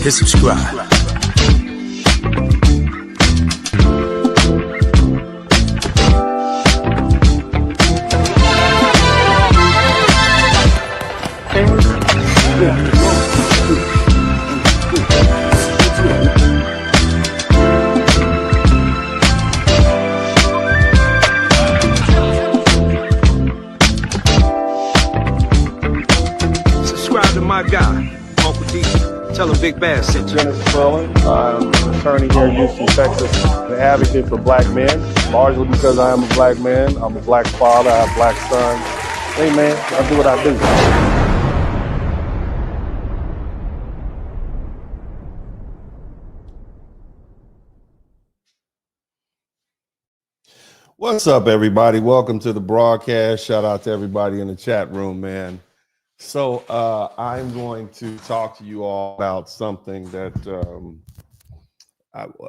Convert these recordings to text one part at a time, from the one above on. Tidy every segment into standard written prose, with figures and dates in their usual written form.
hit subscribe. Subscribe to my guy, Uncle D. Tell him Big Bass sent you. Spurling. I'm an attorney here in Houston, Texas, an advocate for black men, largely because I am a black man. I'm a black father, I have black sons. Hey man, I do what I do. What's up, everybody? Welcome to the broadcast. Shout out to everybody in the chat room, man. So I'm going to talk to you all about something that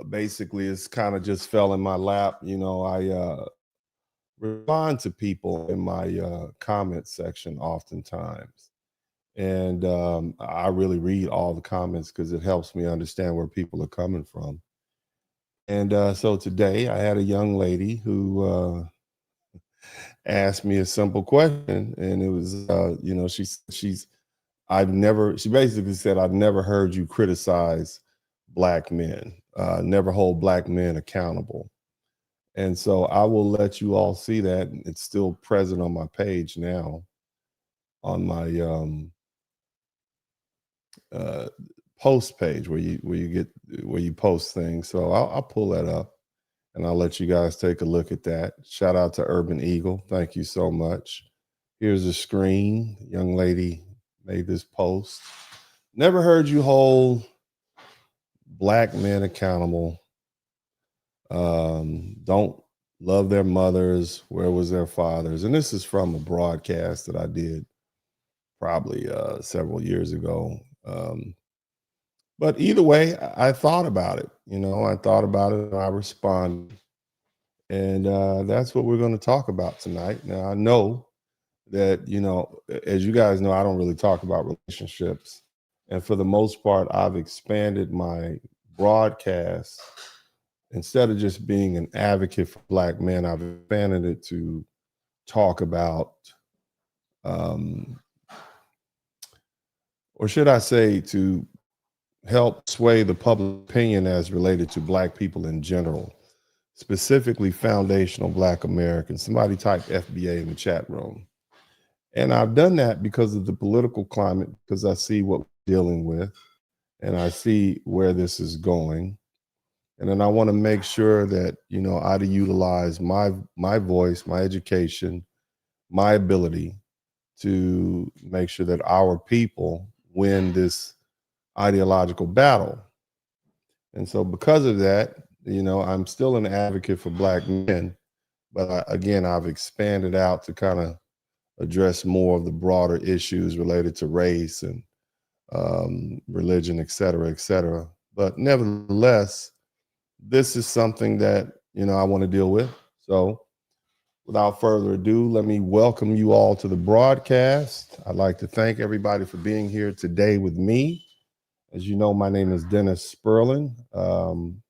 basically is kind of just fell in my lap. You know, I respond to people in my comment section oftentimes. And I really read all the comments because it helps me understand where people are coming from. And so today I had a young lady who asked me a simple question, and it was, you know, she basically said, I've never heard you criticize black men, never hold black men accountable. And so I will let you all see that. It's still present on my page now, on my post page where you post things. So I'll pull that up and I'll let you guys take a look at that. Shout out to Urban Eagle. Thank you so much. Here's a screen. Young lady made this post. Never heard you hold black men accountable. Don't love their mothers. Where was their fathers? And this is from a broadcast that I did probably several years ago. But either way, I thought about it. You know, I thought about it and I responded. And that's what we're going to talk about tonight. Now, I know that, you know, as you guys know, I don't really talk about relationships. And for the most part, I've expanded my broadcast. Instead of just being an advocate for black men, I've expanded it to talk about, or should I say, to help sway the public opinion as related to black people in general, specifically foundational black Americans. Somebody type FBA in the chat room. And I've done that because of the political climate, because I see what we're dealing with and I see where this is going. And then I want to make sure that, you know, I utilize my voice, my education, my ability to make sure that our people win this ideological battle. And so because of that, you know, I'm still an advocate for black men, but again, I've expanded out to kind of address more of the broader issues related to race and religion, et cetera, et cetera. But nevertheless, this is something that, you know, I want to deal with. So without further ado, let me welcome you all to the broadcast. I'd like to thank everybody for being here today with me. As you know, my name is Dennis Spurling. And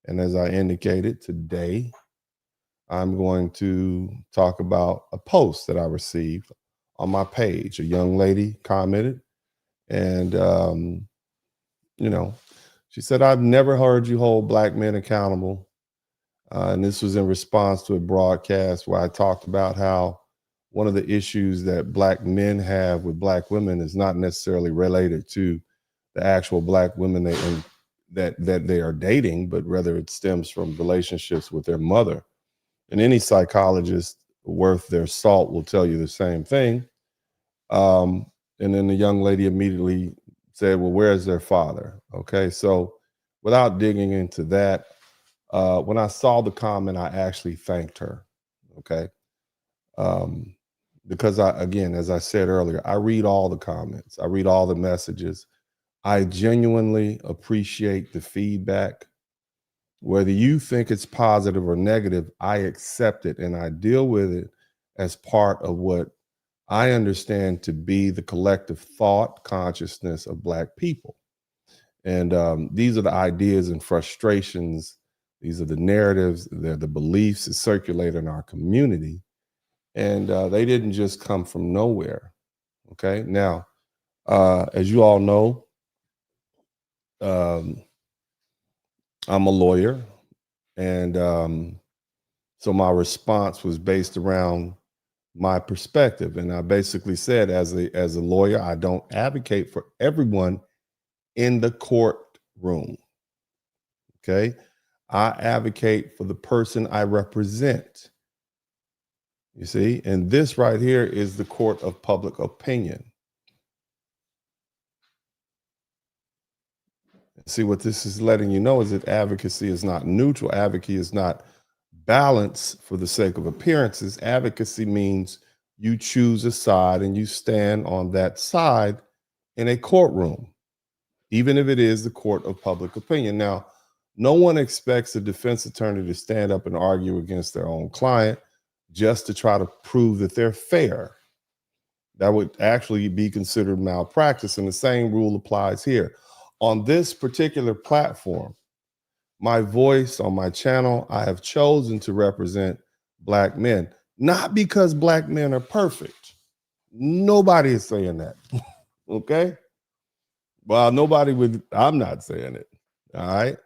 as I indicated today, I'm going to talk about a post that I received on my page. A young lady commented and, you know, she said, I've never heard you hold black men accountable. And this was in response to a broadcast where I talked about how one of the issues that black men have with black women is not necessarily related to the actual black women that they are dating, but rather it stems from relationships with their mother. And any psychologist worth their salt will tell you the same thing. And then the young lady immediately said, well, where's their father? Okay, so without digging into that, when I saw the comment, I actually thanked her, okay? Because again, as I said earlier, I read all the comments, I read all the messages. I genuinely appreciate the feedback. Whether you think it's positive or negative, I accept it and I deal with it as part of what I understand to be the collective thought consciousness of black people. And these are the ideas and frustrations. These are the narratives, they're the beliefs that circulate in our community. And they didn't just come from nowhere. Okay. Now, as you all know, I'm a lawyer. And so my response was based around my perspective. And I basically said, as a lawyer, I don't advocate for everyone in the courtroom. Okay. I advocate for the person I represent. You see, and this right here is the court of public opinion. See, what this is letting you know is that advocacy is not neutral. Advocacy is not balance for the sake of appearances. Advocacy means you choose a side and you stand on that side in a courtroom, even if it is the court of public opinion. Now, no one expects a defense attorney to stand up and argue against their own client just to try to prove that they're fair. That would actually be considered malpractice, and the same rule applies here. On this particular platform, my voice on my channel, I have chosen to represent Black men, not because Black men are perfect. Nobody is saying that. Okay? Well, I'm not saying it. All right?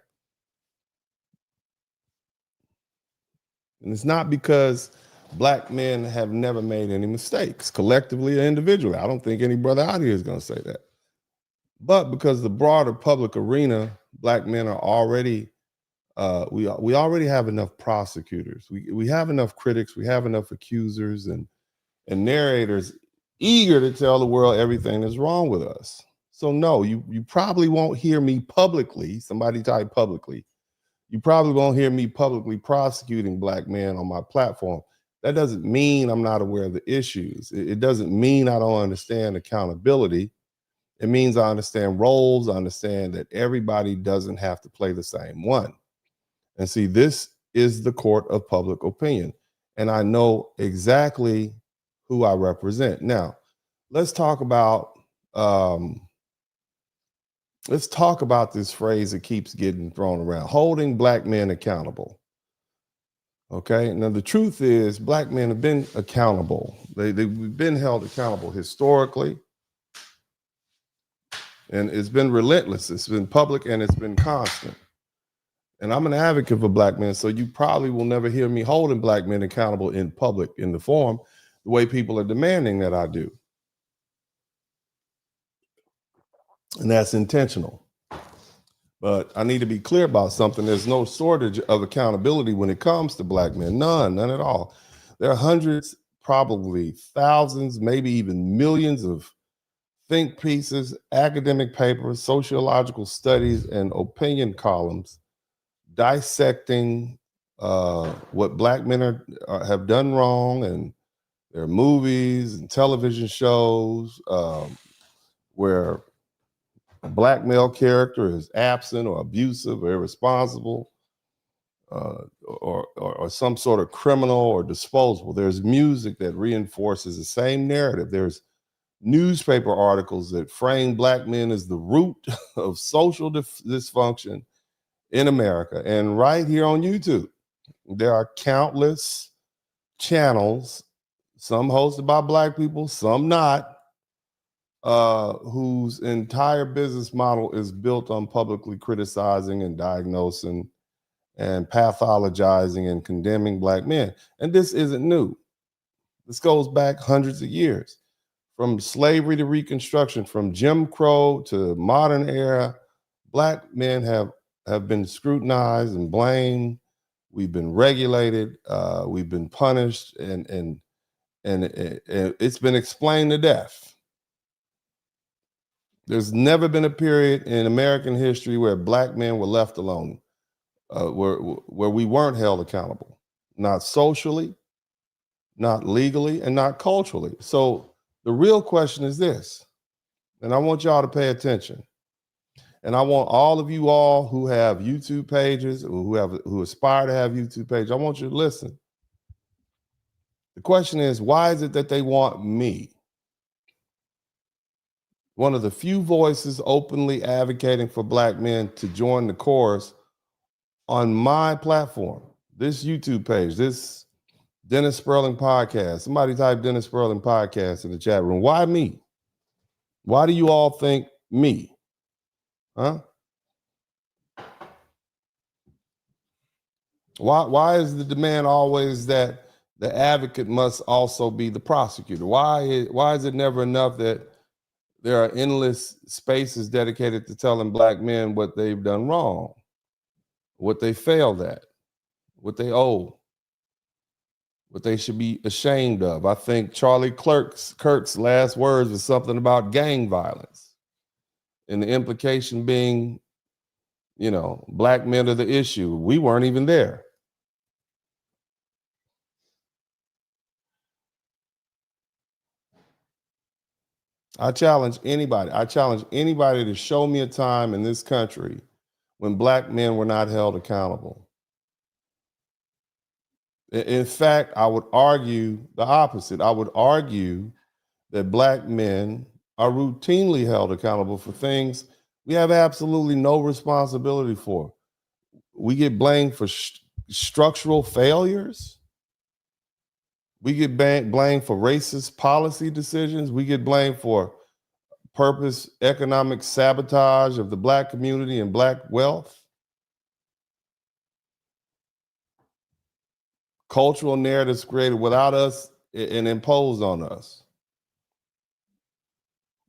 And it's not because Black men have never made any mistakes, collectively or individually. I don't think any brother out here is going to say that. But because the broader public arena, Black men are already, we already have enough prosecutors. We have enough critics. We have enough accusers and narrators eager to tell the world everything that's wrong with us. So no, you probably won't hear me publicly. Somebody type publicly. You probably won't hear me publicly prosecuting Black men on my platform. That doesn't mean I'm not aware of the issues. It doesn't mean I don't understand accountability. It means I understand roles. I understand that everybody doesn't have to play the same one. And see, this is the court of public opinion. And I know exactly who I represent. Now, let's talk about this phrase that keeps getting thrown around: holding Black men accountable. Okay. Now, the truth is, Black men have been accountable. They've been held accountable historically. And it's been relentless. It's been public and it's been constant. And I'm an advocate for Black men. So you probably will never hear me holding Black men accountable in public in the forum the way people are demanding that I do. And that's intentional. But I need to be clear about something. There's no shortage of accountability when it comes to Black men. None at all. There are hundreds, probably thousands, maybe even millions of think pieces, academic papers, sociological studies, and opinion columns dissecting what Black men have done wrong, and there are movies and television shows where a Black male character is absent or abusive or irresponsible or some sort of criminal or disposable. There's music that reinforces the same narrative. There's newspaper articles that frame Black men as the root of social dysfunction in America. And right here on YouTube, there are countless channels, some hosted by Black people, some not, whose entire business model is built on publicly criticizing and diagnosing and pathologizing and condemning Black men. And this isn't new. This goes back hundreds of years. From slavery to Reconstruction, from Jim Crow to modern era, Black men have been scrutinized and blamed. We've been regulated. We've been punished, and it's been explained to death. There's never been a period in American history where Black men were left alone, where we weren't held accountable, not socially, not legally, and not culturally. So the real question is this, and I want y'all to pay attention. And I want all of you all who have YouTube pages, who aspire to have YouTube pages, I want you to listen. The question is, why is it that they want me? one of the few voices openly advocating for black men to join the chorus on my platform, this YouTube page, this Dennis Spurling podcast. Somebody type Dennis Spurling podcast in the chat room. Why me? Why do you all think me? Huh? Why is the demand always that the advocate must also be the prosecutor? Why is it never enough that there are endless spaces dedicated to telling black men what they've done wrong, what they failed at, what they owe, what they should be ashamed of? I think Charlie Kirk's last words was something about gang violence, and the implication being, black men are the issue. We weren't even there. I challenge anybody to show me a time in this country when black men were not held accountable. In fact, I would argue the opposite. I would argue that black men are routinely held accountable for things we have absolutely no responsibility for. We get blamed for structural failures. We get blamed for racist policy decisions. We get blamed for purpose economic sabotage of the black community and black wealth. Cultural narratives created without us and imposed on us.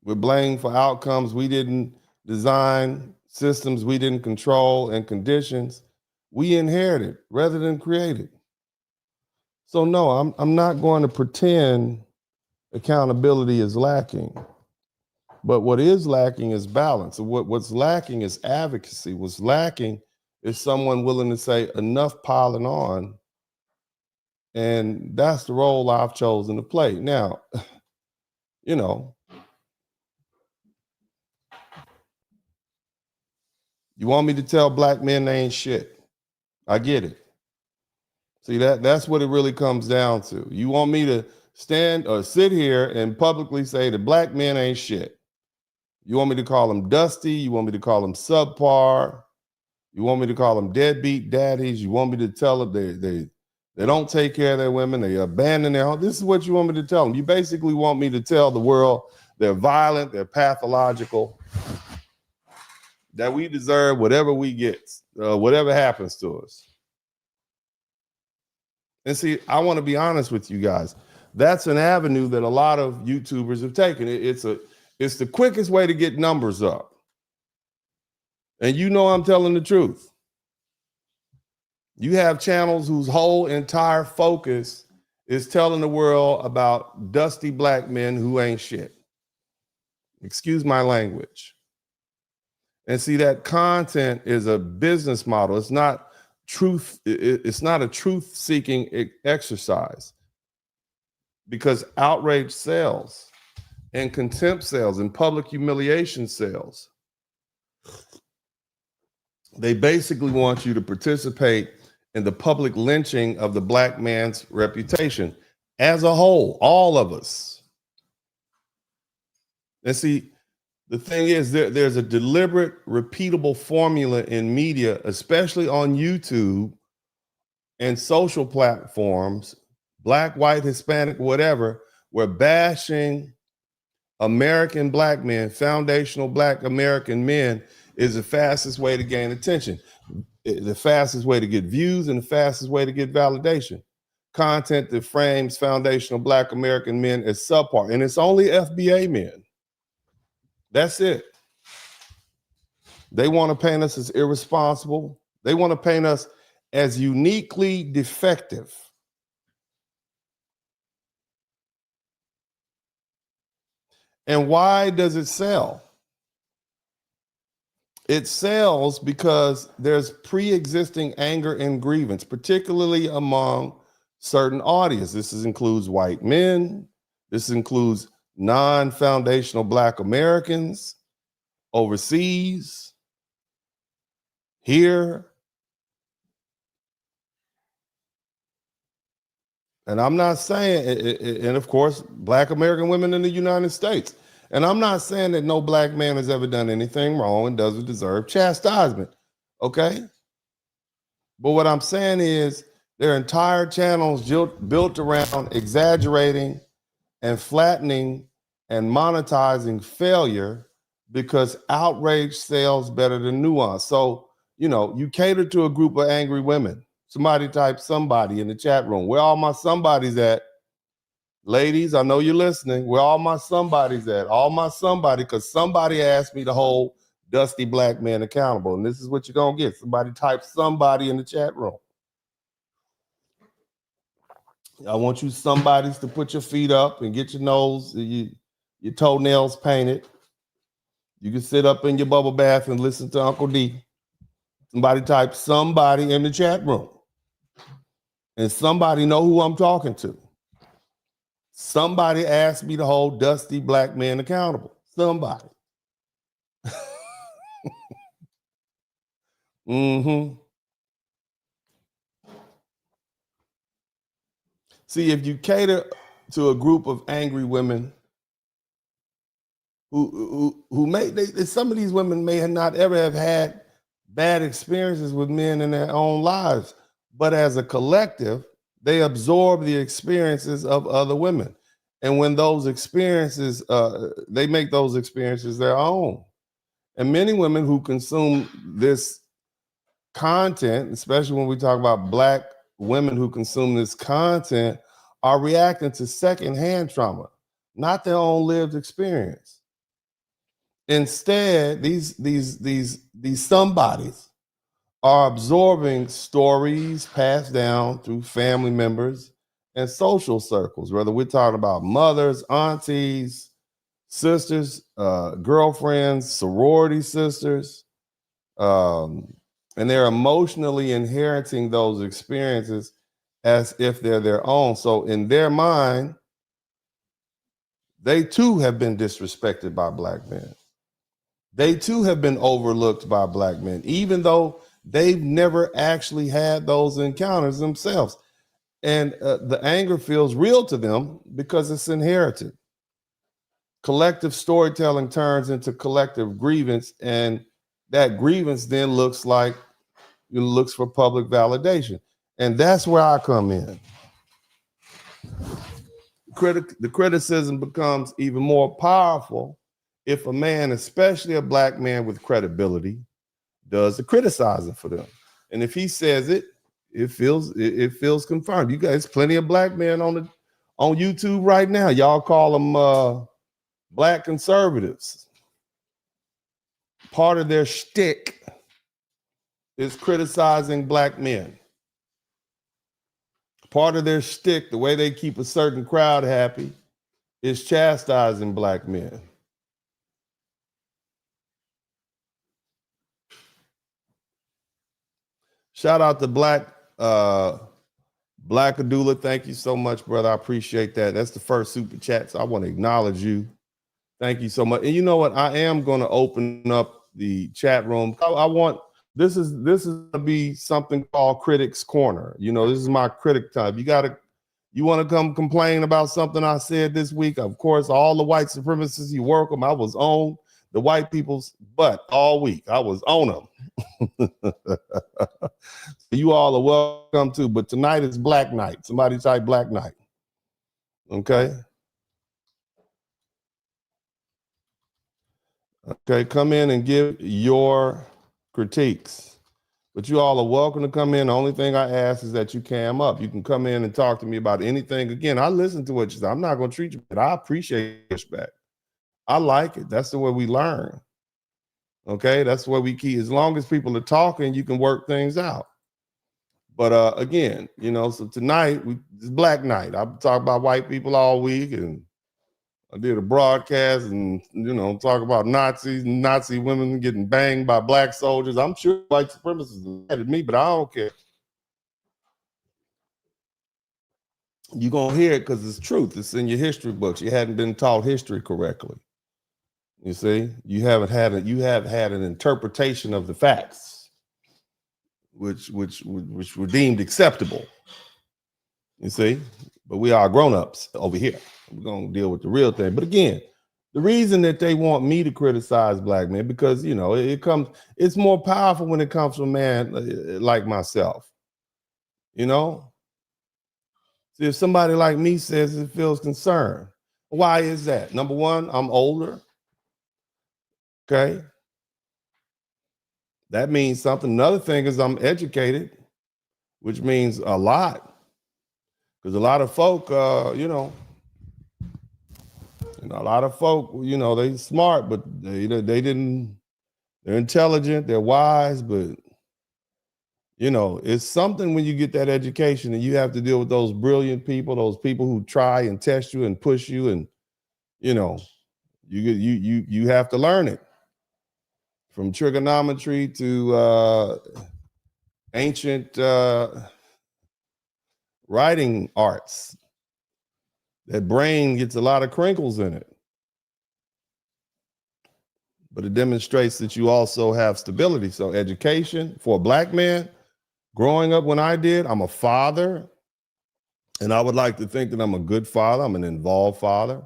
We're blamed for outcomes we didn't design, systems we didn't control, and conditions we inherited rather than created. So no, I'm not going to pretend accountability is lacking. But what is lacking is balance. What's lacking is advocacy. What's lacking is someone willing to say enough piling on. And that's the role I've chosen to play. Now, you want me to tell black men they ain't shit. I get it. See, that's what it really comes down to. You want me to stand or sit here and publicly say that black men ain't shit. You want me to call them dusty? You want me to call them subpar? You want me to call them deadbeat daddies? You want me to tell them they don't take care of their women, they abandon their home? This is what you want me to tell them. You basically want me to tell the world they're violent, they're pathological, that we deserve whatever we get, whatever happens to us. And see, I want to be honest with you guys. That's an avenue that a lot of YouTubers have taken. It's the quickest way to get numbers up. And I'm telling the truth. You have channels whose whole entire focus is telling the world about dusty black men who ain't shit. Excuse my language. And see, that content is a business model. It's not truth. It's not a truth-seeking exercise, because outrage sells, and contempt sells, and public humiliation sells. They basically want you to participate in the public lynching of the black man's reputation as a whole, all of us. And see, the thing is, there's a deliberate, repeatable formula in media, especially on YouTube and social platforms, black, white, Hispanic, whatever, where bashing American black men, foundational black American men, is the fastest way to gain attention, the fastest way to get views, and the fastest way to get validation. Content that frames foundational black American men as subpar, and it's only FBA men. That's it. They want to paint us as irresponsible. They want to paint us as uniquely defective. And why does it sell? It sells because there's pre-existing anger and grievance, particularly among certain audiences. This includes white men. This includes non-foundational black Americans, overseas, here. And I'm not saying, and of course, black American women in the United States. And I'm not saying that no black man has ever done anything wrong and doesn't deserve chastisement. Okay. But what I'm saying is there are entire channels built around exaggerating and flattening and monetizing failure because outrage sells better than nuance. So, you cater to a group of angry women. Somebody type somebody in the chat room. Where all my somebodies at? Ladies, I know you're listening. Where all my somebodies at? All my somebody, because somebody asked me to hold dusty black men accountable. And this is what you're going to get. Somebody type somebody in the chat room. I want you somebodies to put your feet up and get your nose, your toenails painted. You can sit up in your bubble bath and listen to Uncle D. Somebody type somebody in the chat room. And somebody know who I'm talking to. Somebody asked me to hold dusty black men accountable. Somebody. See, if you cater to a group of angry women who some of these women may not ever have had bad experiences with men in their own lives, but as a collective, they absorb the experiences of other women. And when those experiences, they make those experiences their own. And many women who consume this content, especially when we talk about black women who consume this content, are reacting to secondhand trauma, not their own lived experience. Instead, these somebodies are absorbing stories passed down through family members and social circles, whether we're talking about mothers, aunties, sisters, girlfriends, sorority sisters, and they're emotionally inheriting those experiences as if they're their own. So in their mind, they too have been disrespected by black men. They too have been overlooked by black men, even though they've never actually had those encounters themselves. And the anger feels real to them because it's inherited. Collective storytelling turns into collective grievance, and that grievance then looks for public validation. And that's where I come in. The criticism becomes even more powerful if a man, especially a black man with credibility, does the criticizing for them. And if he says it feels confirmed. You guys, plenty of black men on YouTube right now. Y'all call them black conservatives. Part of their shtick is criticizing black men. Part of their shtick, the way they keep a certain crowd happy, is chastising black men. Shout out to Black Adula. Thank you so much, brother. I appreciate that. That's the first super chat, so I want to acknowledge you. Thank you so much. And you know what? I am going to open up the chat room. I want this is going to be something called Critics Corner. This is my critic time. You want to come complain about something I said this week? Of course, all the white supremacists, you work them. I was on the white people's butt all week. I was on them. You all are welcome too, but tonight is Black Night. Somebody type Black Night. Okay. Okay, come in and give your critiques. But you all are welcome to come in. The only thing I ask is that you cam up. You can come in and talk to me about anything. Again, I listen to what you say. I'm not going to treat you, but I appreciate pushback. I like it. That's the way we learn. Okay, that's what we keep. As long as people are talking, you can work things out. But again, so tonight it's Black Night. I've talked about white people all week, and I did a broadcast and talk about Nazis and Nazi women getting banged by black soldiers. I'm sure white supremacists are mad at me, but I don't care. You're gonna hear it because it's truth. It's in your history books. You hadn't been taught history correctly. You see, you have had an interpretation of the facts, which were deemed acceptable. You see, but we are grown-ups over here. We're gonna deal with the real thing. But again, The reason that they want me to criticize black men, because it's more powerful when it comes from a man like myself. See, if somebody like me says it feels concerned, why is that? Number one, I'm older. Okay. That means something. Another thing is I'm educated, which means a lot. Because a lot of folk, a lot of folk, they smart, but they didn't, they're intelligent, they're wise, but it's something when you get that education and you have to deal with those brilliant people, those people who try and test you and push you, and you have to learn it. From trigonometry to ancient writing arts. That brain gets a lot of crinkles in it. But it demonstrates that you also have stability. So education for a black man, growing up when I did, I'm a father. And I would like to think that I'm a good father. I'm an involved father.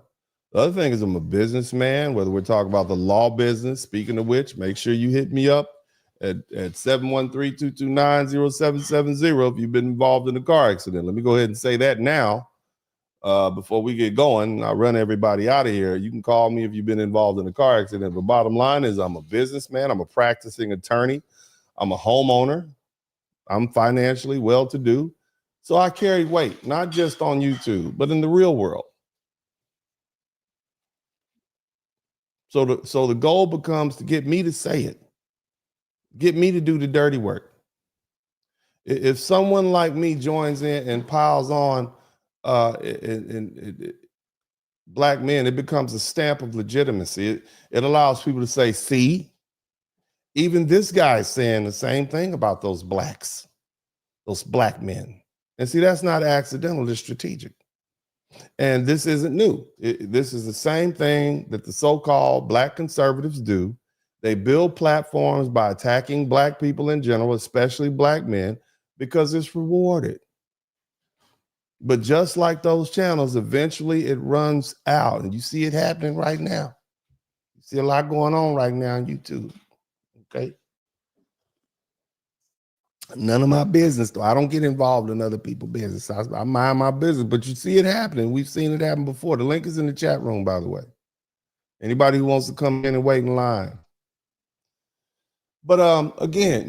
The other thing is I'm a businessman, whether we're talking about the law business. Speaking of which, make sure you hit me up at 713-229-0770 if you've been involved in a car accident. Let me go ahead and say that now before we get going. I run everybody out of here. You can call me if you've been involved in a car accident. But bottom line is I'm a businessman. I'm a practicing attorney. I'm a homeowner. I'm financially well-to-do. So I carry weight, not just on YouTube, but in the real world. So the goal becomes to get me to say it, get me to do the dirty work. If someone like me joins in and piles on black men, it becomes a stamp of legitimacy. It allows people to say, see, even this guy is saying the same thing about those blacks, those black men. And see, that's not accidental, it's strategic. And this isn't new. This is the same thing that the so-called black conservatives do. They build platforms by attacking black people in general, especially black men, because it's rewarded. But just like those channels, eventually it runs out. And you see it happening right now. You see a lot going on right now on YouTube. Okay. None of my business, though. I don't get involved in other people's business. I mind my business, but you see it happening. We've seen it happen before. The link is in the chat room, by the way. Anybody who wants to come in and wait in line. But again,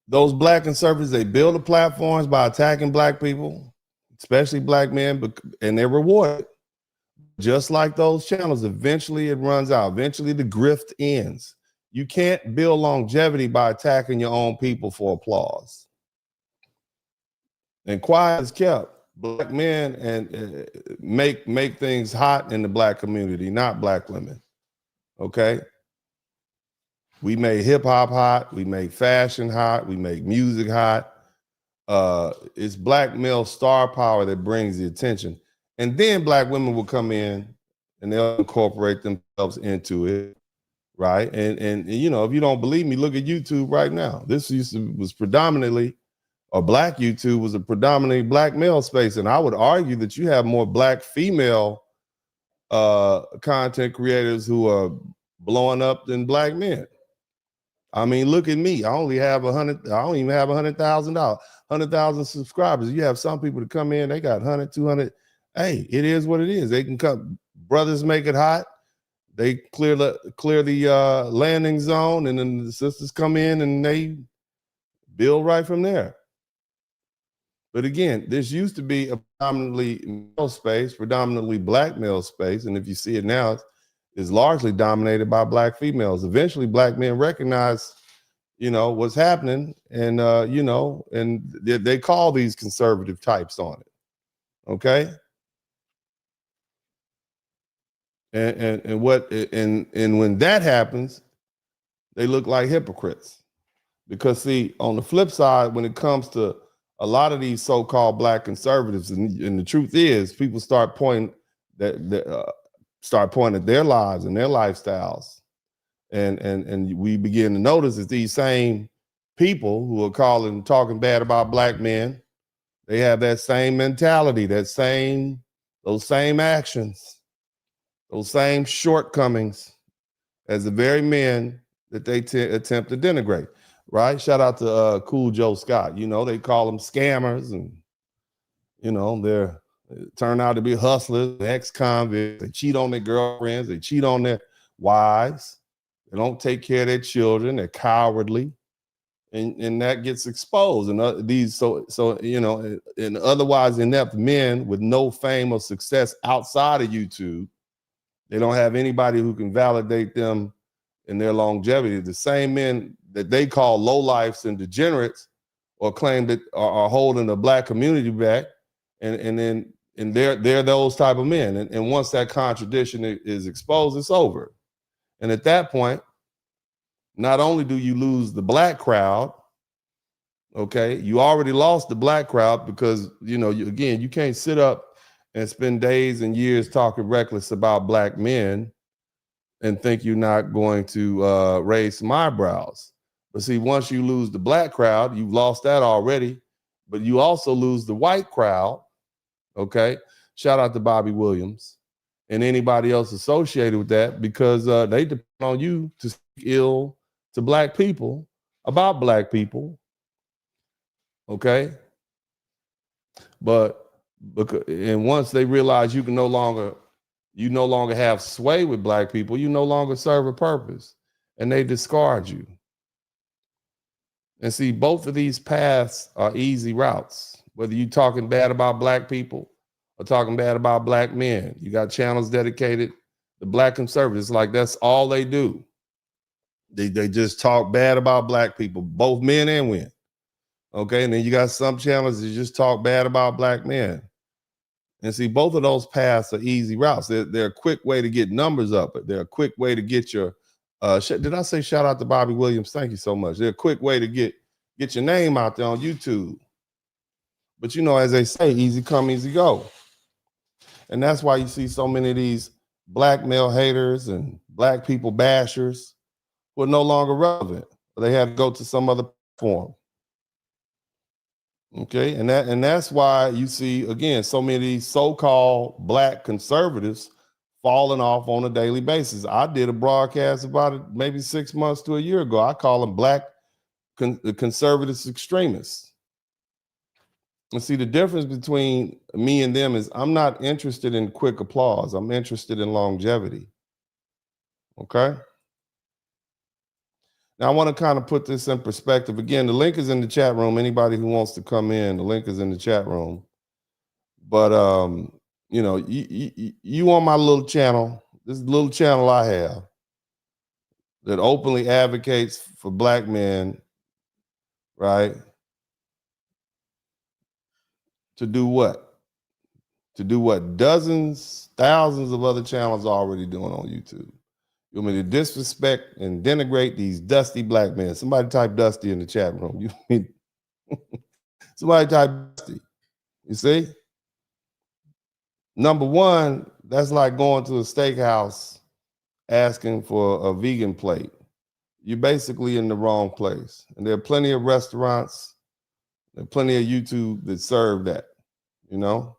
those black conservatives, they build the platforms by attacking black people, especially black men, and they're rewarded. Just like those channels, eventually it runs out. Eventually the grift ends. You can't build longevity by attacking your own people for applause. And quiet is kept. Black men and make things hot in the black community, not black women. Okay. We make hip hop hot. We make fashion hot. We make music hot. It's black male star power that brings the attention. And then black women will come in and they'll incorporate themselves into it. Right. And if you don't believe me, look at YouTube right now. This was predominantly, or black YouTube was a predominantly black male space. And I would argue that you have more black female content creators who are blowing up than black men. I mean, look at me. I don't even have 100,000 subscribers. You have some people that come in, they got 100, 200. Hey, it is what it is. They can come, brothers make it hot. They clear the landing zone, and then the sisters come in and they build right from there. But again, this used to be a predominantly male space, predominantly black male space. And if you see it now, it's largely dominated by black females. Eventually, black men recognize, what's happening, and and they call these conservative types on it. Okay. And when that happens, they look like hypocrites. Because see, on the flip side, when it comes to a lot of these so-called black conservatives, and the truth is, people start pointing at their lives and their lifestyles, and we begin to notice that these same people who are talking bad about black men, they have that same mentality, those same actions. those same shortcomings as the very men that they attempt to denigrate, right? Shout out to Cool Joe Scott. You know, they call them scammers, and you know, they're turn out to be hustlers, ex-convicts. They cheat on their girlfriends, they cheat on their wives, they don't take care of their children, they're cowardly, and that gets exposed. And these so you know, and otherwise inept men with no fame or success outside of YouTube, they don't have anybody who can validate them in their longevity. The same men that they call lowlifes and degenerates, or claim that are holding the black community back, and they're those type of men. And once that contradiction is exposed, it's over. And at that point, not only do you lose the black crowd, okay, you already lost the black crowd, because you know, you can't sit up and spend days and years talking reckless about black men and think you're not going to raise some eyebrows. But see, once you lose the black crowd, you've lost that already, but you also lose the white crowd, okay? Shout out to Bobby Williams and anybody else associated with that, because they depend on you to speak ill to black people about black people, okay? And once they realize you no longer have sway with black people, you no longer serve a purpose, and they discard you. And see, both of these paths are easy routes. Whether you're talking bad about black people or talking bad about black men, you got channels dedicated to black conservatives. Like, that's all they do. They just talk bad about black people, both men and women. Okay, and then you got some channels that just talk bad about black men. And see, both of those paths are easy routes. They're a quick way to get numbers up. They're a quick way to get your, did I say shout out to Bobby Williams? Thank you so much. They're a quick way to get your name out there on YouTube. But you know, as they say, easy come, easy go. And that's why you see so many of these black male haters and black people bashers who are no longer relevant. They had to go to some other platform. Okay, and that's why you see, again, so many of these so-called black conservatives falling off on a daily basis. I did a broadcast about it maybe 6 months to a year ago. I call them black conservative extremists. And see, the difference between me and them is I'm not interested in quick applause. I'm interested in longevity. Okay? Now, I want to kind of put this in perspective. Again, the link is in the chat room. Anybody who wants to come in, the link is in the chat room. But, you know, you on my little channel, this little channel I have that openly advocates for black men, right? To do what? To do what dozens, thousands of other channels are already doing on YouTube. You want me to disrespect and denigrate these dusty black men? Somebody type dusty in the chat room. You mean somebody type dusty? You see? Number one, that's like going to a steakhouse asking for a vegan plate. You're basically in the wrong place. And there are plenty of restaurants, there are plenty of YouTube that serve that, you know?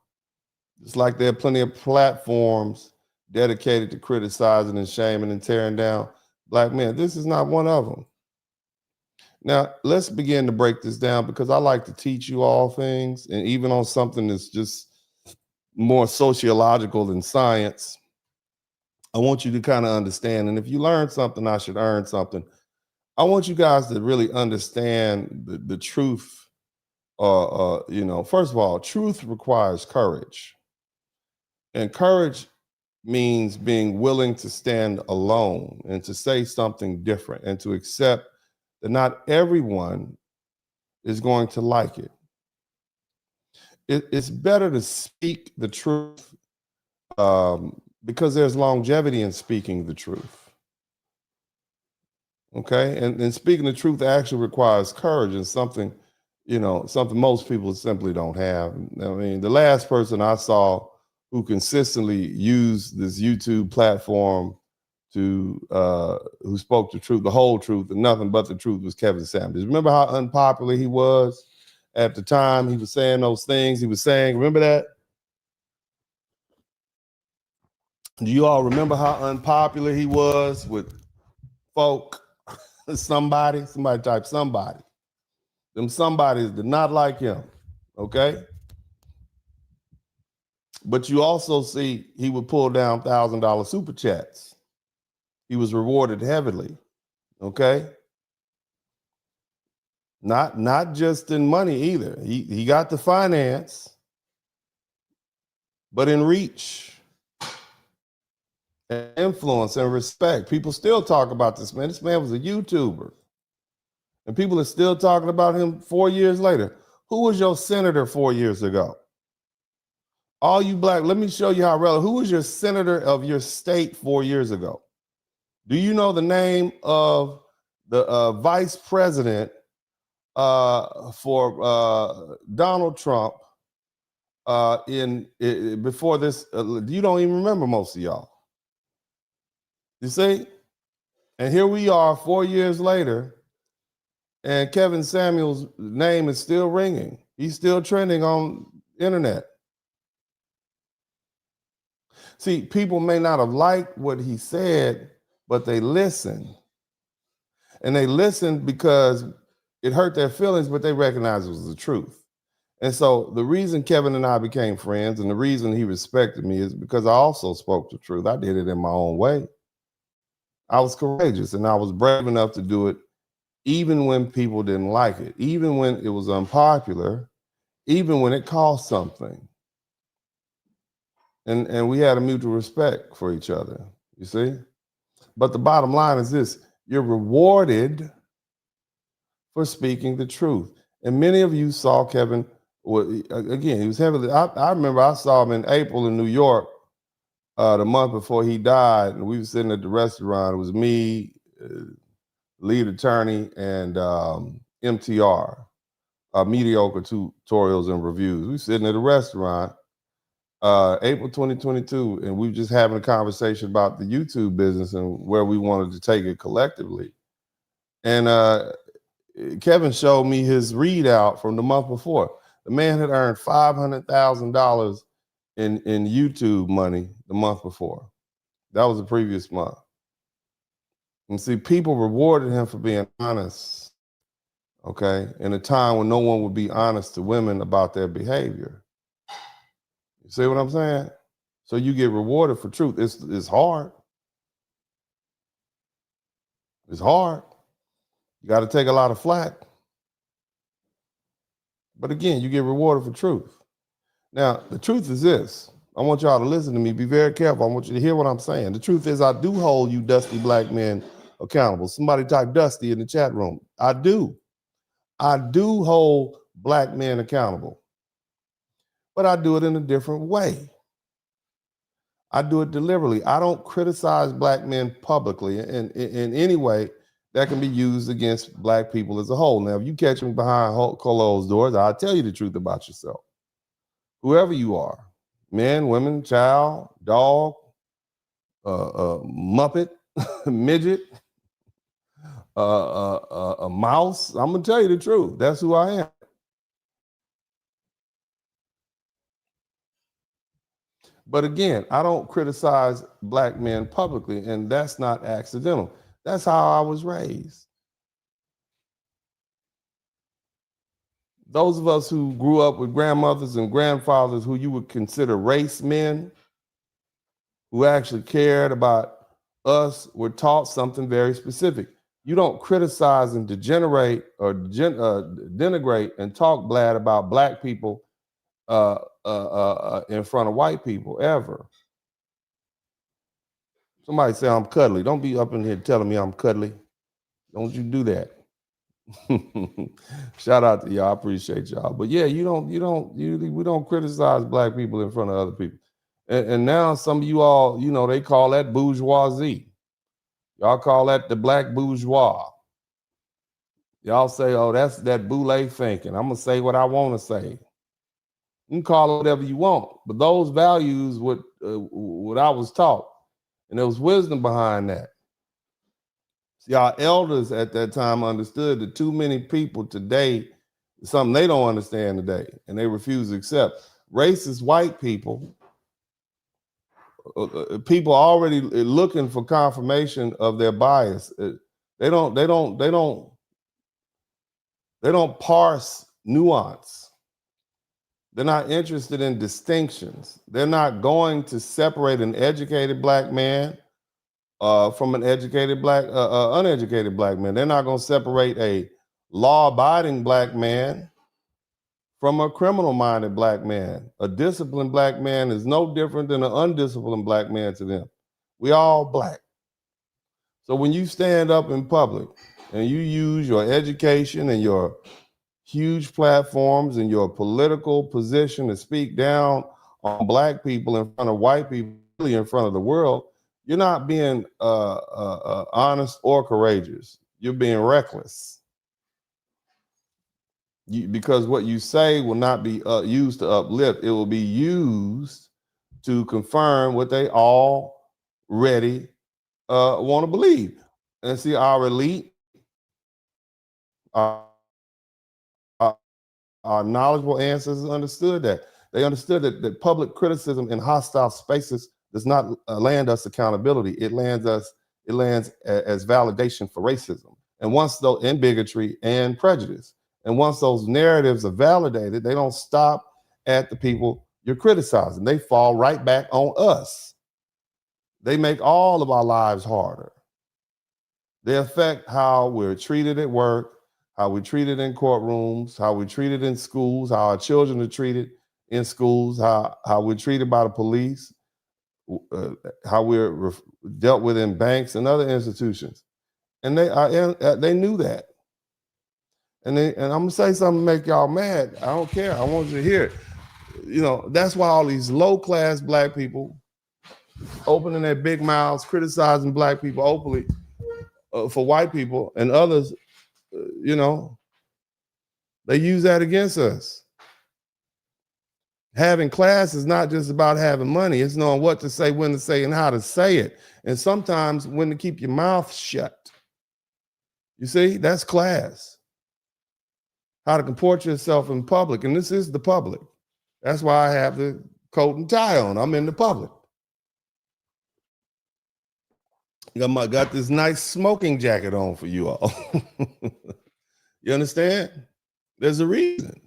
It's like there are plenty of platforms dedicated to criticizing and shaming and tearing down black men. This is not one of them. Now, let's begin to break this down, because I like to teach you all things, and even on something that's just more sociological than science, I want you to kind of understand. And if you learn something, I should earn something. I want you guys to really understand the truth. You know, first of all, truth requires courage. And courage means being willing to stand alone and to say something different and to accept that not everyone is going to like it. It's better to speak the truth, because there's longevity in speaking the truth. Okay, and speaking the truth actually requires courage, and something, you know, something most people simply don't have. I mean, the last person I saw who consistently used this YouTube platform to who spoke the truth, the whole truth, and nothing but the truth, was Kevin Samuels. Remember how unpopular he was at the time? He was saying those things he was saying. Remember that? Do you all remember how unpopular he was with folk? Somebody type somebody. Them somebodies did not like him. Okay. But you also see he would pull down $1,000 super chats. He was rewarded heavily. Okay. Not just in money either. He got the finance, but in reach and influence and respect. People still talk about this man. This man was a YouTuber. And people are still talking about him 4 years later. Who was your senator 4 years ago? All you black, let me show you how relevant. Who was your senator of your state 4 years ago? Do you know the name of the vice president for Donald Trump before this? You don't even remember, most of y'all. You see? And here we are 4 years later, and Kevin Samuels' name is still ringing. He's still trending on the internet. See, people may not have liked what he said, but they listened. And they listened because it hurt their feelings, but they recognized it was the truth. And so the reason Kevin and I became friends and the reason he respected me is because I also spoke the truth. I did it in my own way. I was courageous and I was brave enough to do it even when people didn't like it, even when it was unpopular, even when it cost something. And we had a mutual respect for each other, you see? But the bottom line is this: you're rewarded for speaking the truth. And many of you saw Kevin, again, he was heavily, I remember I saw him in April in New York, the month before he died, and we were sitting at the restaurant. It was me, lead attorney, and MTR, mediocre tutorials and reviews. We were sitting at a restaurant, April 2022, and we were just having a conversation about the YouTube business and where we wanted to take it collectively. And Kevin showed me his readout from the month before. The man had earned $500,000 in YouTube money the month before. That was the previous month. And see, people rewarded him for being honest, okay, in a time when no one would be honest to women about their behavior. You see what I'm saying? So you get rewarded for truth. It's hard. It's hard. You got to take a lot of flack. But again, you get rewarded for truth. Now, the truth is this. I want y'all to listen to me. Be very careful. I want you to hear what I'm saying. The truth is, I do hold you dusty black men accountable. Somebody type Dusty in the chat room. I do. I do hold black men accountable. But I do it in a different way. I do it deliberately. I don't criticize black men publicly in any way that can be used against black people as a whole. Now, if you catch me behind closed doors, I'll tell you the truth about yourself. Whoever you are, man, women, child, dog, muppet, midget, a mouse, I'm gonna tell you the truth. That's who I am. But again, I don't criticize black men publicly, and that's not accidental. That's how I was raised. Those of us who grew up with grandmothers and grandfathers who you would consider race men, who actually cared about us, were taught something very specific. You don't criticize and degenerate or denigrate and talk bad about black people in front of white people ever. Somebody say I'm cuddly. Don't be up in here telling me I'm cuddly. Don't you do that. Shout out to y'all. I appreciate y'all. But yeah, we don't criticize black people in front of other people. And now some of you all, they call that bourgeoisie. Y'all call that the black bourgeois. Y'all say, oh, that's that boule thinking. I'm gonna say what I want to say. You can call it whatever you want, but those values, what I was taught, and there was wisdom behind that. See, our elders at that time understood that too many people today, something they don't understand today, and they refuse to accept. Racist white people people already looking for confirmation of their bias. They don't parse nuance. They're not interested in distinctions. They're not going to separate an educated black man from an educated uneducated black man. They're not going to separate a law-abiding black man from a criminal-minded black man. A disciplined black man is no different than an undisciplined black man to them. We all black. So when you stand up in public and you use your education and your huge platforms and your political position to speak down on black people in front of white people, really in front of the world, you're not being honest or courageous. You're being reckless. Because what you say will not be used to uplift. It will be used to confirm what they already want to believe. And see, our elite, our knowledgeable ancestors understood that. They understood that public criticism in hostile spaces does not land us accountability. It lands as validation for racism. And once though, in bigotry and prejudice. And once those narratives are validated, they don't stop at the people you're criticizing. They fall right back on us. They make all of our lives harder. They affect how we're treated at work, how we're treated in courtrooms, how we're treated in schools, how our children are treated in schools, how we're treated by the police, how we're dealt with in banks and other institutions. And they knew that. And I'm gonna say something to make y'all mad. I don't care. I want you to hear it. You know, that's why all these low-class black people opening their big mouths, criticizing black people openly for white people and others, you know, they use that against us. Having class is not just about having money. It's knowing what to say, when to say, and how to say it. And sometimes when to keep your mouth shut. You see, that's class. How to comport yourself in public. And this is the public. That's why I have the coat and tie on. I'm in the public. Got this nice smoking jacket on for you all. You understand? There's a reason.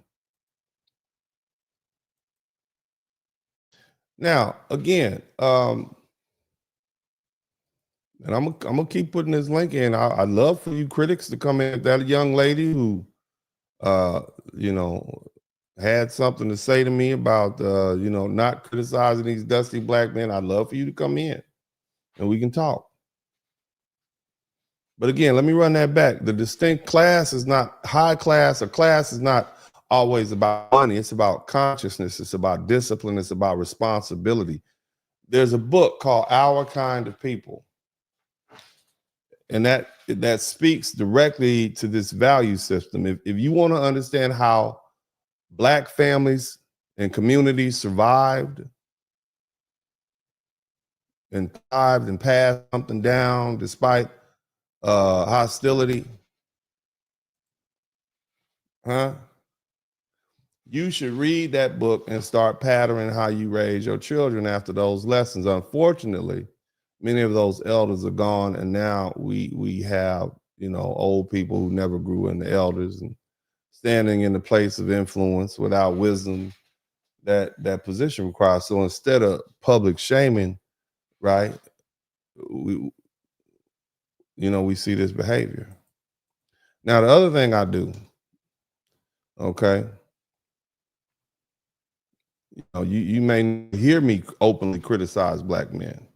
Now, again, and I'm gonna keep putting this link in. I'd love for you critics to come in. That young lady who, you know, had something to say to me about, you know, not criticizing these dusty black men. I'd love for you to come in and we can talk. But again, let me run that back. The distinct class is not high class, or class is not always about money. It's about consciousness. It's about discipline. It's about responsibility. There's a book called Our Kind of People. And that speaks directly to this value system. If you want to understand how black families and communities survived and thrived and passed something down despite hostility, you should read that book and start patterning how you raise your children after those lessons. Unfortunately, many of those elders are gone, and now we have, you know, old people who never grew into elders and standing in the place of influence without wisdom that position requires. So instead of public shaming, right, we see this behavior. Now, the other thing I do, okay, you may hear me openly criticize black men,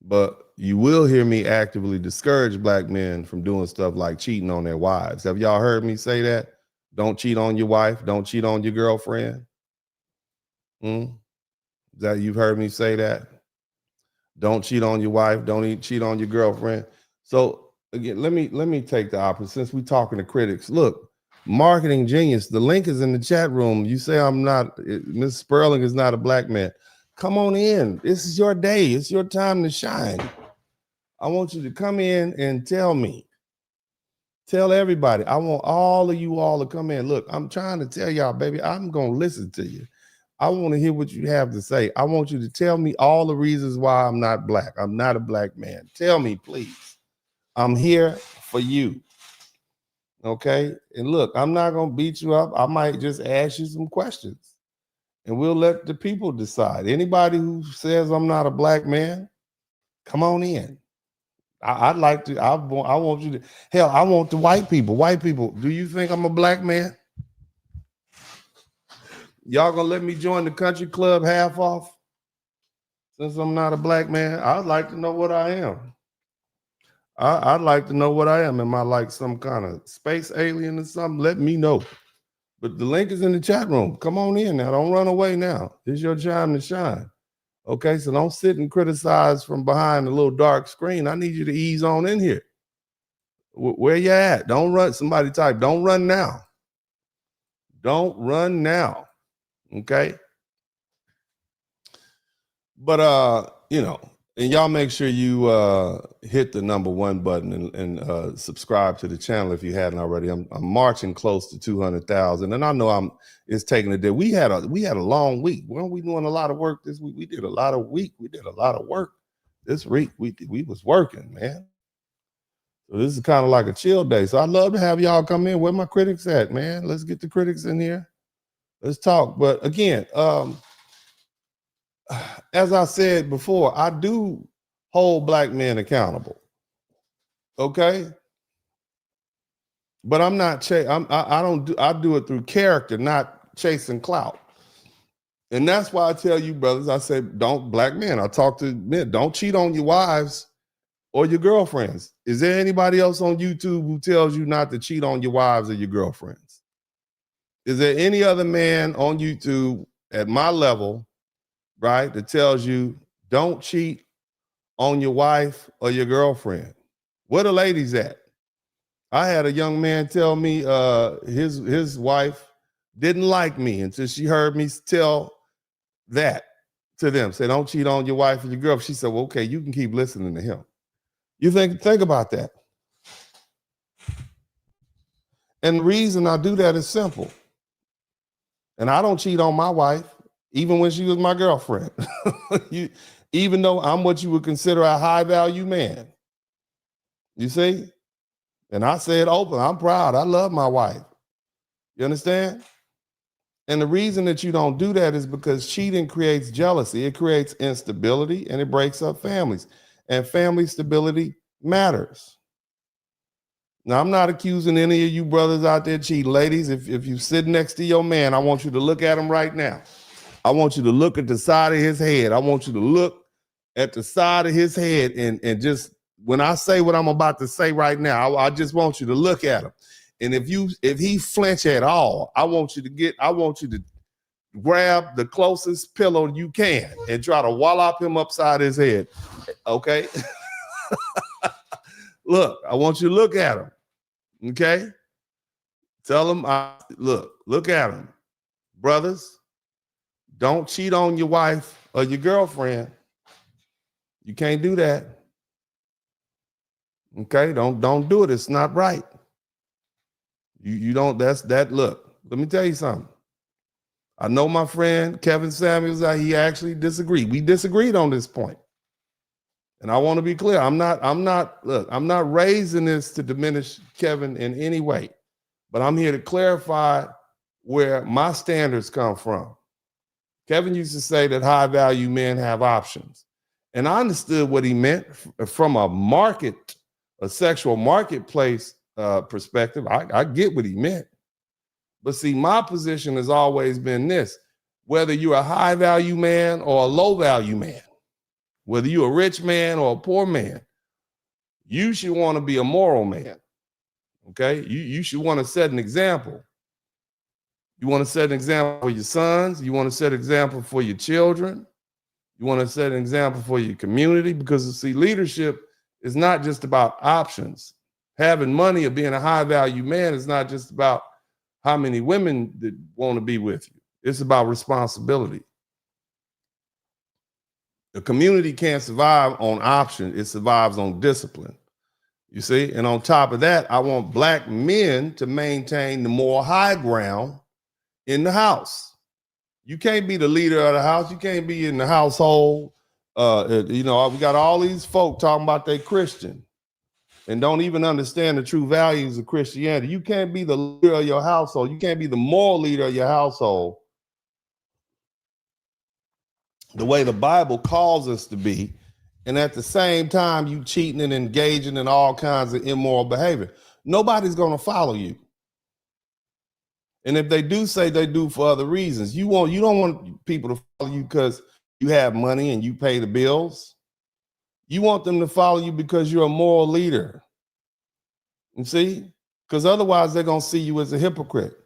but you will hear me actively discourage black men from doing stuff like cheating on their wives. Have y'all heard me say that? Don't cheat on your wife. Don't cheat on your girlfriend. That you've heard me say that? Don't cheat on your wife. Don't cheat on your girlfriend. So again, let me take the opposite. Since we're talking to critics, look, marketing genius. The link is in the chat room. You say I'm not. Miss Spurling is not a black man. Come on in. This is your day. It's your time to shine. I want you to come in and tell me. Tell everybody. I want all of you all to come in. Look, I'm trying to tell y'all, baby, I'm going to listen to you. I want to hear what you have to say. I want you to tell me all the reasons why I'm not black. I'm not a black man. Tell me, please. I'm here for you. Okay? And look, I'm not going to beat you up. I might just ask you some questions and we'll let the people decide. Anybody who says I'm not a black man, come on in. I'd like to, I want you to, hell, I want the white people. White people, do you think I'm a black man? Y'all gonna let me join the country club half off? Since I'm not a black man, I'd like to know what I am. I'd like to know what I am. Am I like some kind of space alien or something? Let me know. But the link is in the chat room. Come on in now. Don't run away now. It's your time to shine. Okay, so don't sit and criticize from behind the little dark screen. I need you to ease on in here. Where you at? Don't run. Somebody type, don't run now. Don't run now. Okay. But you know, and y'all make sure you hit the #1 button and subscribe to the channel if you hadn't already. I'm marching close to 200,000, and I know it's taking a day. We had a long week. Weren't we doing a lot of work this week? We did a lot of work this week. We was working, man. So this is kind of like a chill day. So I'd love to have y'all come in. Where my critics at, man? Let's get the critics in here. Let's talk. But again, as I said before, I do hold black men accountable. Okay, but I'm not. I do it through character, not chasing clout. And that's why I tell you, brothers, I say, black men. I talk to men. Don't cheat on your wives or your girlfriends. Is there anybody else on YouTube who tells you not to cheat on your wives or your girlfriends? Is there any other man on YouTube at my level, right, that tells you don't cheat on your wife or your girlfriend? Where the ladies at? I had a young man tell me his wife didn't like me until she heard me tell that to them. Say, don't cheat on your wife or your girlfriend. She said, well, okay, you can keep listening to him. You think about that. And the reason I do that is simple. And I don't cheat on my wife, even when she was my girlfriend. Even though I'm what you would consider a high value man. You see? And I say it open. I'm proud. I love my wife. You understand? And the reason that you don't do that is because cheating creates jealousy. It creates instability and it breaks up families. And family stability matters. Now, I'm not accusing any of you brothers out there cheating. Ladies, if you sit next to your man, I want you to look at him right now. I want you to look at the side of his head. I want you to look at the side of his head and just, when I say what I'm about to say right now, I just want you to look at him. And if he flinch at all, I want you to grab the closest pillow you can and try to wallop him upside his head. Okay? Look, I want you to look at him. Okay? Tell him, look at him. Brothers, don't cheat on your wife or your girlfriend. You can't do that. Okay? Don't do it. It's not right. You don't, look, let me tell you something. I know my friend Kevin Samuels, he actually disagreed. We disagreed on this point. And I want to be clear. I'm not raising this to diminish Kevin in any way, but I'm here to clarify where my standards come from. Kevin used to say that high value men have options. And I understood what he meant from a sexual marketplace perspective. I get what he meant. But see, my position has always been this: whether you're a high value man or a low value man, whether you're a rich man or a poor man, you should want to be a moral man. Okay? You should want to set an example. You want to set an example for your sons. You want to set an example for your children. You want to set an example for your community, because see, leadership is not just about options. Having money or being a high value man is not just about how many women that want to be with you. It's about responsibility. The community can't survive on option. It survives on discipline. You see? And on top of that, I want black men to maintain the moral high ground in the house. You can't be the leader of the house. You can't be in the household. We got all these folk talking about they Christian and don't even understand the true values of Christianity. You can't be the leader of your household. You can't be the moral leader of your household the way the Bible calls us to be. And at the same time, you cheating and engaging in all kinds of immoral behavior. Nobody's going to follow you. And if they do, say they do for other reasons. You don't want people to follow you because you have money and you pay the bills. You want them to follow you because you're a moral leader. You see? Because otherwise they're going to see you as a hypocrite.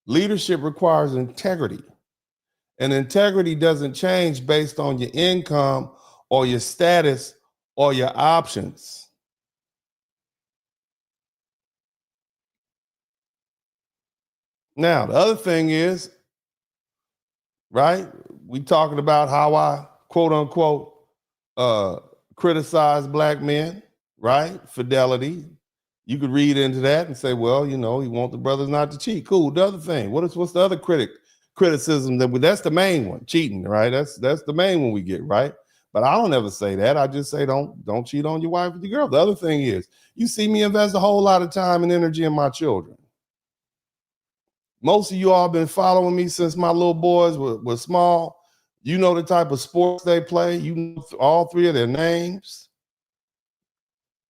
Leadership requires integrity. And integrity doesn't change based on your income or your status or your options. Now, the other thing is, right, we talking about how I, quote unquote, criticize black men, right? Fidelity. You could read into that and say, well, you want the brothers not to cheat. Cool. The other thing, what's the other criticism? That's the main one, cheating, right? That's the main one we get, right? But I don't ever say that. I just say don't cheat on your wife or your girl. The other thing is, you see me invest a whole lot of time and energy in my children. Most of you all been following me since my little boys were small. You know the type of sports they play. You know all three of their names.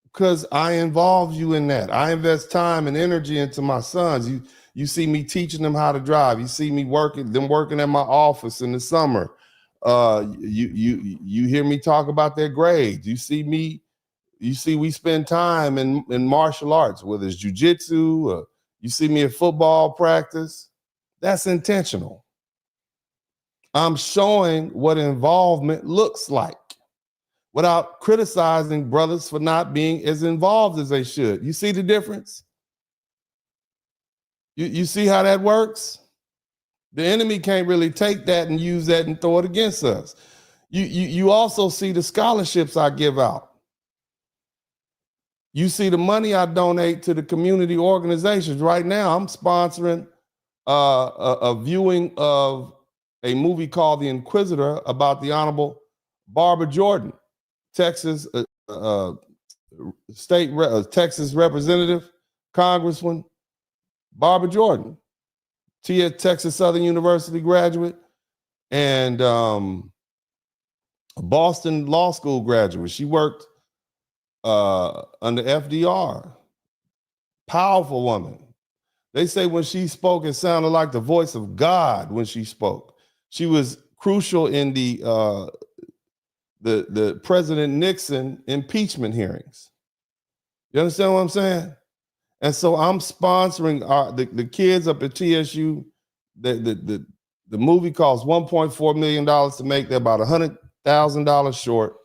Because I involve you in that. I invest time and energy into my sons. You see me teaching them how to drive. You see me working at my office in the summer. You hear me talk about their grades. You see we spend time in martial arts, whether it's jujitsu. You see me at football practice. That's intentional. I'm showing what involvement looks like without criticizing brothers for not being as involved as they should. You see the difference? You see how that works? The enemy can't really take that and use that and throw it against us. You also see the scholarships I give out. You see the money I donate to the community organizations. Right now, I'm sponsoring a viewing of a movie called The Inquisitor about the Honorable Barbara Jordan, Texas Texas representative, Congresswoman Barbara Jordan, Texas Southern University graduate, and Boston Law School graduate. She worked under FDR. Powerful woman. They say when she spoke, it sounded like the voice of God when she spoke. She was crucial in the President Nixon impeachment hearings. You understand what I'm saying? And so I'm sponsoring the kids up at TSU. The movie costs $1.4 million to make. They're about $100,000 short.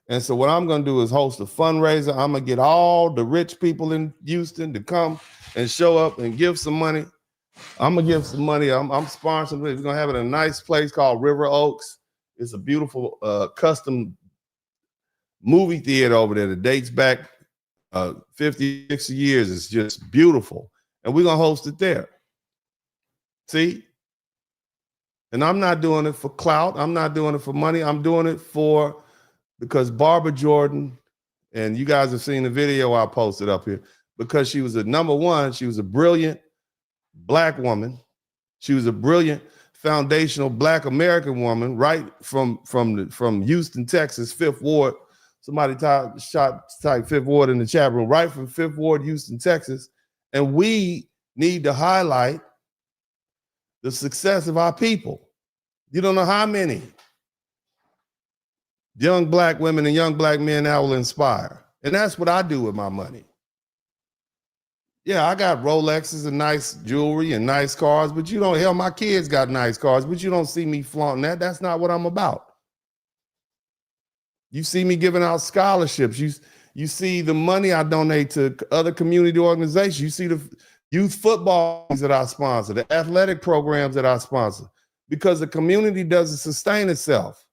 And so what I'm going to do is host a fundraiser. I'm going to get all the rich people in Houston to come and show up and give some money. I'm going to give some money. I'm sponsoring it. We're going to have it in a nice place called River Oaks. It's a beautiful custom movie theater over there that dates back 50, 60 years. It's just beautiful. And we're going to host it there. See? And I'm not doing it for clout. I'm not doing it for money. I'm doing it because Barbara Jordan, and you guys have seen the video I posted up here, because she was number one, she was a brilliant Black woman. She was a brilliant foundational Black American woman, right from Houston, Texas, 5th Ward. Somebody type 5th Ward in the chat room, right from 5th Ward, Houston, Texas. And we need to highlight the success of our people. You don't know how many young Black women and young Black men that will inspire. And that's what I do with my money. Yeah, I got Rolexes and nice jewelry and nice cars, but my kids got nice cars, but you don't see me flaunting that. That's not what I'm about. You see me giving out scholarships. You see the money I donate to other community organizations. You see the youth football that I sponsor, the athletic programs that I sponsor, because the community doesn't sustain itself.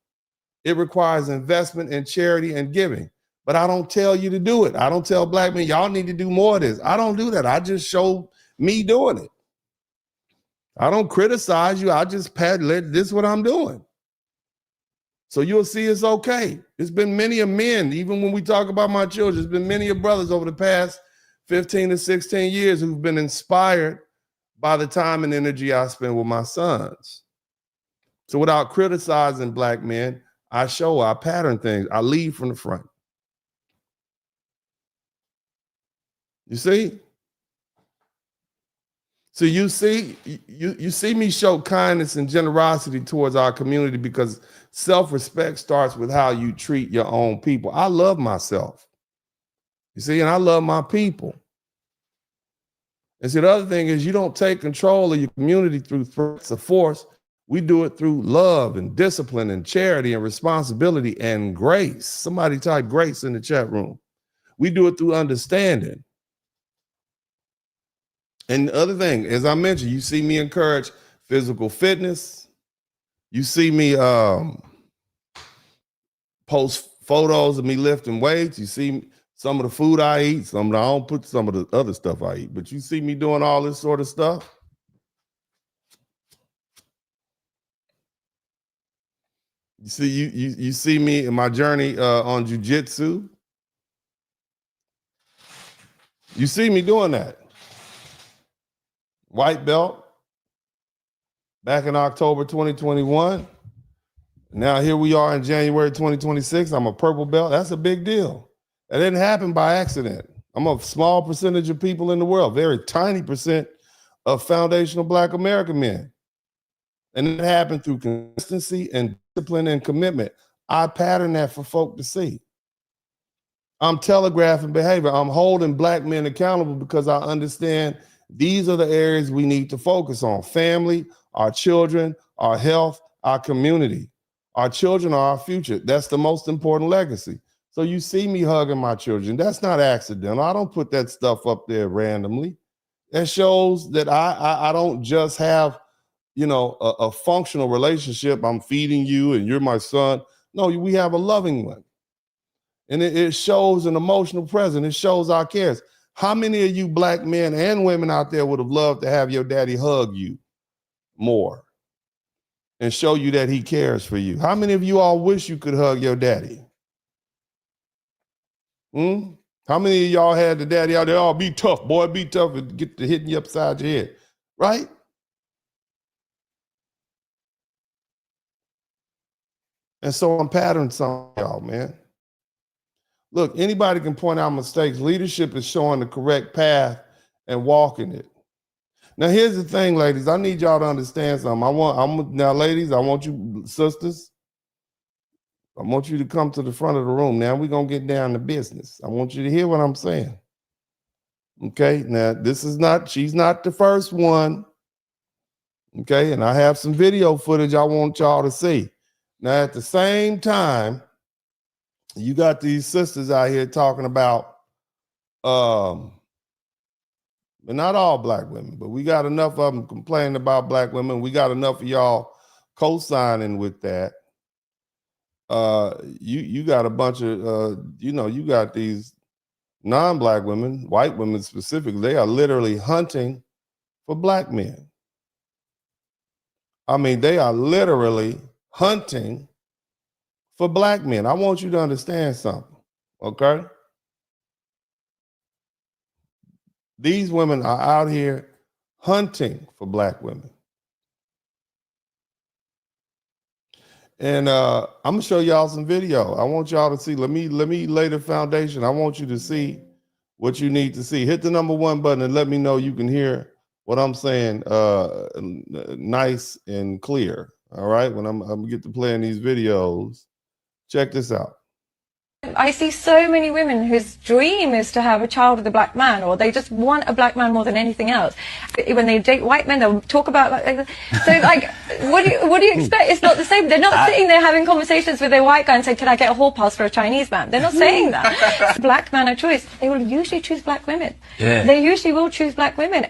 It requires investment in charity and giving. But I don't tell you to do it. I don't tell Black men, y'all need to do more of this. I don't do that. I just show me doing it. I don't criticize you. I just this is what I'm doing. So you'll see it's okay. It's been many of men, even when we talk about my children, there's been many of brothers over the past 15 to 16 years who've been inspired by the time and energy I spend with my sons. So without criticizing black men, I pattern things. I lead from the front. You see? So you see me show kindness and generosity towards our community because self-respect starts with how you treat your own people. I love myself. You see, and I love my people. And see, the other thing is you don't take control of your community through threats of force. We do it through love and discipline and charity and responsibility and grace. Somebody type grace in the chat room. We do it through understanding. And the other thing, as I mentioned, you see me encourage physical fitness. You see me post photos of me lifting weights. You see some of the food I eat. I don't put some of the other stuff I eat, but you see me doing all this sort of stuff. You see me in my journey on jiu-jitsu. You see me doing that. White belt back in October 2021. Now here we are in January 2026. I'm a purple belt. That's a big deal. That didn't happen by accident. I'm a small percentage of people in the world, very tiny percent of foundational Black American men. And it happened through consistency and discipline and commitment. I pattern that for folk to see. I'm telegraphing behavior. I'm holding Black men accountable because I understand these are the areas we need to focus on: family, our children, our health, our community. Our children are our future. That's the most important legacy. So you see me hugging my children. That's not accidental. I don't put that stuff up there randomly. It shows that I don't just have, a functional relationship. I'm feeding you and you're my son. No, we have a loving one. And it shows an emotional presence. It shows our cares. How many of you Black men and women out there would have loved to have your daddy hug you more and show you that he cares for you? How many of you all wish you could hug your daddy? How many of y'all had the daddy out there? Oh, be tough, boy, be tough, and get to hitting you upside your head, right? And so I'm patterning some of y'all, man. Look, anybody can point out mistakes. Leadership is showing the correct path and walking it. Now, here's the thing, ladies. I need y'all to understand something. Now, ladies, I want you, sisters, I want you to come to the front of the room. Now we're going to get down to business. I want you to hear what I'm saying. Okay, now she's not the first one. Okay, and I have some video footage I want y'all to see. Now, at the same time, you got these sisters out here talking about, but not all Black women, but we got enough of them complaining about Black women. We got enough of y'all co-signing with that. You got a bunch of, you got these non-Black women, white women specifically, they are literally hunting for Black men. I mean, they are literally hunting for Black men. I want you to understand something, okay? These women are out here hunting for Black women. And I'm gonna show y'all some video. I want y'all to see. Let me lay the foundation. I want you to see what you need to see. Hit the #1 button and let me know you can hear what I'm saying nice and clear. All right, when I'm gonna get to playing these videos. Check this out. I see so many women whose dream is to have a child with a Black man, or they just want a Black man more than anything else. When they date white men, they'll talk about what do you expect? It's not the same. They're not sitting there having conversations with their white guy and saying, "Can I get a hall pass for a Chinese man?" They're not saying that. Black man of choice. They will usually choose Black women. Yeah. They usually will choose Black women,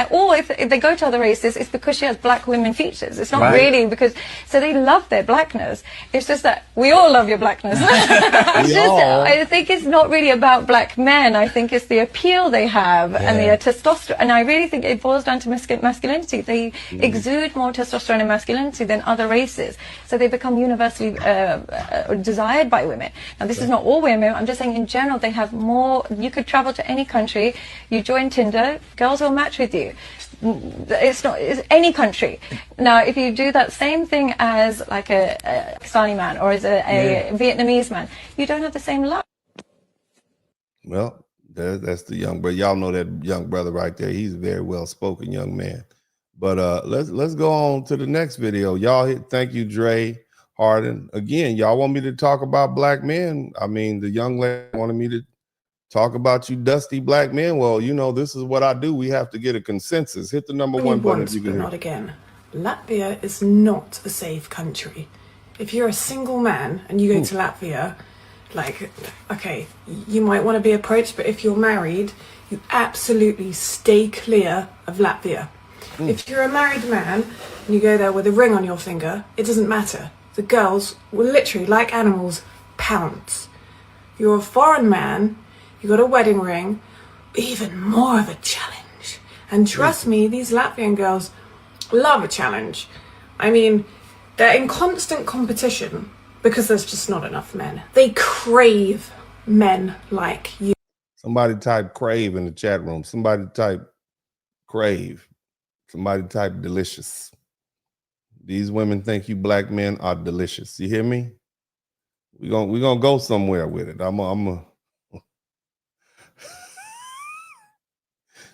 or if they go to other races, it's because she has Black women features. It's not really because. So they love their Blackness. It's just that we all love your Blackness. I think it's not really about black men. I think it's the appeal they have and the testosterone. And I really think it boils down to masculinity. They exude more testosterone and masculinity than other races. So they become universally desired by women. Now, this is not all women. I'm just saying in general, they have more. You could travel to any country, you join Tinder, girls will match with you. It's any country. Now, if you do that same thing as like a Pakistani man or as a Vietnamese man, you don't have the same luck. Well, that's the young brother. Y'all know that young brother right there. He's a very well-spoken young man. But let's go on to the next video. Y'all, thank you, Dre Harden. Again, y'all want me to talk about black men? I mean, the young lady wanted me to talk about you dusty black men. Well, you know, this is what I do. We have to get a consensus. Hit the number one button if you can hear. Not again. Latvia is not a safe country. If you're a single man and you go to Latvia, like, okay, you might want to be approached, but if you're married, you absolutely stay clear of Latvia. If you're a married man and you go there with a ring on your finger, it doesn't matter. The girls will literally, like animals, pounce. If you're a foreign man, you got a wedding ring, even more of a challenge. And trust me, these Latvian girls love a challenge. I mean, they're in constant competition because there's just not enough men. They crave men like you. Somebody type crave in the chat room. Somebody type crave. Somebody type delicious. These women think you black men are delicious. You hear me? We're gonna go somewhere with it.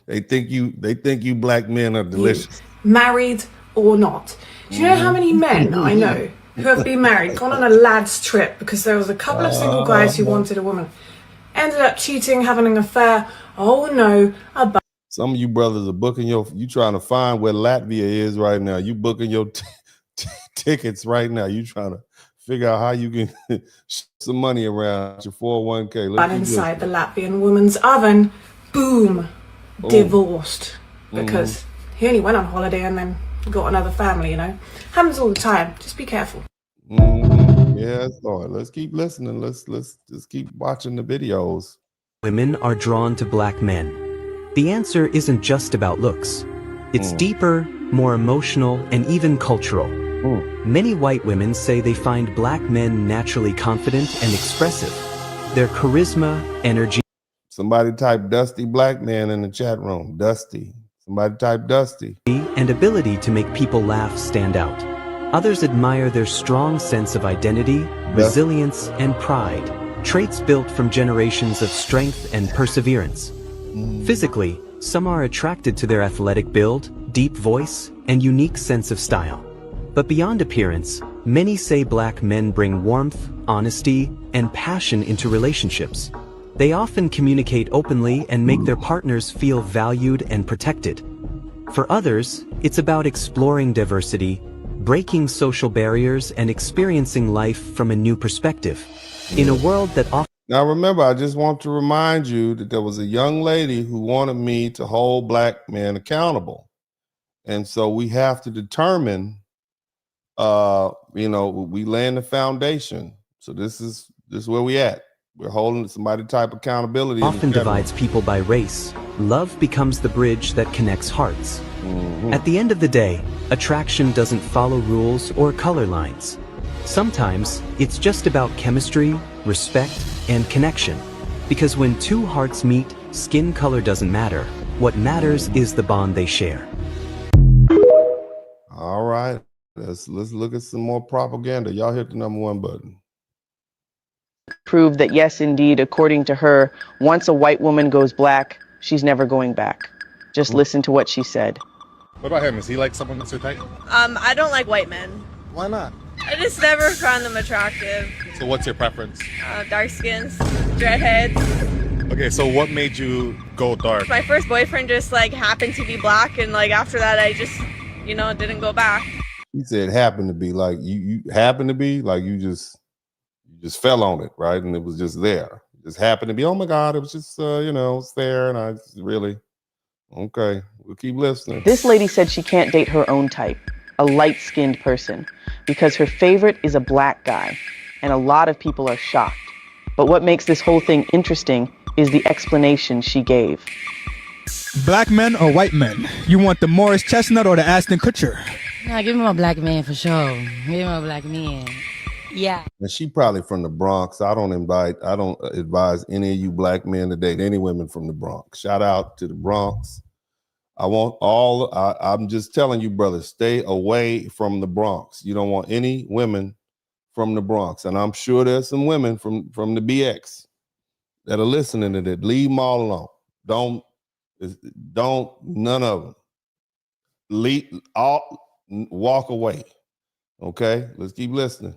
They think you black men are delicious. Married or not. Do you know how many men I know who have been married, gone on a lad's trip because there was a couple of single guys who wanted a woman, ended up cheating, having an affair. Oh no, some of you brothers are booking you trying to find where Latvia is right now. You booking your tickets right now. You trying to figure out how you can some money around your 401k. But inside the Latvian woman's oven, boom. Divorced because he only went on holiday and then got another family, you know. Happens all the time. Just be careful. Yeah, Lord. Let's keep listening. Let's just keep watching the videos. Women are drawn to black men. The answer isn't just about looks. It's deeper, more emotional, and even cultural. Many white women say they find black men naturally confident and expressive. Their charisma, energy, Somebody type dusty black man in the chat room. Dusty. Somebody type dusty. and ability to make people laugh stand out. Others admire their strong sense of identity, resilience, and pride, traits built from generations of strength and perseverance. Physically, some are attracted to their athletic build, deep voice, and unique sense of style. But beyond appearance, many say black men bring warmth, honesty, and passion into relationships. They often communicate openly and make their partners feel valued and protected. For others, it's about exploring diversity, breaking social barriers, and experiencing life from a new perspective. In a world that often... Now remember, I just want to remind you that there was a young lady who wanted me to hold black men accountable. And so we have to determine, we lay in the foundation. So this is where we at. We're holding somebody type accountability. Often divides people by race. Love becomes the bridge that connects hearts. At the end of the day, attraction doesn't follow rules or color lines. Sometimes it's just about chemistry, respect, and connection. Because when two hearts meet, skin color doesn't matter. What matters is the bond they share. All right, let's look at some more propaganda. Y'all hit the number one button. Proved that yes, indeed, according to her, once a white woman goes black, she's never going back. Just listen to what she said. What about him? Is he like someone that's your type? I don't like white men. Why not? I just never found them attractive. So what's your preference? Dark skins, dreadheads. Okay, so what made you go dark? My first boyfriend just happened to be black, and after that I just, didn't go back. He said happened to be like you happened to be like you just fell on it, right? And it was just there. It just happened to be, oh my God, it was just it's there, and I just really okay. We'll keep listening. This lady said she can't date her own type, a light-skinned person, because her favorite is a black guy, and a lot of people are shocked. But what makes this whole thing interesting is the explanation she gave. Black men or white men? You want the Morris Chestnut or the Ashton Kutcher? Nah, give me my black man for sure. Give me my black man. Yeah. And she probably from the Bronx. I don't advise any of you black men to date any women from the Bronx. Shout out to the Bronx. I'm just telling you, brother, stay away from the Bronx. You don't want any women from the Bronx. And I'm sure there's some women from the BX that are listening to that. Leave them all alone. None of them. Walk away. Okay? Let's keep listening.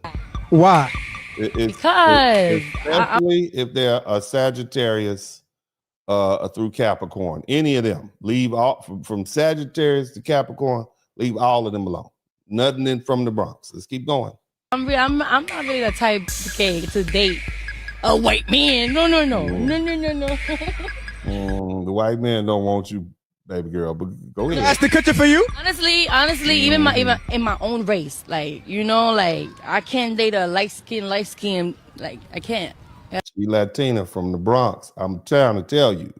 Why? Because especially if they're a Sagittarius through Capricorn, any of them, leave all from Sagittarius to Capricorn, leave all of them alone. Nothing in from the Bronx. Let's keep going. I'm not really the type to date a white man. No. The white man don't want you, baby girl, but go ahead. That's the Kutcher for you? Honestly, even in my own race, like, you know, like, I can't date a light skin, like, I can't. She Latina from the Bronx. I'm trying to tell you,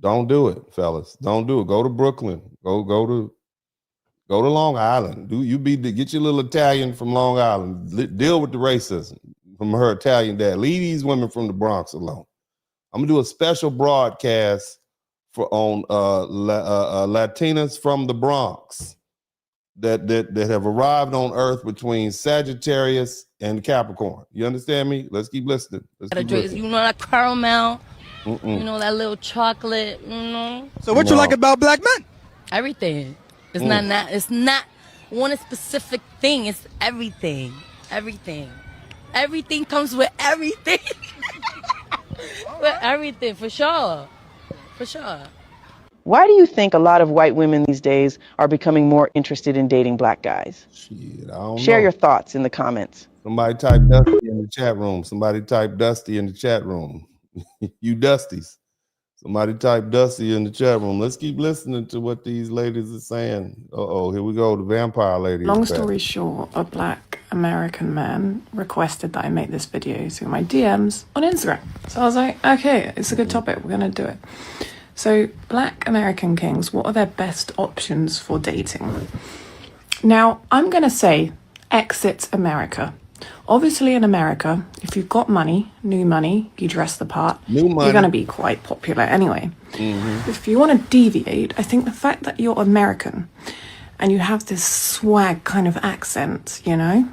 don't do it, fellas. Don't do it. Go to Brooklyn. Go to Long Island. Get your little Italian from Long Island. Deal with the racism from her Italian dad. Leave these women from the Bronx alone. I'm gonna do a special broadcast on Latinas from the Bronx that have arrived on Earth between Sagittarius and Capricorn. You understand me? Let's keep listening. You know, that caramel, you know, that little chocolate, you know. So what you like about black men? Everything. It's not one specific thing. It's everything. Everything comes with everything. With everything, for sure. Why do you think a lot of white women these days are becoming more interested in dating black guys? Shit, I don't Share know. your thoughts in the comments. Somebody type Dusty in the chat room. You Dusties. Somebody type Dusty in the chat room. Let's keep listening to what these ladies are saying. Here we go. The vampire lady. Long story short, a black American man requested that I make this video through my DMs on Instagram. So I was like, okay, it's a good topic. We're going to do it. So black American kings, what are their best options for dating? Now, I'm going to say exit America. Obviously in America, if you've got money, new money, you dress the part, you're going to be quite popular anyway. If you want to deviate, I think the fact that you're American and you have this swag kind of accent, you know,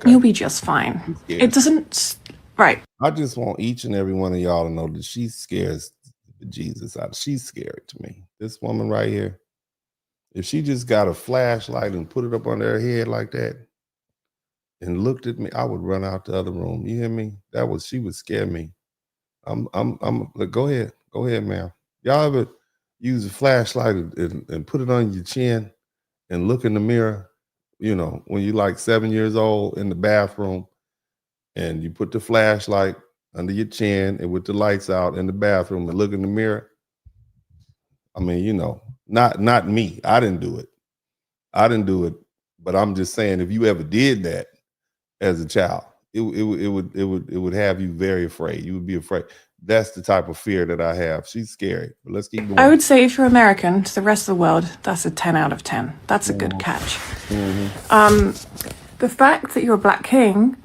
you'll be just fine. It doesn't, right. I just want each and every one of y'all to know that she scares Jesus out. She's scary to me. This woman right here, if she just got a flashlight and put it up on her head like that and looked at me, I would run out the other room. You hear me? She would scare me. I'm like, go ahead, ma'am. Y'all ever use a flashlight and put it on your chin and look in the mirror? You know, when you're like 7 years old in the bathroom and you put the flashlight under your chin and with the lights out in the bathroom and look in the mirror. I mean, you know, not me. I didn't do it. But I'm just saying, if you ever did that as a child, it would have you very afraid. You would be afraid. That's the type of fear that I have. She's scary. But let's keep going. I would say if you're American to the rest of the world, that's a 10 out of 10. That's a good catch. The fact that you're a black king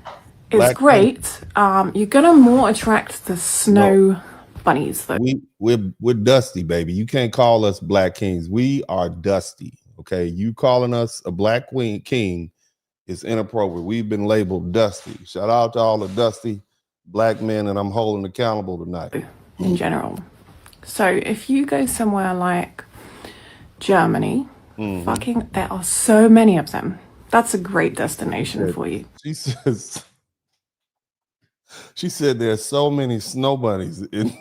is great. You're gonna more attract the snow bunnies though. We're dusty, baby. You can't call us black kings. We are dusty. Okay, you calling us a black king is inappropriate. We've been labeled dusty. Shout out to all the dusty black men that I'm holding accountable tonight. In general. So if you go somewhere like Germany, fucking there are so many of them. That's a great destination for you. She said there's so many snow bunnies in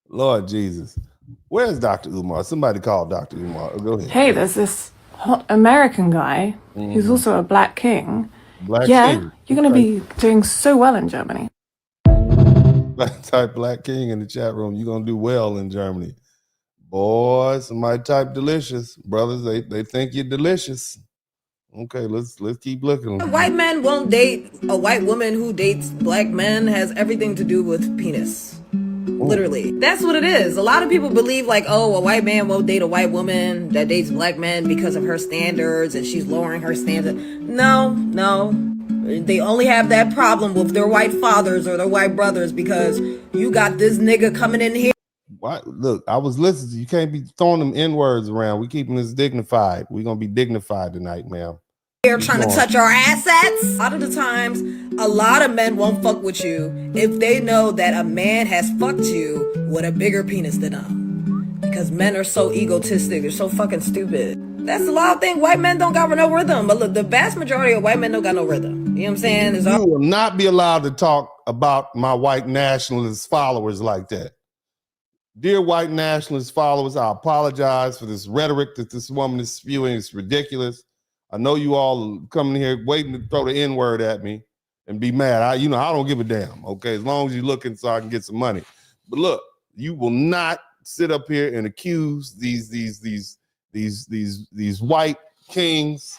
Lord Jesus. Where's Dr. Umar? Somebody call Dr. Umar. Go ahead. Hey, there's this hot American guy who's also a black king. King. You're going to be doing so well in Germany. Type black king in the chat room. You're going to do well in Germany. Boy, somebody type delicious. Brothers, they think you're delicious. Okay, let's keep looking. White men won't date a white woman who dates black men has everything to do with penis. Literally. That's what it is. A lot of people believe like, oh, a white man won't date a white woman that dates black men because of her standards and she's lowering her standards. No. They only have that problem with their white fathers or their white brothers because you got this nigga coming in here. What? Look, I was listening. You can't be throwing them N-words around. We keeping this dignified. We're going to be dignified tonight, ma'am. Here trying to touch our assets. A lot of the times, a lot of men won't fuck with you if they know that a man has fucked you with a bigger penis than them. Because men are so egotistic, they're so fucking stupid. That's a lot of things. White men don't got no rhythm. But look, the vast majority of white men don't got no rhythm. You know what I'm saying? You will not be allowed to talk about my white nationalist followers like that. Dear white nationalist followers, I apologize for this rhetoric that this woman is spewing. It's ridiculous. I know you all coming here waiting to throw the N-word at me and be mad. I don't give a damn. Okay, as long as you're looking so I can get some money. But look, you will not sit up here and accuse these white kings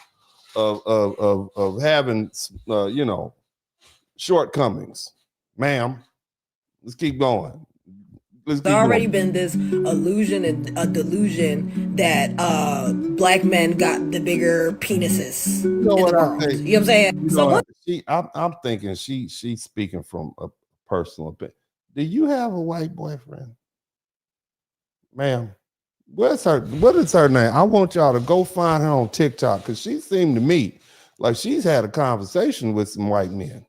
of having shortcomings, ma'am. Let's keep going. There's already been this illusion and a delusion that black men got the bigger penises in the world. You know what I'm saying? I'm thinking she's speaking from a personal opinion. Do you have a white boyfriend, ma'am? What is her name? I want y'all to go find her on TikTok because she seemed to me like she's had a conversation with some white men,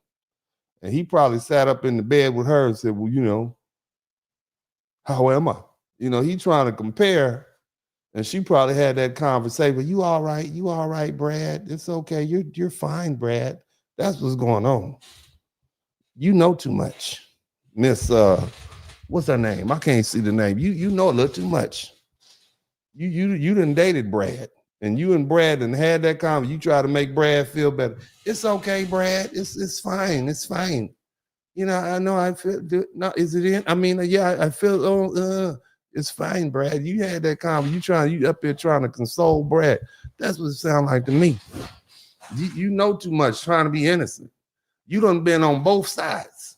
and he probably sat up in the bed with her and said, "Well, how am I?" He trying to compare, and she probably had that conversation. But you all right? You all right, Brad? It's okay. You're fine, Brad. That's what's going on. You know too much, Miss. What's her name? I can't see the name. You know a little too much. You done dated Brad, and you and Brad done had that conversation. You try to make Brad feel better. It's okay, Brad. It's fine. It's fine. I know I feel. No, is it in? I mean, yeah, I feel. It's fine, Brad. You had that conversation. You up here trying to console Brad. That's what it sounds like to me. You know too much, trying to be innocent. You done been on both sides.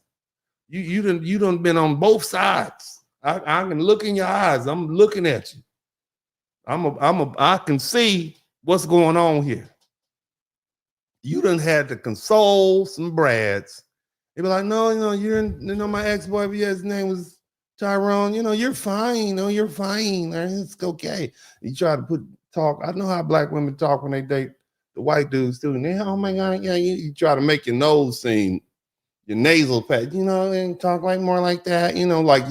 You done been on both sides. I can look in your eyes. I'm looking at you. I can see what's going on here. You done had to console some Brads. They be like, no, my ex-boyfriend, his name was Tyrone. You're fine. No, you're fine. It's okay. You try to talk. I know how black women talk when they date the white dudes too. And they, oh my God, yeah, you try to make your nose seem, your nasal patch, and talk like like that, like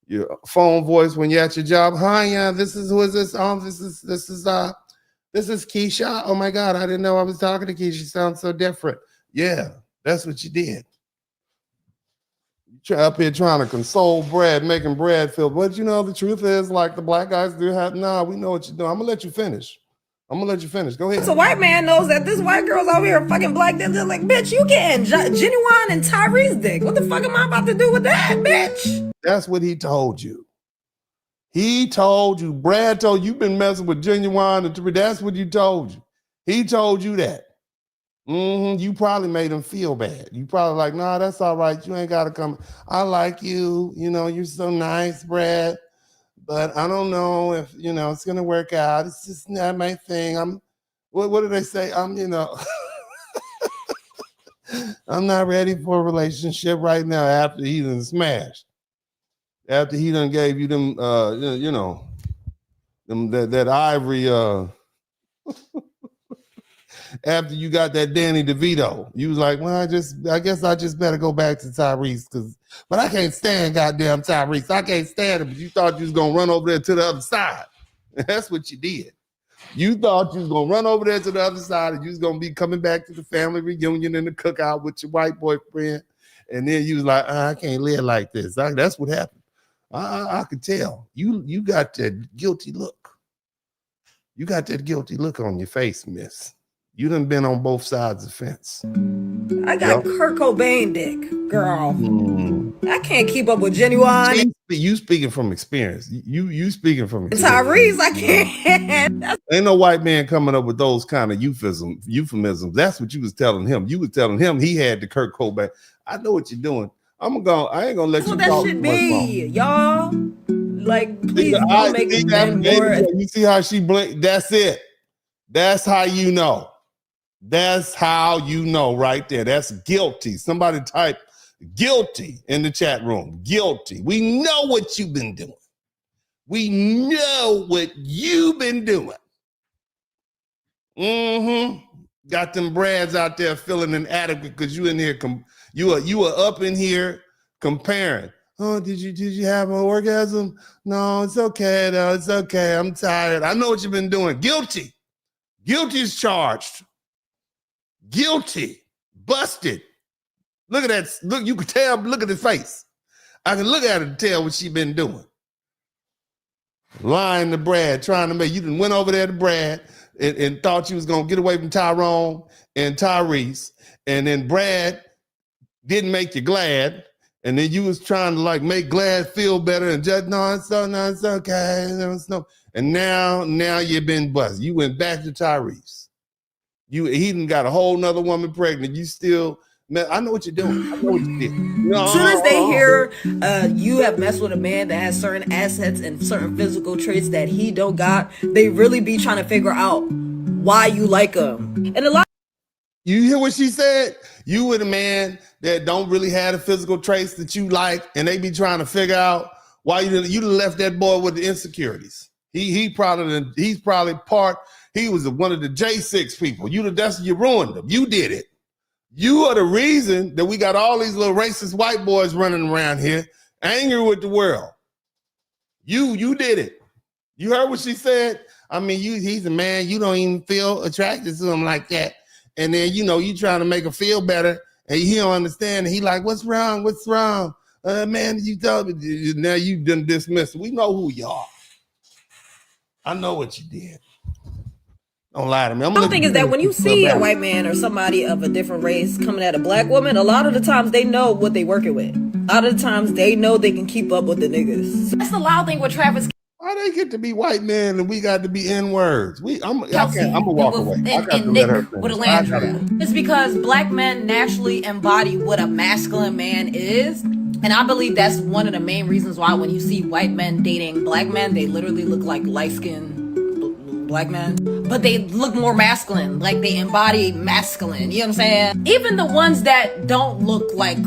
your phone voice when you're at your job. Hi, yeah, this is who is this? Oh, this is Keisha. Oh my God, I didn't know I was talking to Keisha. She sounds so different. Yeah, that's what you did. You up here trying to console Brad, making Brad feel. But the truth is, like the black guys do have. Nah, we know what you're doing. I'm gonna let you finish. Go ahead. So white man knows that this white girl's over here fucking black. They're like, bitch, you getting Genuine and Tyrese dick. What the fuck am I about to do with that, bitch? That's what he told you. He told you. Brad told you, you've been messing with Genuine and Tyrese. That's what he told you. He told you that. You probably made him feel bad. You probably like, nah, that's all right. You ain't got to come. I like you. You're so nice, Brad. But I don't know if, it's going to work out. It's just not my thing. What do they say? I'm not ready for a relationship right now after he done smashed. After he done gave you them, that ivory, after you got that Danny DeVito, you was like, well, I guess I just better go back to Tyrese but I can't stand goddamn Tyrese. I can't stand him. But you thought you was gonna run over there to the other side. That's what you did. You thought you was gonna run over there to the other side and you was gonna be coming back to the family reunion and the cookout with your white boyfriend. And then you was like, I can't live like this. That's what happened. I could tell. You got that guilty look. You got that guilty look on your face, miss. You done been on both sides of the fence. I got Kurt Cobain dick, girl. I can't keep up with Genuine. You speaking from experience. You speaking from experience. Tyrese, I can't. Ain't no white man coming up with those kind of euphemisms. That's what you was telling him. You was telling him he had the Kurt Cobain. I know what you're doing. I ain't gonna let you That's what that should be, y'all. Like, please don't make me more. You see how she blinked? That's it. That's how you know. That's how you know right there. That's guilty. Somebody type guilty in the chat room. Guilty. We know what you've been doing. We know what you've been doing. Got them brads out there feeling inadequate because you in here. You are up in here comparing. Oh, did you have an orgasm? No, it's okay though. It's okay. I'm tired. I know what you've been doing. Guilty. Guilty is charged. Guilty. Busted. Look at that. Look, you can tell. Look at his face. I can look at it and tell what she been doing. Lying to Brad, trying to make you done went over there to Brad and thought you was gonna get away from Tyrone and Tyrese, and then Brad didn't make you glad, and then you was trying to like make Glad feel better and just no, it's okay. And now you've been busted. You went back to Tyrese. He done got a whole nother woman pregnant. You still, man, I know what you're doing. I know what you did. As soon as they hear you have messed with a man that has certain assets and certain physical traits that he don't got, they really be trying to figure out why you like him. And a lot. You hear what she said? You with a man that don't really have the physical traits that you like, and they be trying to figure out why you left that boy with the insecurities. He was one of the J6 people. You ruined him. You did it. You are the reason that we got all these little racist white boys running around here, angry with the world. You did it. You heard what she said? I mean, he's a man. You don't even feel attracted to him like that. And then, you trying to make her feel better, and he don't understand. And he like, what's wrong? What's wrong? Man, you told me. Now you done dismissed. We know who you are. I know what you did. Don't lie to me. The thing is that when you see a white man or somebody of a different race coming at a black woman, a lot of the times they know what they working with. A lot of the times they know they can keep up with the niggas. That's the loud thing with Travis. Why they get to be white men and we got to be N-words? I'm gonna walk away. And Nick with Alandria. It's because black men naturally embody what a masculine man is. And I believe that's one of the main reasons why when you see white men dating black men, they literally look like light-skinned black men. But they look more masculine, like they embody masculine. You know what I'm saying? Even the ones that don't look like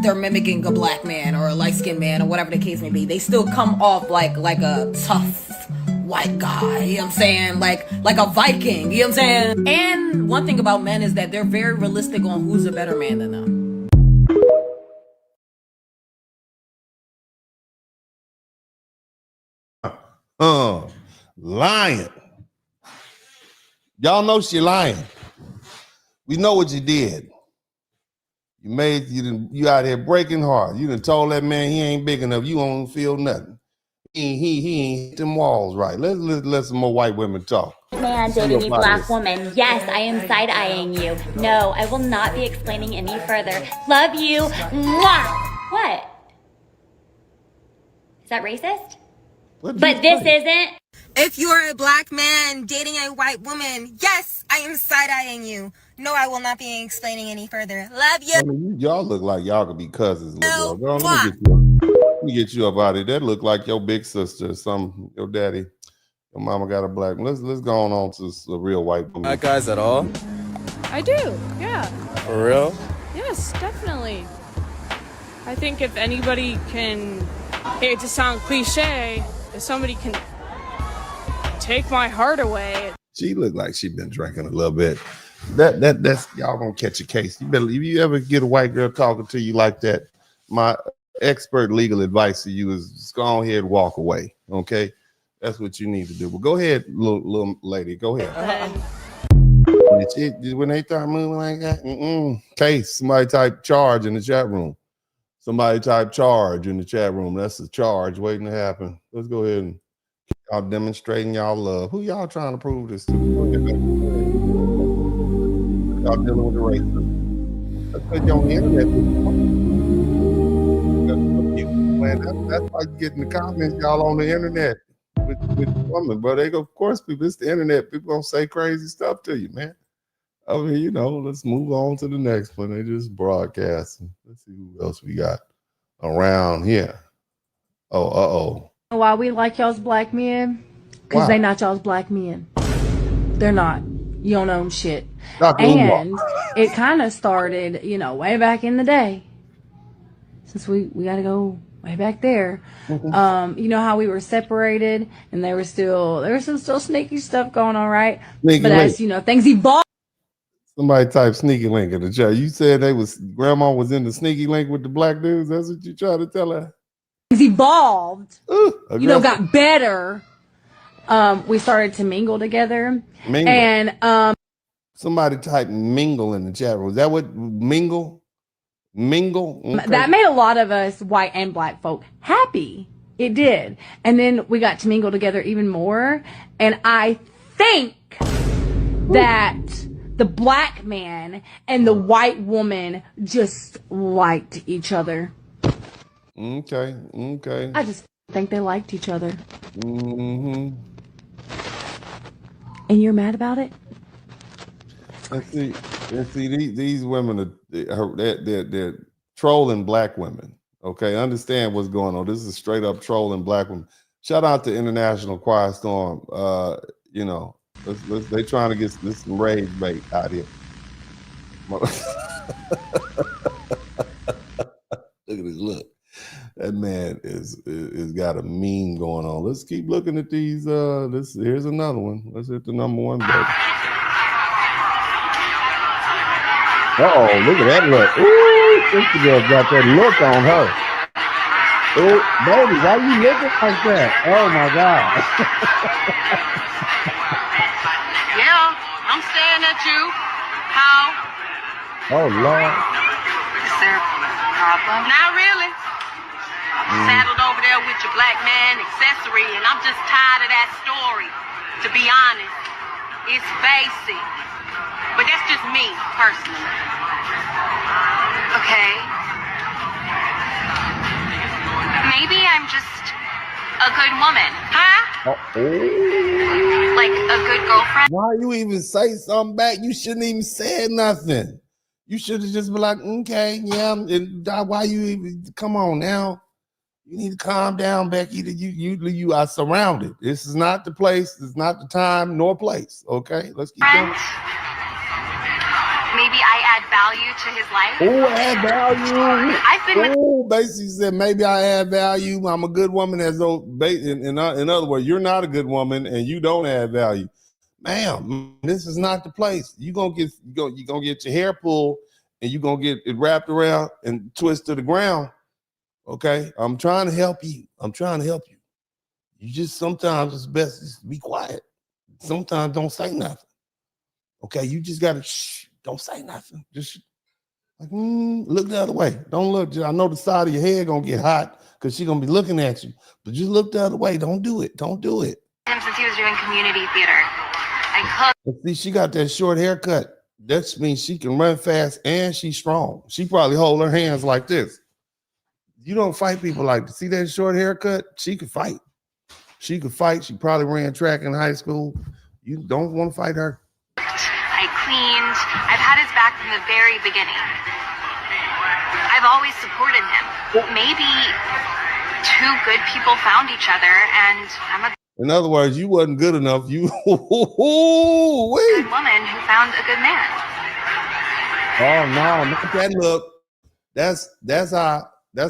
they're mimicking a black man or a light-skinned man or whatever the case may be, they still come off like a tough white guy, you know what I'm saying? Like a Viking, you know what I'm saying? And one thing about men is that they're very realistic on who's a better man than them. Lying. Y'all know she lying. We know what you did. You out here breaking heart. You done told that man he ain't big enough. You don't feel nothing. He ain't hit them walls right. Let some more white women talk. Man dating a black woman. Yes, I am side-eyeing you. No, I will not be explaining any further. Love you. Mwah! What? Is that racist? But this isn't. If you're a black man dating a white woman, yes, I am side-eyeing you. No, I will not be explaining any further. Love you. I mean, y'all look like y'all could be cousins. Little girl. Let me get you up out of here. That look like your big sister or your daddy. Your mama got a black one. Let's go on to a real white woman. Black guys at all? I do, yeah. For real? Yes, definitely. I think if anybody can, hate to sound cliche, if somebody can take my heart away. She looked like she been drinking a little bit. That's y'all gonna catch a case. If you ever get a white girl talking to you like that, my expert legal advice to you is just go ahead and walk away. Okay, that's what you need to do. But go ahead, little lady, go ahead. When they start moving like that, case. Somebody type charge in the chat room. Somebody type charge in the chat room. That's a charge waiting to happen. Let's go ahead and y'all demonstrating y'all love. Who y'all trying to prove this to? y'all dealing with the racism. That's because you're on the internet. That's why you get in the comments, y'all on the internet with women, bro. They go, of course, people, it's the internet. People gonna say crazy stuff to you, man. I mean, let's move on to the next one. They just broadcasting. Let's see who else we got around here. Oh, Why we like y'all's black men? Because they not y'all's black men. They're not. You don't own shit. And it kind of started, way back in the day. Since we got to go way back there. You know how we were separated and there was some still sneaky stuff going on, right? Sneaky but link. as things evolved. Somebody type sneaky link in the chat. You said grandma was in the sneaky link with the black dudes. That's what you try to tell her? Things evolved, got better. We started to mingle together. Mingle. And somebody type mingle in the chat room. Is that what mingle? Mingle? Okay. That made a lot of us white and black folk happy. It did. And then we got to mingle together even more. And I think that the black man and the white woman just liked each other. Okay. I just think they liked each other. Mm-hmm. And you're mad about it? And see, these women they're trolling black women. Okay, understand what's going on. This is straight up trolling black women. Shout out to International Quiet Storm. They trying to get this rage bait out here. Look at this look. That man is got a meme going on. Let's keep looking at these. Here's another one. Let's hit the number one, baby. Uh-oh, look at that look. Ooh, this girl got that look on her. Oh, baby, why you looking like that? Oh my God. Yeah, I'm staring at you. How? Oh Lord. Is there a problem? Not really. Saddled over there with your black man accessory, and I'm just tired of that story. To be honest, it's basic. But that's just me, personally. Okay. Maybe I'm just a good woman, huh? Like a good girlfriend. Why you even say something back? You shouldn't even say nothing. You should have just been like, okay, yeah. And why you even? Come on now. You need to calm down, Becky. You are surrounded. This is not the place. It's not the time nor place. Okay, let's keep going. Maybe I add value to his life. Oh, add value. I've been with basically said maybe I add value. I'm a good woman. In other words, you're not a good woman and you don't add value. Ma'am, this is not the place. You're gonna get your hair pulled and you're gonna get it wrapped around and twist to the ground. Okay, I'm trying to help you. You just sometimes it's best to be quiet. Sometimes don't say nothing. Okay, you just gotta don't say nothing. Just like look the other way. Don't look. I know the side of your head gonna get hot because she's gonna be looking at you. But just look the other way. Don't do it. him since he was doing community theater. See, she got that short haircut. That means she can run fast and she's strong. She probably hold her hands like this. You don't fight people like this. See that short haircut? She could fight. She probably ran track in high school. You don't want to fight her. I cleaned. I've had his back from the very beginning. I've always supported him. Maybe two good people found each other and I'm a In other words, you wasn't good enough. You good woman who found a good man. Oh no, not that look. That's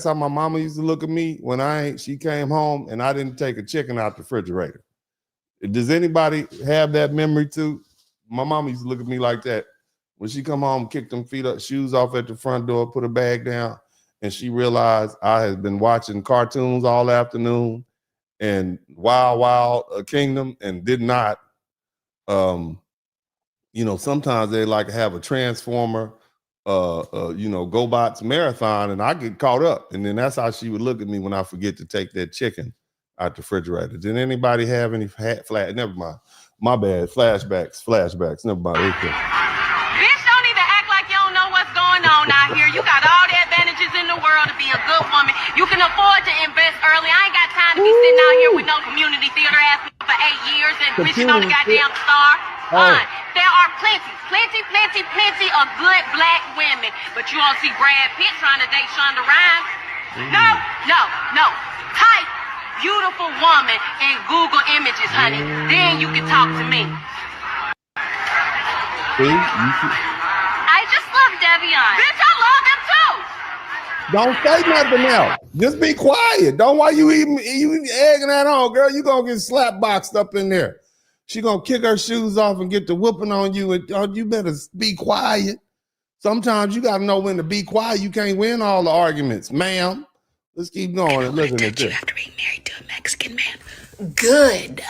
how my mama used to look at me when she came home and I didn't take a chicken out the refrigerator. Does anybody have that memory too? My mama used to look at me like that. When she come home, kick them shoes off at the front door, put her bag down, and she realized I had been watching cartoons all afternoon and Wild Kingdom and did not. Sometimes they like to have a Transformer, GoBots marathon, and I get caught up. And then that's how she would look at me when I forget to take that chicken out the refrigerator. Did anybody have any never mind. My bad. Flashbacks. Never mind. Okay. Bitch don't to be sitting out here with no community theater ass for 8 years and bitching on the goddamn star. There are plenty of good black women, but you won't see Brad Pitt trying to date Shonda Rhimes. No. Type beautiful woman in Google Images, honey. Then you can talk to me. I just love Devion. Bitch, I love him too. Don't say nothing else. Just be quiet. Don't why you egging that on, girl. You gonna get slap boxed up in there. She gonna kick her shoes off and get the whooping on you, and you better be quiet. Sometimes you gotta know when to be quiet. You can't win all the arguments, ma'am. Let's keep going and listen at this. After being married to a Mexican man. Good.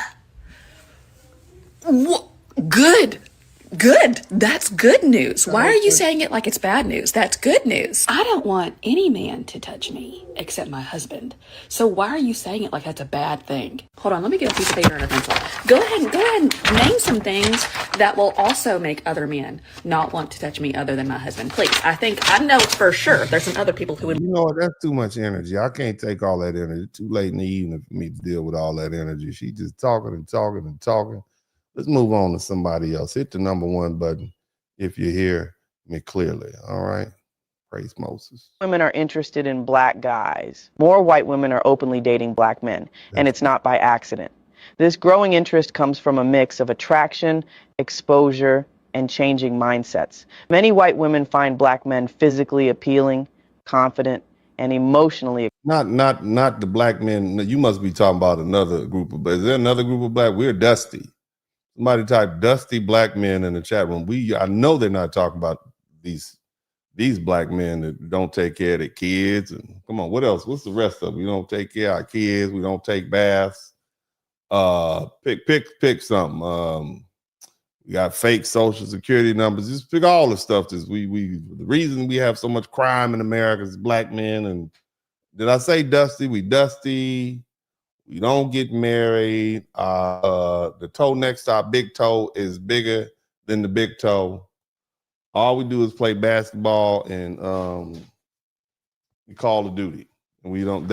Good. That's good news. Why are you saying it like it's bad news? That's good news. I don't want any man to touch me except my husband. So why are you saying it like that's a bad thing? Hold on, let me get a piece of paper and a pencil. Go ahead and name some things that will also make other men not want to touch me other than my husband. Please. I know for sure there's some other people who would. You know what? That's too much energy. I can't take all that energy. Too late in the evening for me to deal with all that energy. She just talking and talking and talking. Let's move on to somebody else. Hit the number 1 button if you hear me clearly. All right. Praise Moses. Women are interested in black guys. More white women are openly dating black men, and it's not by accident. This growing interest comes from a mix of attraction, exposure, and changing mindsets. Many white women find black men physically appealing, confident, and emotionally. Not the black men. You must be talking about another group of. Is there another group of black? We're dusty. Somebody type dusty black men in the chat room. I know they're not talking about these black men that don't take care of their kids. And come on, what else? What's the rest of them? We don't take care of our kids. We don't take baths. Pick something. We got fake social security numbers. Just pick all the stuff. The reason we have so much crime in America is black men. And did I say dusty? We dusty. We don't get married. The toe next to our big toe is bigger than the big toe. All we do is play basketball and we Call of Duty. And we don't,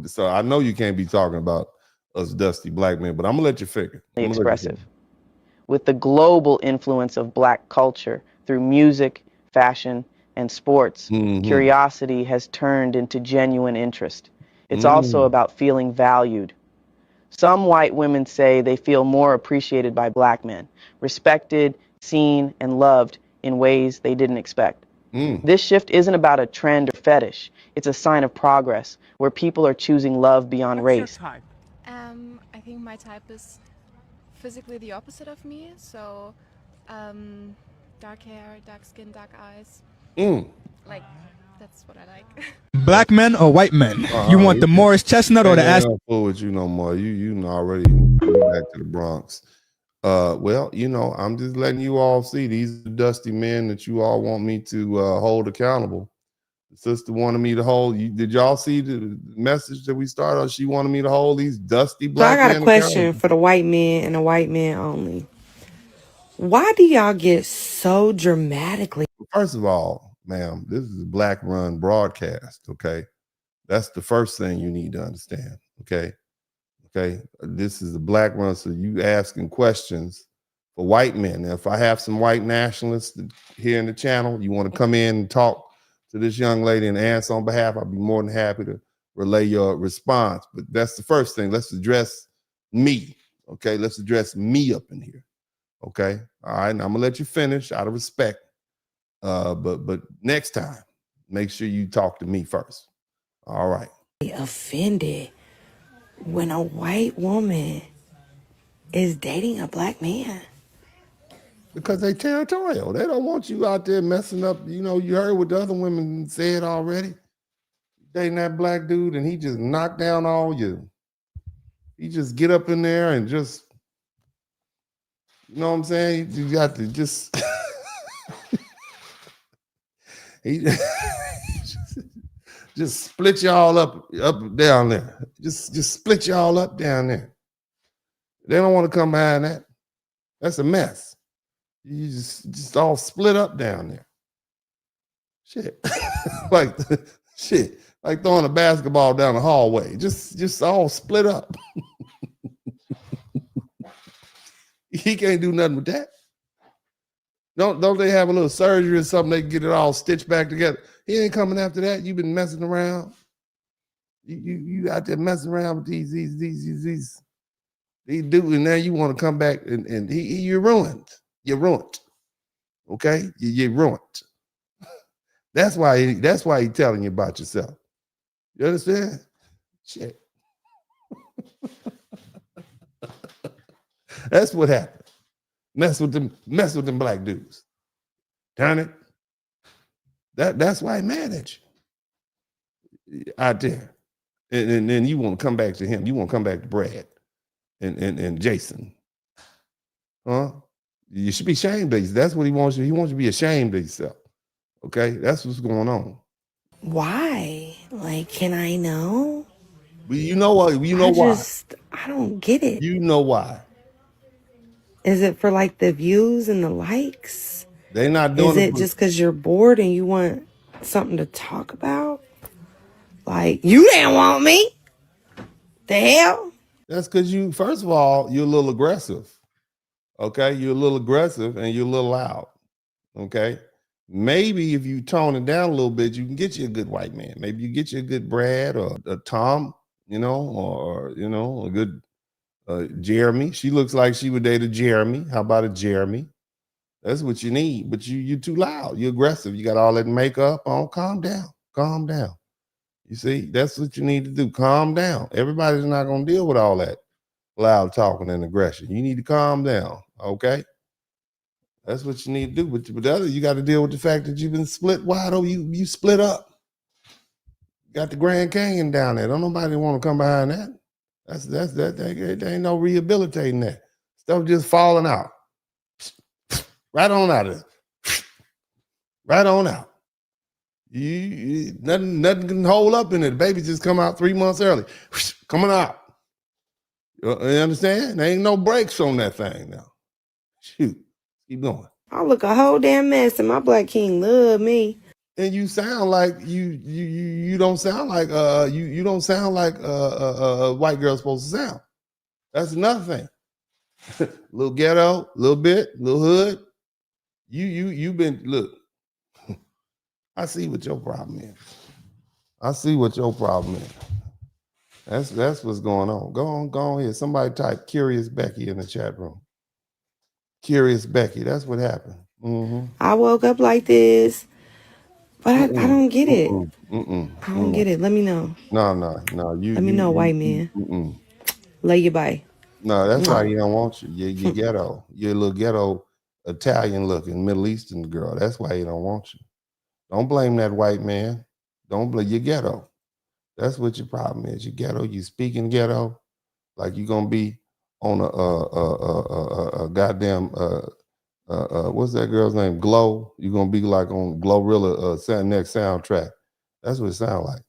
so I know you can't be talking about us dusty black men, but I'm gonna let you figure. Expressive. With the global influence of black culture through music, fashion, and sports, curiosity has turned into genuine interest. It's also about feeling valued. Some white women say they feel more appreciated by black men, respected, seen, and loved in ways they didn't expect. This shift isn't about a trend or fetish. It's a sign of progress, where people are choosing love beyond race. I think my type is physically the opposite of me, so dark hair, dark skin, dark eyes. Like, that's what I like. Black men or white men? You want the Morris chestnut or the ass? I don't fool with you no more. You already back to the Bronx. Well, I'm just letting you all see these dusty men that you all want me to hold accountable. The sister wanted me to hold. Did y'all see the message that we started? She wanted me to hold these dusty black men. So I got a question for the white men and the white men only. Why do y'all get so dramatically? First of all, ma'am, this is a black run broadcast. Okay. That's the first thing you need to understand. Okay. This is a black run. So you asking questions for white men. Now, if I have some white nationalists here in the channel, you want to come in and talk to this young lady and answer on behalf, I'll be more than happy to relay your response. But that's the first thing. Let's address me. Okay. Let's address me up in here. Okay. All right. Now I'm gonna let you finish out of respect. But next time, make sure you talk to me first. All right. Offended when a white woman is dating a black man. Because they territorial. They don't want you out there messing up. You heard what the other women said already. Dating that black dude and he just knocked down all you. He just get up in there and just, you know what I'm saying? You got to just, he just split y'all up down there. Just split y'all up down there. They don't want to come behind that. That's a mess. You just all split up down there. Shit. Shit. like throwing a basketball down the hallway, just all split up. He can't do nothing with that. Don't they have a little surgery or something? They can get it all stitched back together. He ain't coming after that. You've been messing around. You out there messing around with these dudes, and now you want to come back and you're ruined. You're ruined. Okay, you're ruined. That's why he's telling you about yourself. You understand? Shit. That's what happened. Mess with them black dudes. Darn it. That's why he mad at you out there. And then you want to come back to him. You want to come back to Brad and Jason. Huh? You should be ashamed of yourself. That's what he wants you. He wants you to be ashamed of yourself. Okay? That's what's going on. Why? Like, can I know? You know what? You know why. I don't get it. You know why. Is it for like the views and the likes? They're not doing it. Is it just because you're bored and you want something to talk about? Like, you didn't want me. The hell? That's because first of all, you're a little aggressive. Okay? You're a little aggressive and you're a little loud. Okay? Maybe if you tone it down a little bit, you can get you a good white man. Maybe you get you a good Brad or a Tom, or a good Jeremy. She looks like she would date a Jeremy. How about a Jeremy? That's what you need. But you're too loud. You're aggressive. You got all that makeup on. Calm down. Calm down. You see, that's what you need to do. Calm down. Everybody's not going to deal with all that loud talking and aggression. You need to calm down. Okay? That's what you need to do. But the other, you got to deal with the fact that you've been split wide open. You split up. Got the Grand Canyon down there. Don't nobody want to come behind that. There ain't no rehabilitating that. Stuff just falling out. Right on out of it. Right on out. Nothing can hold up in it. The baby just come out 3 months early. Coming out. You understand? There ain't no brakes on that thing now. Shoot. Keep going. I look a whole damn mess and my black king love me. And you sound like you don't sound like you don't sound like a white girl's supposed to sound. That's another thing. Little ghetto, little bit, little hood. You've been look. I see what your problem is. I see what your problem is. That's what's going on. Go on here. Somebody type Curious Becky in the chat room. Curious Becky. That's what happened. Mm-hmm. I woke up like this, but I don't get it. I don't get it. Let me know. No. Let me know, white man. Lay your bye. No, that's why he don't want you. You're ghetto. You're a little ghetto Italian looking Middle Eastern girl. That's why he don't want you. Don't blame that white man. Don't blame your ghetto. That's what your problem is. Your ghetto. You speaking ghetto, like you're gonna be on a goddamn what's that girl's name? Glow. You're gonna be like on Glorilla next soundtrack. That's what it sounds like.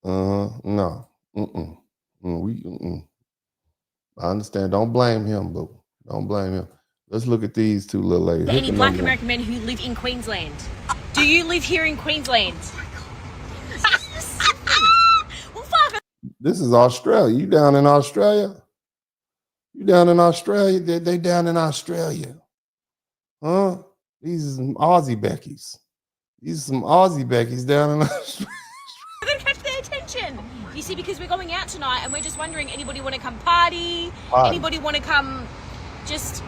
No. I understand. Don't blame him, boo. Don't blame him. Let's look at these two little ladies. Any black American men who live in Queensland. Do you live here in Queensland? Well, fuck. This is Australia. You down in Australia? You down in Australia? They down in Australia. Huh? These are some Aussie Beckys. These are some Aussie Beckys down in Australia. I'm gonna catch their attention. You see, because we're going out tonight and we're just wondering, anybody want to come party? Anybody want to come just...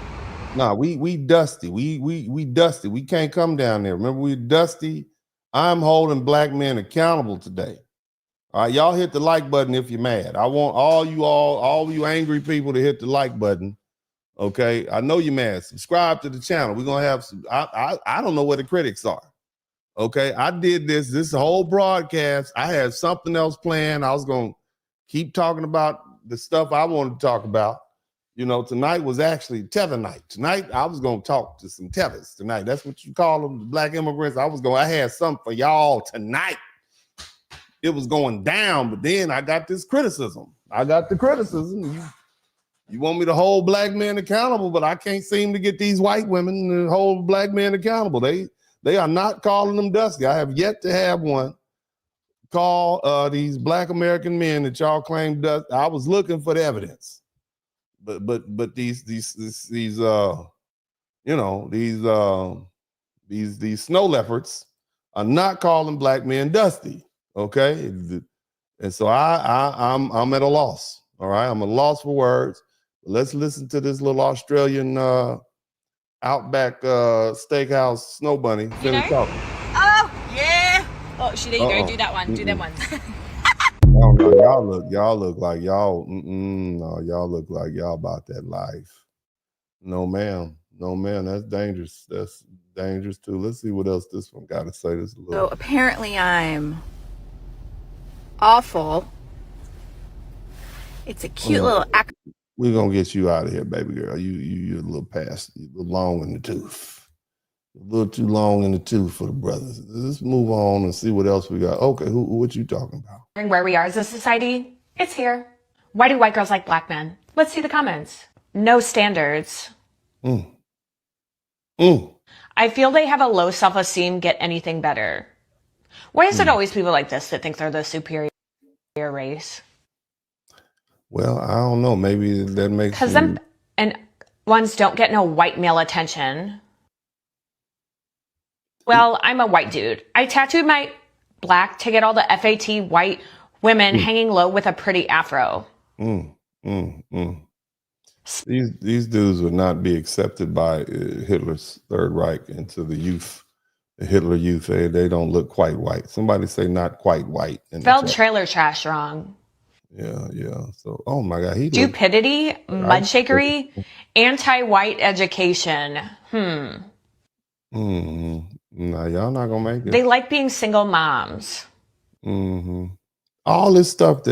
No, we dusty. We dusty. We can't come down there. Remember, we're dusty. I'm holding black men accountable today. All right, y'all hit the like button if you're mad. I want all you angry people to hit the like button. Okay, I know you're mad. Subscribe to the channel. We're gonna have some. I don't know where the critics are. Okay, I did this whole broadcast. I had something else planned. I was gonna keep talking about the stuff I wanted to talk about. You know, tonight was actually tether night. Tonight, I was going to talk to some tethers tonight. That's what you call them, the black immigrants. I had something for y'all tonight. It was going down, but then I got this criticism. I got the criticism. You want me to hold black men accountable, but I can't seem to get these white women to hold black men accountable. They are not calling them dusty. I have yet to have one call these Black American men that y'all claim does. I was looking for the evidence, but these snow leopards are not calling black men dusty. Okay, and so I'm at a loss. All right, I'm at a loss for words. Let's listen to this little Australian Outback Steakhouse snow bunny finish talking. Oh, yeah. Oh, there you go. Do that one. Do that one. Oh, no, y'all look like y'all. No, y'all look like y'all about that life. No, ma'am. No, ma'am. That's dangerous. That's dangerous too. Let's see what else this one got to say. This a little. So apparently I'm awful. It's a cute little. We're gonna get you out of here, baby girl. You're a little past, a little long in the tooth. A little too long in the tooth for the brothers. Let's move on and see what else we got. Okay, what you talking about? Where we are as a society, it's here. Why do white girls like black men? Let's see the comments. No standards. I feel they have a low self-esteem, get anything better. Why is it always people like this that think they're the superior race? Well, I don't know. Maybe that makes Because them and ones don't get no white male attention. Well, I'm a white dude. I tattooed my black to get all the FAT white women hanging low with a pretty afro. These dudes would not be accepted by Hitler's Third Reich into the youth, the Hitler youth. They don't look quite white. Somebody say not quite white. Spelled trailer trash wrong. Yeah. So, oh my God, stupidity, mudshakery, anti-white education. No, y'all not gonna make it. They like being single moms. All this stuff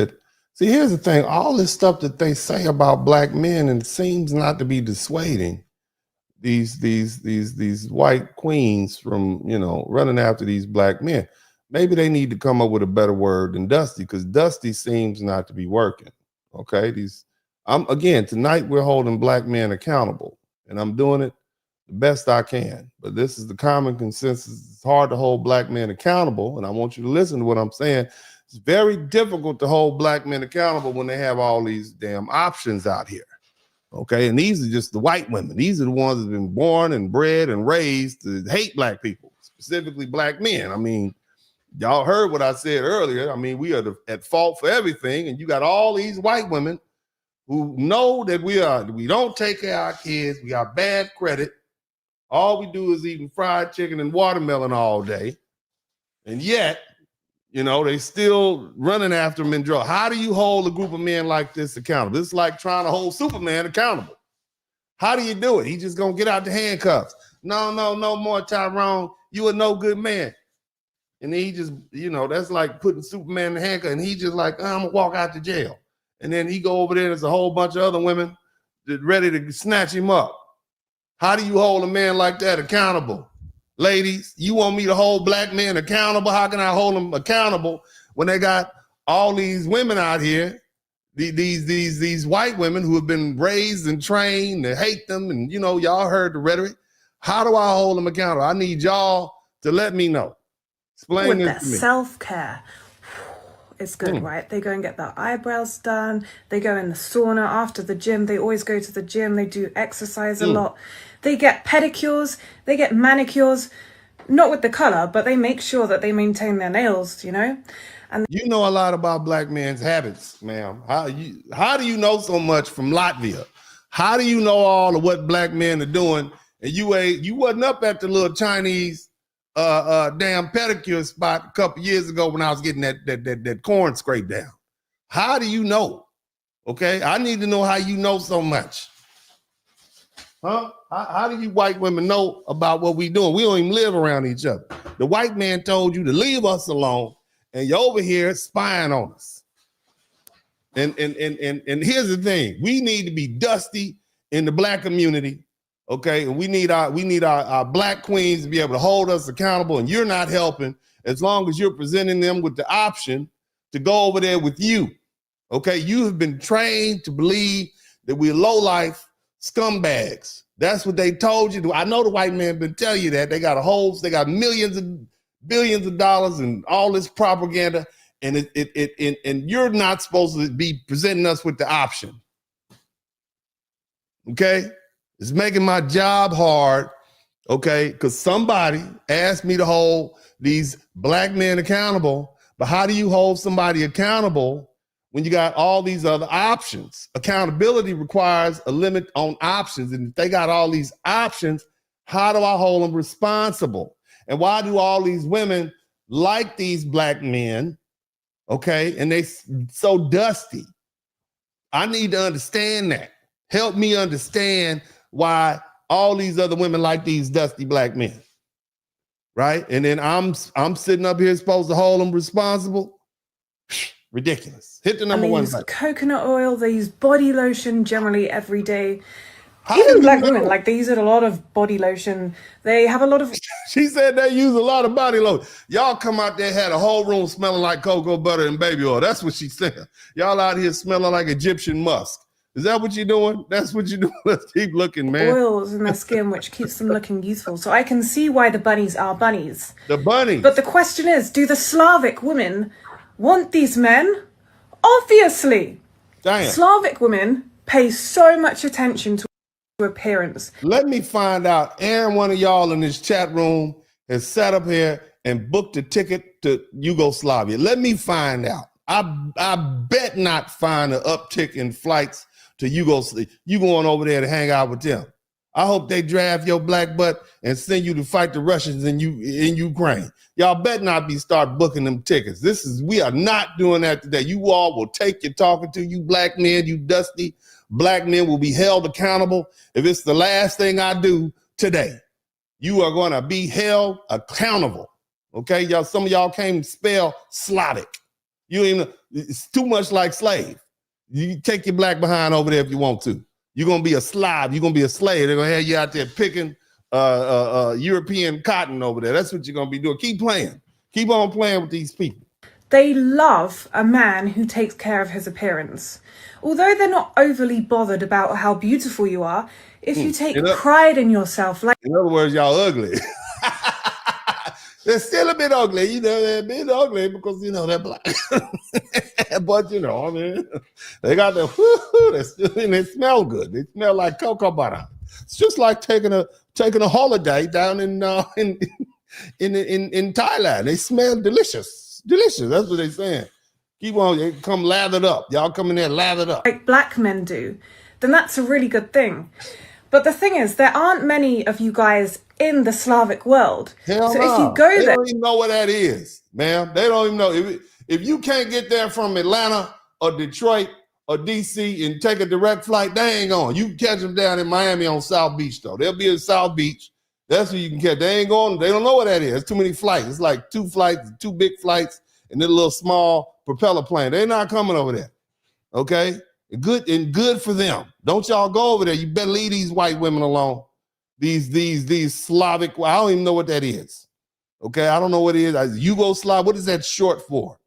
see, here's the thing. All this stuff that they say about black men and seems not to be dissuading these white queens from, running after these black men. Maybe they need to come up with a better word than dusty, because dusty seems not to be working. Okay. Tonight we're holding black men accountable, and I'm doing it the best I can. But this is the common consensus. It's hard to hold black men accountable, and I want you to listen to what I'm saying. It's very difficult to hold black men accountable when they have all these damn options out here. Okay, and these are just the white women. These are the ones that have been born and bred and raised to hate black people, specifically black men. I mean, y'all heard what I said earlier. I mean, we are at fault for everything, and you got all these white women who know that we don't take care of our kids. We got bad credit. All we do is eating fried chicken and watermelon all day, and yet, they still running after them in drugs. How do you hold a group of men like this accountable? It's like trying to hold Superman accountable. How do you do it? He just gonna get out the handcuffs. No more, Tyrone. You a no good man. And he just, that's like putting Superman in the handcuffs, and he just like, I'm gonna walk out to jail. And then he go over there, there's a whole bunch of other women that ready to snatch him up. How do you hold a man like that accountable? Ladies, you want me to hold black men accountable? How can I hold them accountable when they got all these women out here, these white women who have been raised and trained to hate them, and y'all heard the rhetoric. How do I hold them accountable? I need y'all to let me know. Explain this to me. Self-care. It's good, right? They go and get their eyebrows done. They go in the sauna after the gym. They always go to the gym. They do exercise a lot. They get pedicures. They get manicures. Not with the color, but they make sure that they maintain their nails, And you know a lot about black men's habits, ma'am. How do you know so much from Latvia? How do you know all of what black men are doing? And you wasn't up at the little Chinese damn pedicure spot a couple years ago when I was getting that corn scraped down. How do you know? Okay, I need to know how you know so much. Huh? How do you white women know about what we doing? We don't even live around each other. The white man told you to leave us alone, and you're over here spying on us. And here's the thing: we need to be dusty in the black community. Okay, and we need our black queens to be able to hold us accountable, and you're not helping as long as you're presenting them with the option to go over there with you. Okay, you have been trained to believe that we're low-life scumbags. That's what they told you. I know the white man been telling you that. They got millions and billions of dollars and all this propaganda, and and you're not supposed to be presenting us with the option. Okay, it's making my job hard. Okay, because somebody asked me to hold these black men accountable, but how do you hold somebody accountable when you got all these other options? Accountability requires a limit on options, and if they got all these options, how do I hold them responsible? And why do all these women like these black men, okay, and they so dusty? I need to understand that. Help me understand why all these other women like these dusty black men, right? And then I'm sitting up here supposed to hold them responsible. Ridiculous. Hit the number one. They use coconut oil. They use body lotion generally every day. Even black women, like they use a lot of body lotion. They have a lot of. She said they use a lot of body lotion. Y'all come out there, had a whole room smelling like cocoa butter and baby oil. That's what she said. Y'all out here smelling like Egyptian musk. Is that what you're doing? That's what you're doing. Let's keep looking, man. Oils in their skin, which keeps them looking youthful. So I can see why the bunnies are bunnies. The bunnies. But the question is, do the Slavic women want these men? Obviously. Damn. Slavic women pay so much attention to appearance. Let me find out. Aaron, one of y'all in this chat room has sat up here and booked a ticket to Yugoslavia. Let me find out. I bet not find an uptick in flights to Yugoslavia. You going over there to hang out with them. I hope they draft your black butt and send you to fight the Russians in Ukraine. Y'all bet not start booking them tickets. We are not doing that today. You all will take your talking to, you black men, you dusty black men will be held accountable. If it's the last thing I do today, you are going to be held accountable. Okay, y'all. Some of y'all can't spell Slavic. It's too much like slave. You take your black behind over there if you want to. You're gonna be a Slav. You're gonna be a slave. They're gonna have you out there picking European cotton over there. That's what you're gonna be doing. Keep playing. Keep on playing with these people. They love a man who takes care of his appearance. Although they're not overly bothered about how beautiful you are, if you take pride in yourself, like in other words, y'all ugly. They're still a bit ugly, they're a bit ugly because, they're black. But, I mean, they got they smell good. They smell like cocoa butter. It's just like taking a holiday down in Thailand. They smell delicious. Delicious. That's what they're saying. Keep on, they come lathered up. Y'all come in there lathered up. Like black men do, then that's a really good thing. But the thing is, there aren't many of you guys in the Slavic world. Hell so no. if you go they there, don't even know what that is, ma'am. They don't even know. If you can't get there from Atlanta or Detroit or DC and take a direct flight, they ain't going. You can catch them down in Miami on South Beach, though. They'll be in South Beach. That's where you can catch. They ain't going. They don't know what that is. It's too many flights. It's like two big flights, and then a little small propeller plane. They're not coming over there. Okay? Good for them. Don't y'all go over there. You better leave these white women alone. These Slavic, I don't even know what that is. Okay, I don't know what it is. Yugoslav, what is that short for?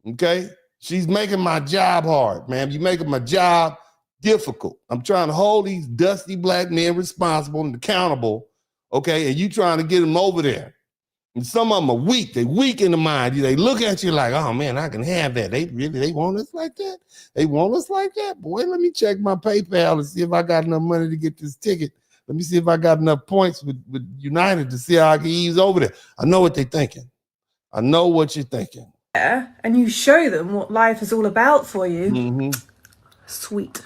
Okay, she's making my job hard, man. You're making my job difficult. I'm trying to hold these dusty black men responsible and accountable, okay, and you trying to get them over there. And some of them are weak. They weak in the mind. They look at you like, oh, man, I can have that. They want us like that? They want us like that? Boy, let me check my PayPal and see if I got enough money to get this ticket. Let me see if I got enough points with United to see how I can ease over there. I know what they're thinking. I know what you're thinking. And you show them what life is all about for you. Mm-hmm. Sweet.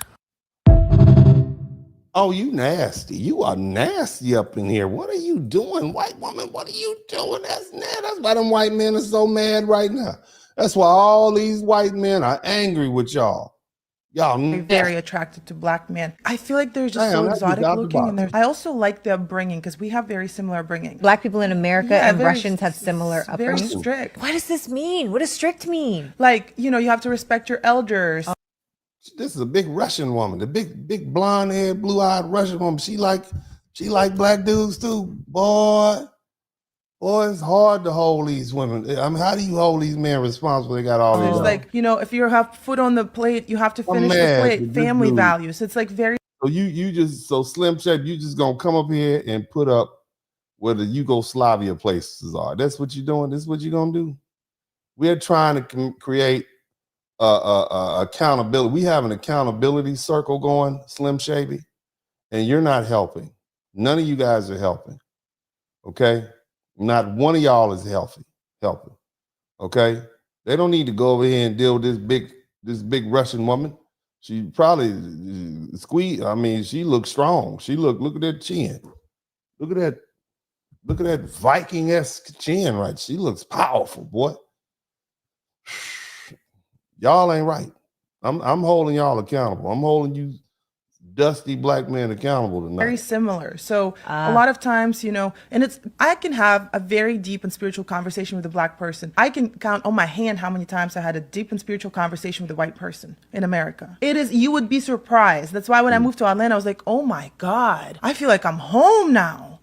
Oh, you nasty. You are nasty up in here. What are you doing, white woman? What are you doing? That's why them white men are so mad right now. That's why all these white men are angry with y'all. Y'all very attracted to black men. I feel like they're just so exotic looking, and I also like the upbringing because we have very similar upbringing. Black people in America and Russians have similar upbringing. Very strict. What does this mean? What does strict mean? Like, you have to respect your elders. This is a big Russian woman, the big blonde haired, blue eyed Russian woman. She like black dudes too, boy. Boy, it's hard to hold these women. I mean, how do you hold these men responsible? They got all these. It's like, if you have food on the plate, you have to finish the plate. Family values. It's like very. So you just Slim Shape. You just gonna come up here and put up where the Yugoslavia places are. That's what you're doing. This is what you're gonna do. We're trying to create accountability. We have an accountability circle going, Slim Shady, and you're not helping. None of you guys are helping. Okay? Not one of y'all is helping. Okay? They don't need to go over here and deal with this big Russian woman. She probably she looks strong. Look at that chin. Look at that Viking-esque chin, right? She looks powerful, boy. Y'all ain't right. I'm holding y'all accountable. I'm holding you dusty black men accountable tonight. Very similar. So a lot of times, and I can have a very deep and spiritual conversation with a black person. I can count on my hand how many times I had a deep and spiritual conversation with a white person in America. You would be surprised. That's why when I moved to Atlanta, I was like, oh my God, I feel like I'm home now.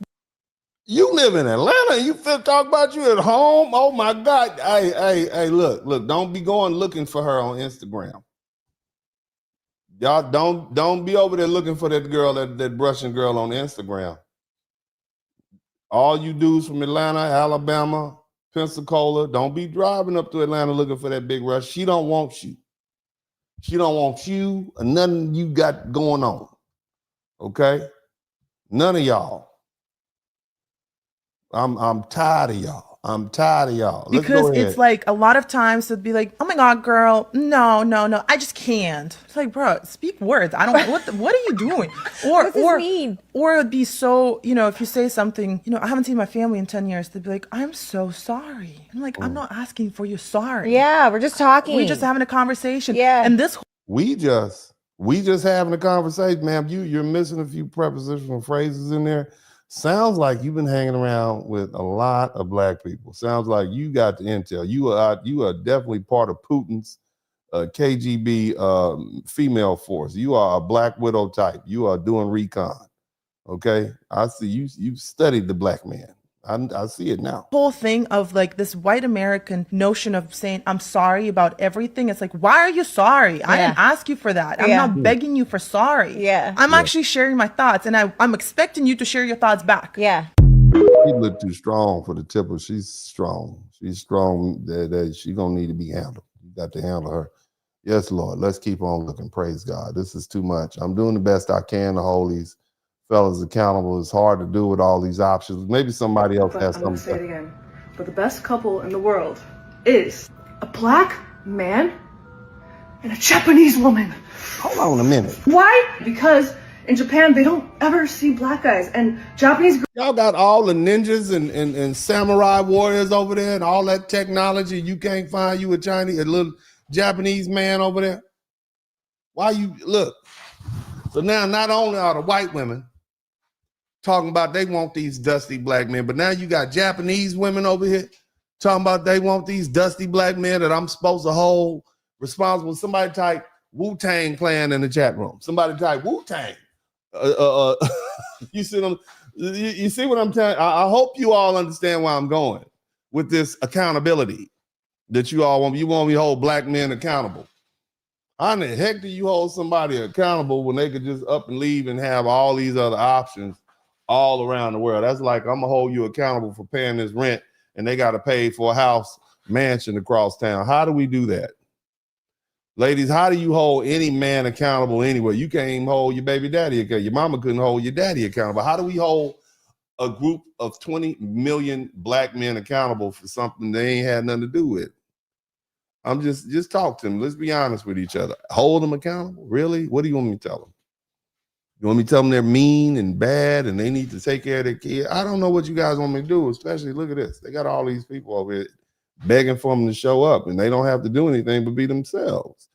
You live in Atlanta and you feel talk about you at home? Oh my God. Hey, look, don't be going looking for her on Instagram. Y'all don't be over there looking for that girl, that Russian girl on Instagram. All you dudes from Atlanta, Alabama, Pensacola, don't be driving up to Atlanta looking for that big Rush. She don't want you. She don't want you or nothing you got going on. Okay? None of y'all. I'm tired of y'all. Because it's like a lot of times it'd be like, oh my God, girl, no, I just can't. It's like, bro, speak words. I don't. What are you doing? Or it'd be so, if you say something, I haven't seen my family in 10 years. They'd be like, I'm so sorry. I'm like, I'm not asking for your sorry. Yeah, we're just talking. We're just having a conversation. Yeah, and this. We just having a conversation, ma'am. You're missing a few prepositional phrases in there. Sounds like you've been hanging around with a lot of black people. Sounds like you got the intel. You are definitely part of Putin's KGB female force. You are a black widow type. You are doing recon. Okay, I see you studied the black man. I see it now. Whole thing of like this white American notion of saying I'm sorry about everything. It's like, why are you sorry? Yeah. I didn't ask you for that. I'm not begging you for sorry. Yeah. I'm actually sharing my thoughts, and I'm expecting you to share your thoughts back. Yeah. She looked too strong for the tipper. She's strong. She's strong. That she's gonna need to be handled. You got to handle her. Yes, Lord. Let's keep on looking. Praise God. This is too much. I'm doing the best I can to hold these fellas accountable. It's hard to do with all these options. Maybe somebody else has something. I'm gonna say it again. But the best couple in the world is a black man and a Japanese woman. Hold on a minute. Why? Because in Japan they don't ever see black guys, and Japanese. Y'all got all the ninjas and samurai warriors over there and all that technology. You can't find you a little Japanese man over there. Why you look? So now not only are the white women talking about they want these dusty black men, but now you got Japanese women over here talking about they want these dusty black men that I'm supposed to hold responsible. Somebody type Wu-Tang Clan in the chat room. Somebody type Wu-Tang. You see them? You see what I'm telling? I hope you all understand where I'm going with this accountability that you all want. You want me to hold black men accountable. How in the heck do you hold somebody accountable when they could just up and leave and have all these other options all around the world? That's like, I'm gonna hold you accountable for paying this rent and they got to pay for a house mansion across town. How do we do that? Ladies, how do you hold any man accountable anywhere? You can't even hold your baby daddy accountable. Your mama couldn't hold your daddy accountable. How do we hold a group of 20 million black men accountable for something they ain't had nothing to do with? I'm just talk to them. Let's be honest with each other. Hold them accountable? Really? What do you want me to tell them? You want me to tell them they're mean and bad and they need to take care of their kid? I don't know what you guys want me to do, especially look at this. They got all these people over here begging for them to show up and they don't have to do anything but be themselves.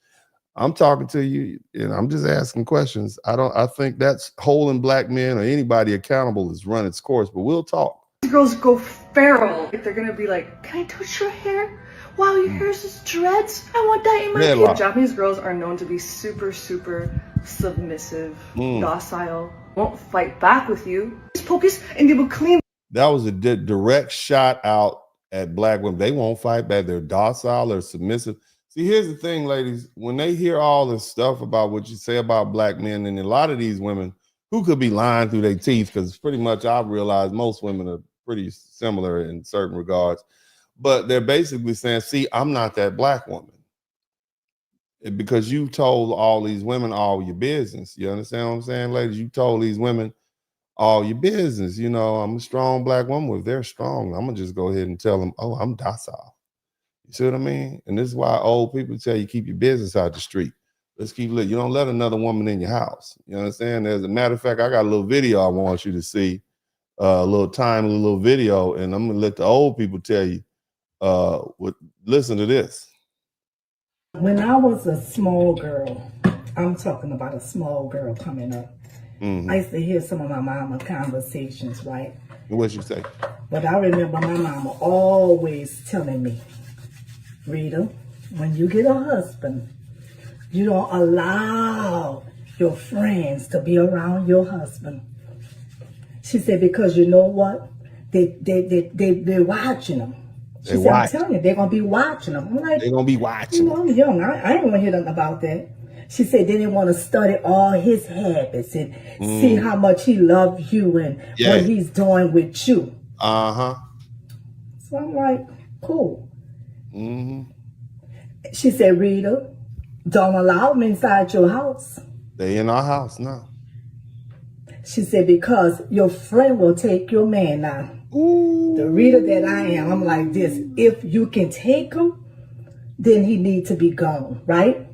I'm talking to you and I'm just asking questions. I think that's holding black men or anybody accountable has run its course, but we'll talk. These girls go feral. They're gonna be like, can I touch your hair? Wow, your hair's just dreads. I want that in my hair. Japanese girls are known to be super, super submissive, docile, won't fight back with you. Just focus and they will clean. That was a direct shot out at black women. They won't fight back. They're docile, they're submissive. See, here's the thing, ladies. When they hear all this stuff about what you say about black men, and a lot of these women who could be lying through their teeth, because pretty much I've realized most women are pretty similar in certain regards. But they're basically saying, see, I'm not that black woman. Because you told all these women all your business. You understand what I'm saying, ladies? You told these women all your business. You know, I'm a strong black woman. Well, if they're strong, I'm going to just go ahead and tell them, oh, I'm docile. You see what I mean? And this is why old people tell you keep your business out the street. Let's keep lit. You don't let another woman in your house. You understand? As a matter of fact, I got a little video I want you to see, a little video, and I'm gonna let the old people tell you. Listen to this. When I was a small girl, I'm talking about a small girl coming up. Mm-hmm. I used to hear some of my mama's conversations, right? What'd she say? But I remember my mama always telling me, Rita, when you get a husband, you don't allow your friends to be around your husband. She said, because you know what? They're watching them. She said, I'm telling you, they're going to be watching them. I'm like, they're going to be watching. You know, I'm young. I ain't want to hear nothing about that. She said, they didn't want to study all his habits and see how much he loved you and what he's doing with you. Uh-huh. So I'm like, cool. Mm-hmm. She said, Rita, don't allow them inside your house. They in our house now. She said, because your friend will take your man now. Ooh. The Rita that I am, I'm like this. If you can take him, then he needs to be gone, right?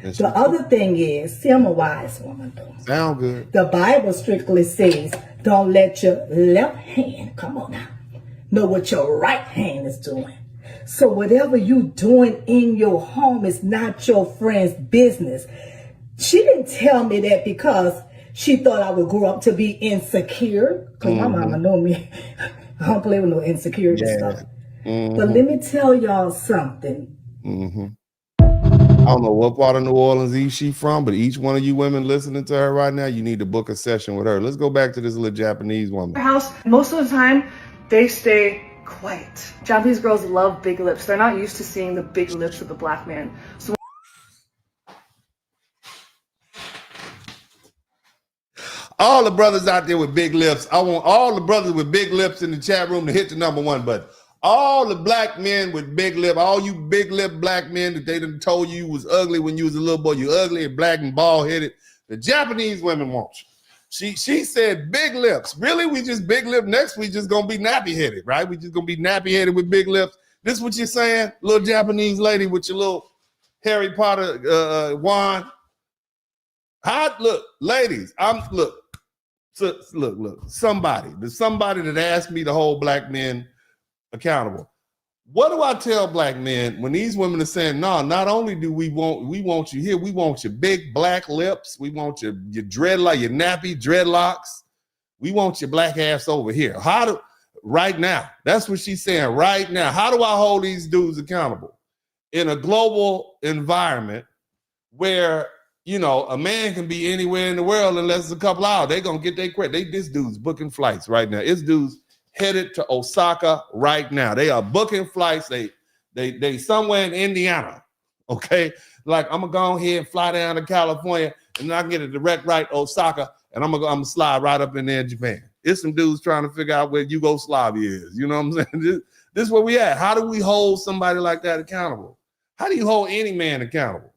The other thing is, see, I'm a wise woman, though. Sound good. The Bible strictly says, don't let your left hand, come on now, know what your right hand is doing. So whatever you doing in your home is not your friend's business. She didn't tell me that because she thought I would grow up to be insecure. Because my mama know me. I don't play with no insecurity stuff. But let me tell y'all something. I don't know what part of New Orleans she's from, but each one of you women listening to her right now, you need to book a session with her. Let's go back to this little Japanese woman. House, most of the time, they stay quiet. Japanese girls love big lips. They're not used to seeing the big lips of the black man. So all the brothers out there with big lips, I want all the brothers with big lips in the chat room to hit the #1 button. All the black men with big lip, all you big lip black men that they done told you was ugly when you was a little boy, you ugly and black and bald headed. The Japanese women want you. She said big lips. Really? We just big lip. Next we just gonna be nappy headed, right? We just gonna be nappy headed with big lips. This what you're saying, little Japanese lady with your little Harry Potter wand? Look, ladies, look. Somebody that asked me to hold black men accountable. What do I tell black men when these women are saying, no, not only do we want you here, we want your big black lips, we want your dreadlock, your nappy dreadlocks, we want your black ass over here. Right now, that's what she's saying right now. How do I hold these dudes accountable? In a global environment where, you know, a man can be anywhere in the world in less than a couple hours. They're going to get their credit. This dude's booking flights right now. It's dudes headed to Osaka right now. They are booking flights. They somewhere in Indiana, okay? Like, I'm going to go ahead and fly down to California, and then I can get a direct right to Osaka, and I'm gonna slide right up in there in Japan. It's some dudes trying to figure out where Yugoslavia is. You know what I'm saying? This is where we at. How do we hold somebody like that accountable? How do you hold any man accountable?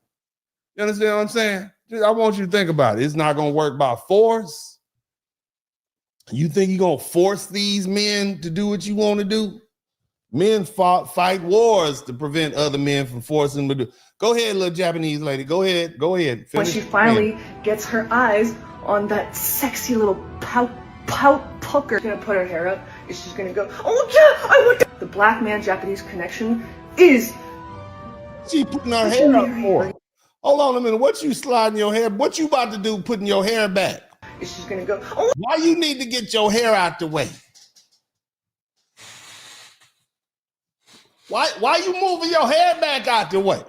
You understand what I'm saying? I want you to think about it. It's not going to work by force. You think you're going to force these men to do what you want to do? Men fight wars to prevent other men from forcing them to do. Go ahead, little Japanese lady. Go ahead. Finish. When she finally gets her eyes on that sexy little pout pucker, she's going to put her hair up and she's going to go, oh yeah, I want that. The black man Japanese connection is... She putting her hair up for. Hold on a minute. What you sliding your hair? What you about to do putting your hair back? It's just gonna go. Oh. Why you need to get your hair out the way? Why you moving your hair back out the way?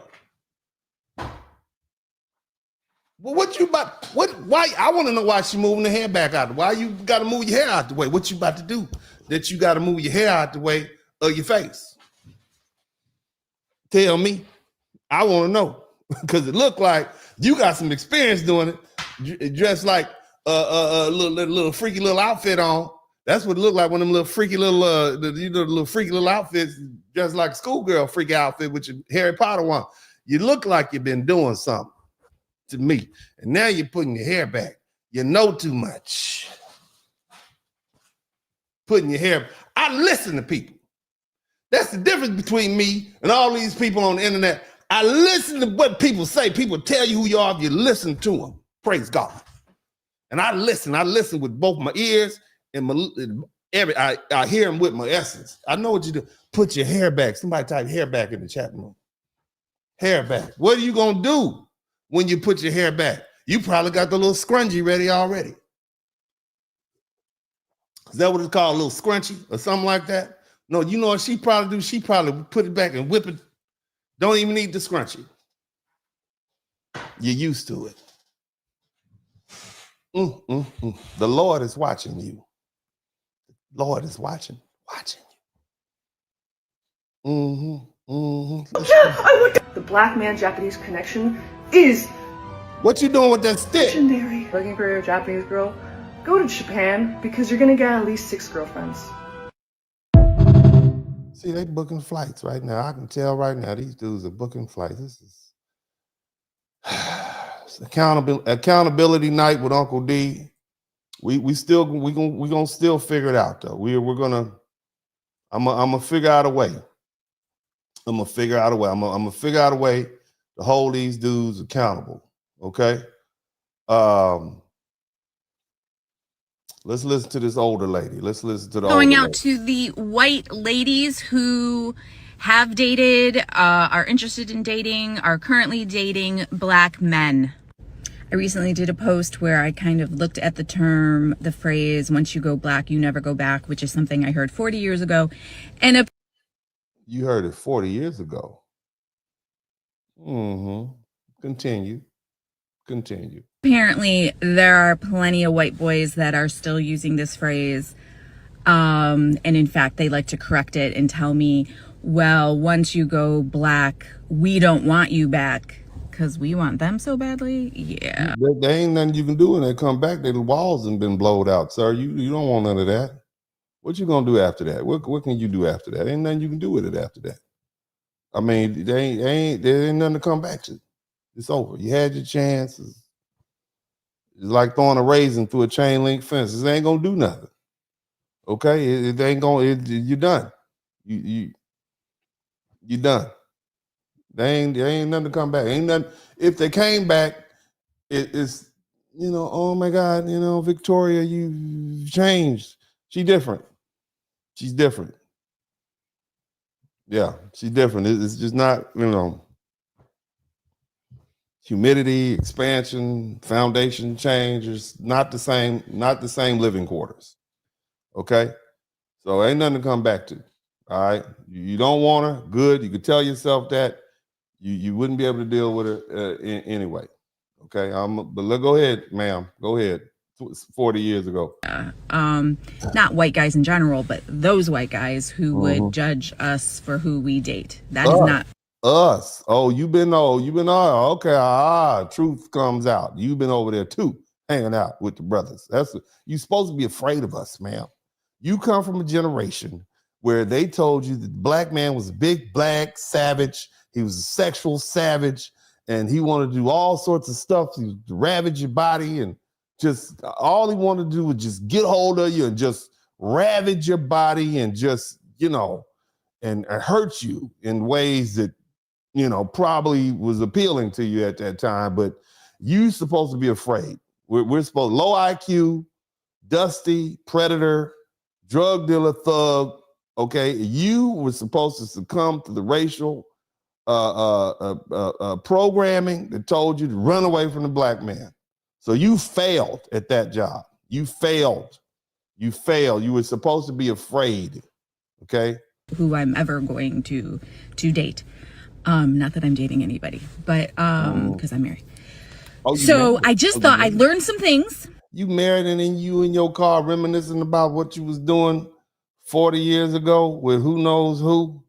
Well, what you about? Why? I want to know why she moving the hair back out. Why you got to move your hair out the way? What you about to do that you got to move your hair out the way of your face? Tell me. I want to know. Because it looked like you got some experience doing it, dressed like a little freaky little outfit on, That's what it looked like when them little freaky little, the little freaky little outfits, just like schoolgirl freaky outfit with your Harry Potter one. You look like you've been doing something to me. And now you're putting your hair back. You know too much. Putting your hair. I listen to people. That's the difference between me and all these people on the internet. I listen to what people say. People tell you who you are if you listen to them. Praise God. And I listen with both my ears and I hear them with my essence. I know what you do. Put your hair back. Somebody type hair back in the chat room. Hair back. What are you gonna do when you put your hair back? You probably got the little scrunchie ready already. Is that what it's called? A little scrunchie or something like that? No, you know what she probably do? She probably put it back and whip it. Don't even need the scrunchie. You're used to it. The Lord is watching you. Lord is watching you. The black man Japanese connection is. What you doing with that stick? Legendary. Looking for a Japanese girl? Go to Japan because you're gonna get at least 6 girlfriends. See, they booking flights right now. I can tell right now these dudes are booking flights. This is accountability night with Uncle D. We gonna still figure it out though. I'm gonna figure out a way. I'm gonna figure out a way to hold these dudes accountable. Okay. Let's listen to this older lady. Let's listen to the Going older out lady. to the white ladies who have dated, are interested in dating, are currently dating black men. I recently did a post where I kind of looked at the phrase, once you go black, you never go back, which is something I heard 40 years ago. And You heard it 40 years ago. Continue. apparently there are plenty of white boys that are still using this phrase. And in fact, they like to correct it and tell me, well, once you go black, we don't want you back because we want them so badly. Yeah. There ain't nothing you can do when they come back. The walls have been blowed out, sir. You don't want none of that. What you gonna do after that? What can you do after that? Ain't nothing you can do with it after that. I mean, there ain't nothing to come back to. It's over. You had your chances. It's like throwing a raisin through a chain link fence. It ain't gonna do nothing. Okay, it ain't gonna. You're done. You done. There ain't nothing to come back. Ain't nothing. If they came back, it's oh my God, Victoria, you've changed. She's different. Yeah, she's different. It's just not, humidity, expansion, foundation change. It's not the same living quarters. Okay? So ain't nothing to come back to. All right. You don't want her, good. You could tell yourself that. You wouldn't be able to deal with her anyway. Okay. But go ahead, ma'am. Go ahead. 40 years ago. Not white guys in general, but those white guys who would judge us for who we date. That is not us. Oh, you've been okay. Truth comes out. You've been over there too, hanging out with the brothers. You're supposed to be afraid of us, ma'am. You come from a generation where they told you that the black man was a big black savage. He was a sexual savage, and he wanted to do all sorts of stuff to ravage your body, and just all he wanted to do was just get hold of you and just ravage your body and just, and hurt you in ways that, probably was appealing to you at that time. But you're supposed to be afraid. We're supposed low IQ, dusty, predator, drug dealer, thug. Okay, you were supposed to succumb to the racial programming that told you to run away from the black man. So you failed at that job. You failed. You were supposed to be afraid. Okay. Who I'm ever going to date. Not that I'm dating anybody, but because I'm married. So I just thought I learned some things. You married, and then you in your car reminiscing about what you was doing 40 years ago with who knows who.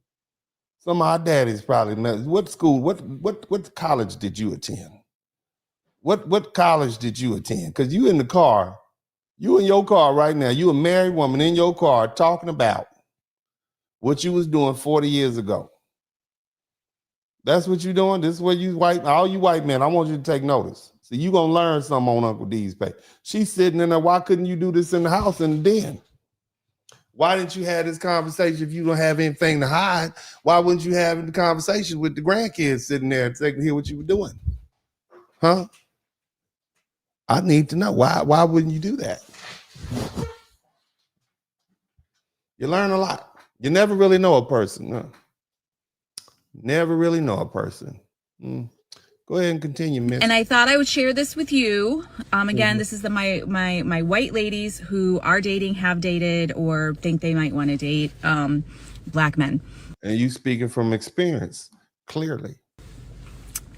Some of our daddies probably met. What school? What college did you attend? What college did you attend? Because you in the car You in your car right now. You a married woman in your car talking about what you was doing 40 years ago. That's what you doing. This is what you all you white men. I want you to take notice. So you gonna learn something on Uncle D's page. She's sitting in there. Why couldn't you do this in the house and den? Why didn't you have this conversation if you don't have anything to hide? Why wouldn't you have the conversation with the grandkids sitting there so they can hear what you were doing? Huh? I need to know. Why wouldn't you do that? You learn a lot. You never really know a person. Huh? Never really know a person. Go ahead and continue, Miss. And I thought I would share this with you. Again, this is my white ladies who are dating, have dated, or think they might want to date black men. And you speaking from experience, clearly.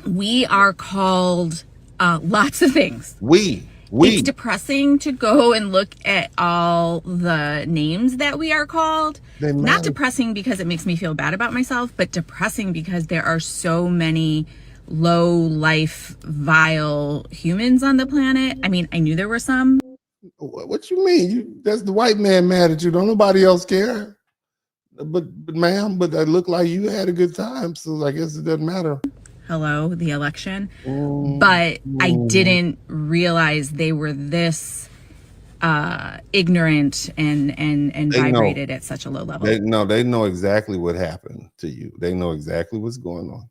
We are called lots of things. We. It's depressing to go and look at all the names that we are called. Not depressing because it makes me feel bad about myself, but depressing because there are so many low life, vile humans on the planet. I mean, I knew there were some. What you mean? That's the white man mad at you. Don't nobody else care. But ma'am, but it looked like you had a good time, so I guess it doesn't matter. Hello, the election. But I didn't realize they were this ignorant and vibrated at such a low level. They know exactly what happened to you. They know exactly what's going on.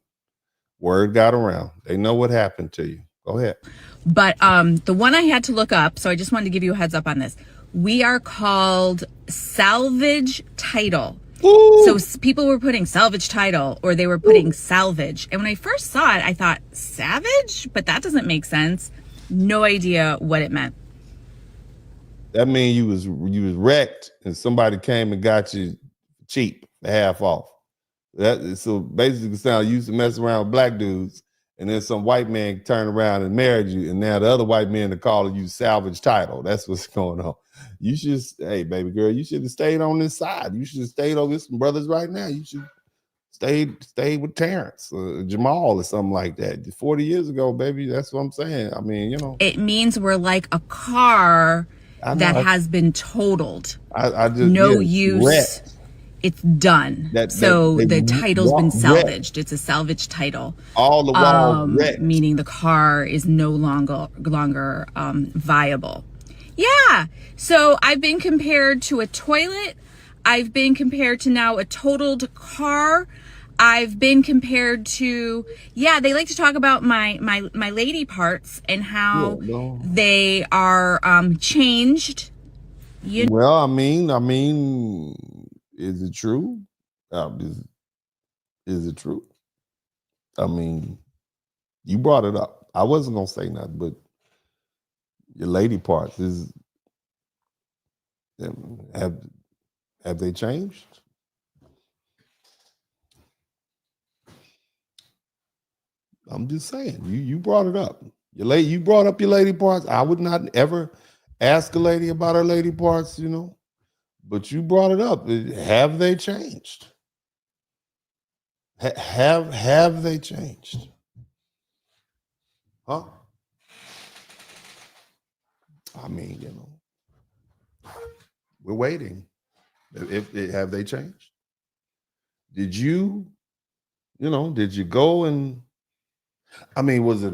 Word got around. They know what happened to you. Go ahead. But the one I had to look up, so I just wanted to give you a heads up on this. We are called salvage title. Ooh. So people were putting salvage title or they were putting salvage. And when I first saw it, I thought savage, but that doesn't make sense. No idea what it meant. That means you was wrecked and somebody came and got you cheap, half off. So basically sound you used to mess around with black dudes and then some white man turned around and married you and now the other white men are calling you salvage title. That's what's going on. You should, hey, baby girl, you should have stayed on this side. You should have stayed over some brothers right now. You should stay with Terrence or Jamal or something like that. 40 years ago, baby, that's what I'm saying. I mean, you know. It means we're like a car that has been totaled. I just no use. Wrecked. It's done. The title's been salvaged. Wrecked. It's a salvage title. All the walls wrecked. Meaning the car is no longer viable. Yeah. So I've been compared to a toilet. I've been compared to now a totaled car. I've been compared to, they like to talk about my lady parts and how they are changed. Well, I mean, is it true? Is it true? I mean, you brought it up. I wasn't gonna say nothing, but your lady parts have they changed? I'm just saying. You brought it up. You brought up your lady parts. I would not ever ask a lady about her lady parts, you know. But you brought it up. Have they changed? Have they changed? Huh? I mean, you know, we're waiting. Have they changed? Did you go and? I mean, was it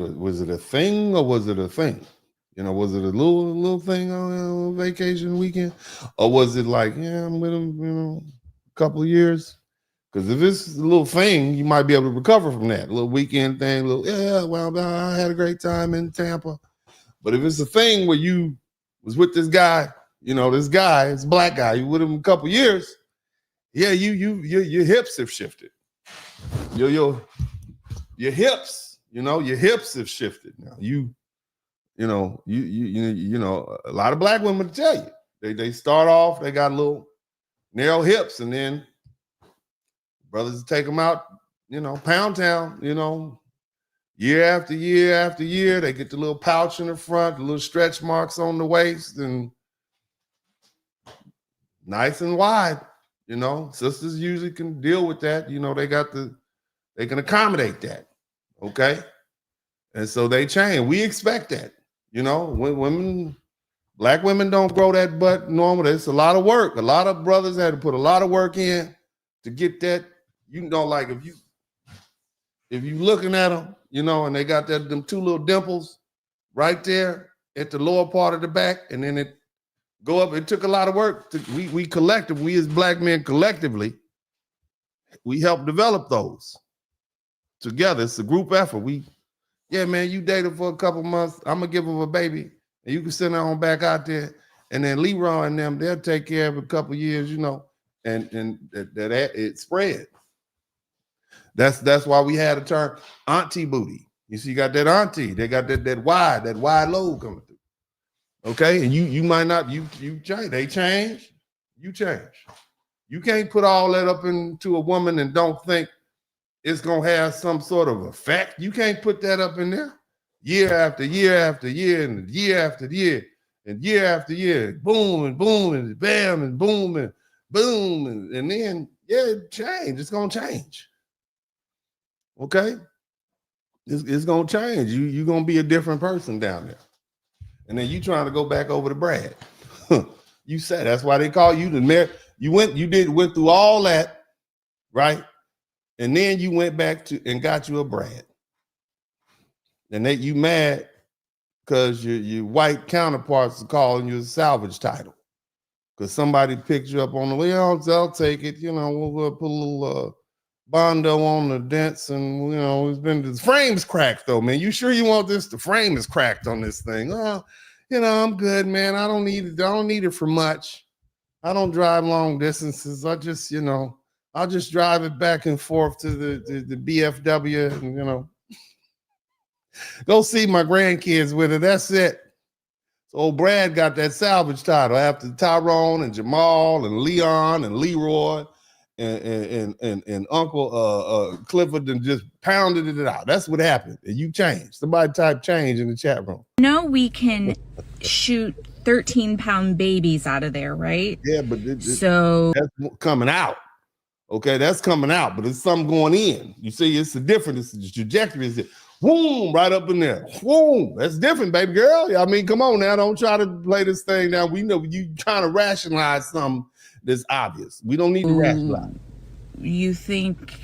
a thing or was it a thing? You know, was it a little thing on vacation weekend? Or was it like, I'm with him, you know, a couple of years? Because if it's a little thing, you might be able to recover from that. A little weekend thing, I had a great time in Tampa. But if it's a thing where you was with this guy, you know, this a black guy, you with him a couple of years, your hips have shifted. Your hips, you know, your hips have shifted now. You know, a lot of black women tell you they start off, they got little narrow hips, and then brothers take them out, you know, Pound Town, you know, year after year after year, they get the little pouch in the front, the little stretch marks on the waist, and nice and wide, you know. Sisters usually can deal with that, you know, they can accommodate that, okay? And so they change. We expect that. You know, when women Black women don't grow that butt normal. It's a lot of work. A lot of brothers had to put a lot of work in to get that. You know, like if you looking at them, you know, and they got them two little dimples right there at the lower part of the back, and then it go up. It took a lot of work. We as black men collectively, we helped develop those together. It's a group effort. Yeah, man, you dated for a couple months. I'm gonna give her a baby, and you can send her on back out there, and then Leroy and them, they'll take care of it a couple years, you know, and that it spread. That's why we had a term auntie booty. You see, you got that auntie. They got that wide load coming through. Okay, and you might not you change. They change. You change. You can't put all that up into a woman and don't think it's gonna have some sort of effect. You can't put that up in there. Year after year after year, and year after year, and year after year, boom and boom and bam and boom and boom and then it change. It's gonna change. Okay, it's gonna change. You're gonna be a different person down there, and then you trying to go back over to Brad. You said that's why they call you the mayor. You went through all that, right? And then you went back to and got you a Brad. And you mad because your white counterparts are calling you a salvage title. Because somebody picked you up on the way. I'll take it. You know, we'll put a little bondo on the dents, and you know, the frame's cracked though, man. You sure you want this? The frame is cracked on this thing. Oh, you know, I'm good, man. I don't need it. I don't need it for much. I don't drive long distances. I just, you know, I'll just drive it back and forth to the BFW and, you know, go see my grandkids with it. That's it. So old Brad got that salvage title after Tyrone and Jamal and Leon and Leroy and Uncle Clifford and just pounded it out. That's what happened. And you changed. Somebody type change in the chat room. No, we can shoot 13-pound babies out of there, right? Yeah, but so that's coming out. Okay, that's coming out, but it's something going in. You see, it's the difference. The trajectory is boom, right up in there. Boom, that's different, baby girl. I mean, come on now, don't try to play this thing down. We know you trying to rationalize something that's obvious. We don't need to rationalize. You think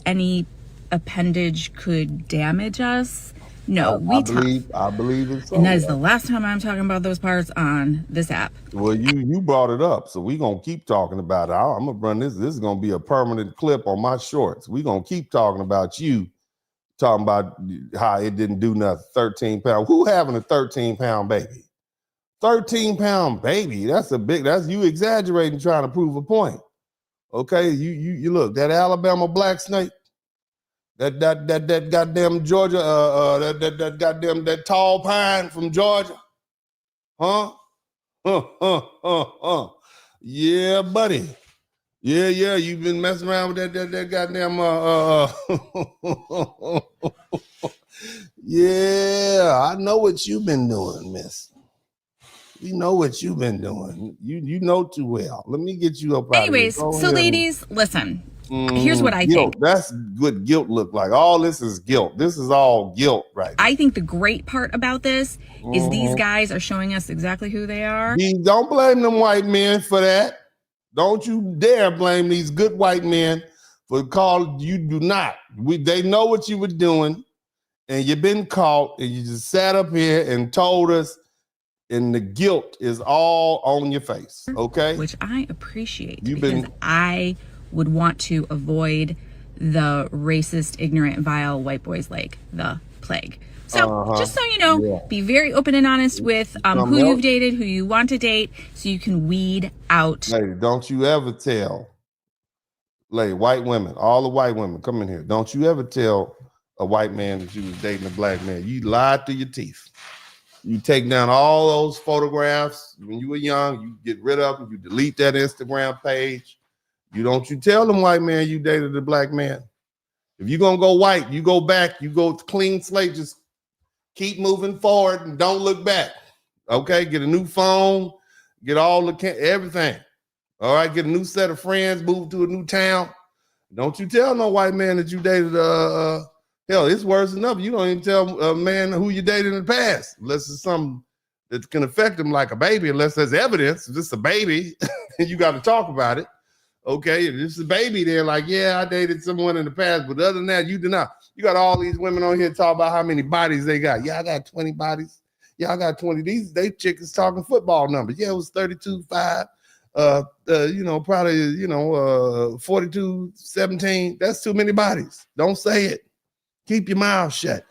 any appendage could damage us? No, I believe it's so. And that is the last time I'm talking about those parts on this app. Well, you brought it up, so we're gonna keep talking about it. I'm gonna run this. This is gonna be a permanent clip on my shorts. We're gonna keep talking about you, talking about how it didn't do nothing. 13 pounds. Who having a 13-pound baby? 13-pound baby. That's you exaggerating, trying to prove a point. Okay, you look, that Alabama black snake. That goddamn Georgia, that tall pine from Georgia, huh? Yeah, buddy. Yeah, you've been messing around with that goddamn yeah, I know what you've been doing, miss. You know what you've been doing. You know too well. Let me get you up out Anyways, of here. so ladies, listen. Here's what I think. That's what guilt look like. All this is guilt. This is all guilt, right? I think the great part about this is these guys are showing us exactly who they are. Don't blame them white men for that. Don't you dare blame these good white men for calling. You do not. They know what you were doing, and you've been caught, and you just sat up here and told us, and the guilt is all on your face. Okay, which I appreciate because I would want to avoid the racist, ignorant, vile white boys like the plague. So just so you know, be very open and honest with who you've dated, who you want to date, so you can weed out. Lady, don't you ever tell, white women, all the white women, come in here. Don't you ever tell a white man that you was dating a black man. You lied through your teeth. You take down all those photographs when you were young. You get rid of them. You delete that Instagram page. You tell them white man you dated a black man. If you're gonna go white, you go back, you go clean slate, just keep moving forward and don't look back. Okay, get a new phone, get all everything. All right, get a new set of friends, move to a new town. Don't you tell no white man that you dated hell, it's worse enough. You don't even tell a man who you dated in the past, unless it's some that can affect him like a baby unless there's evidence. If it's a baby, and you got to talk about it. Okay, if it's a baby, they're like, yeah, I dated someone in the past, but other than that, you do not. You got all these women on here talk about how many bodies they got. Yeah, I got 20 bodies. Yeah, I got 20. They chickens talking football numbers. Yeah, it was 32-5. Probably 42-17. That's too many bodies. Don't say it. Keep your mouth shut.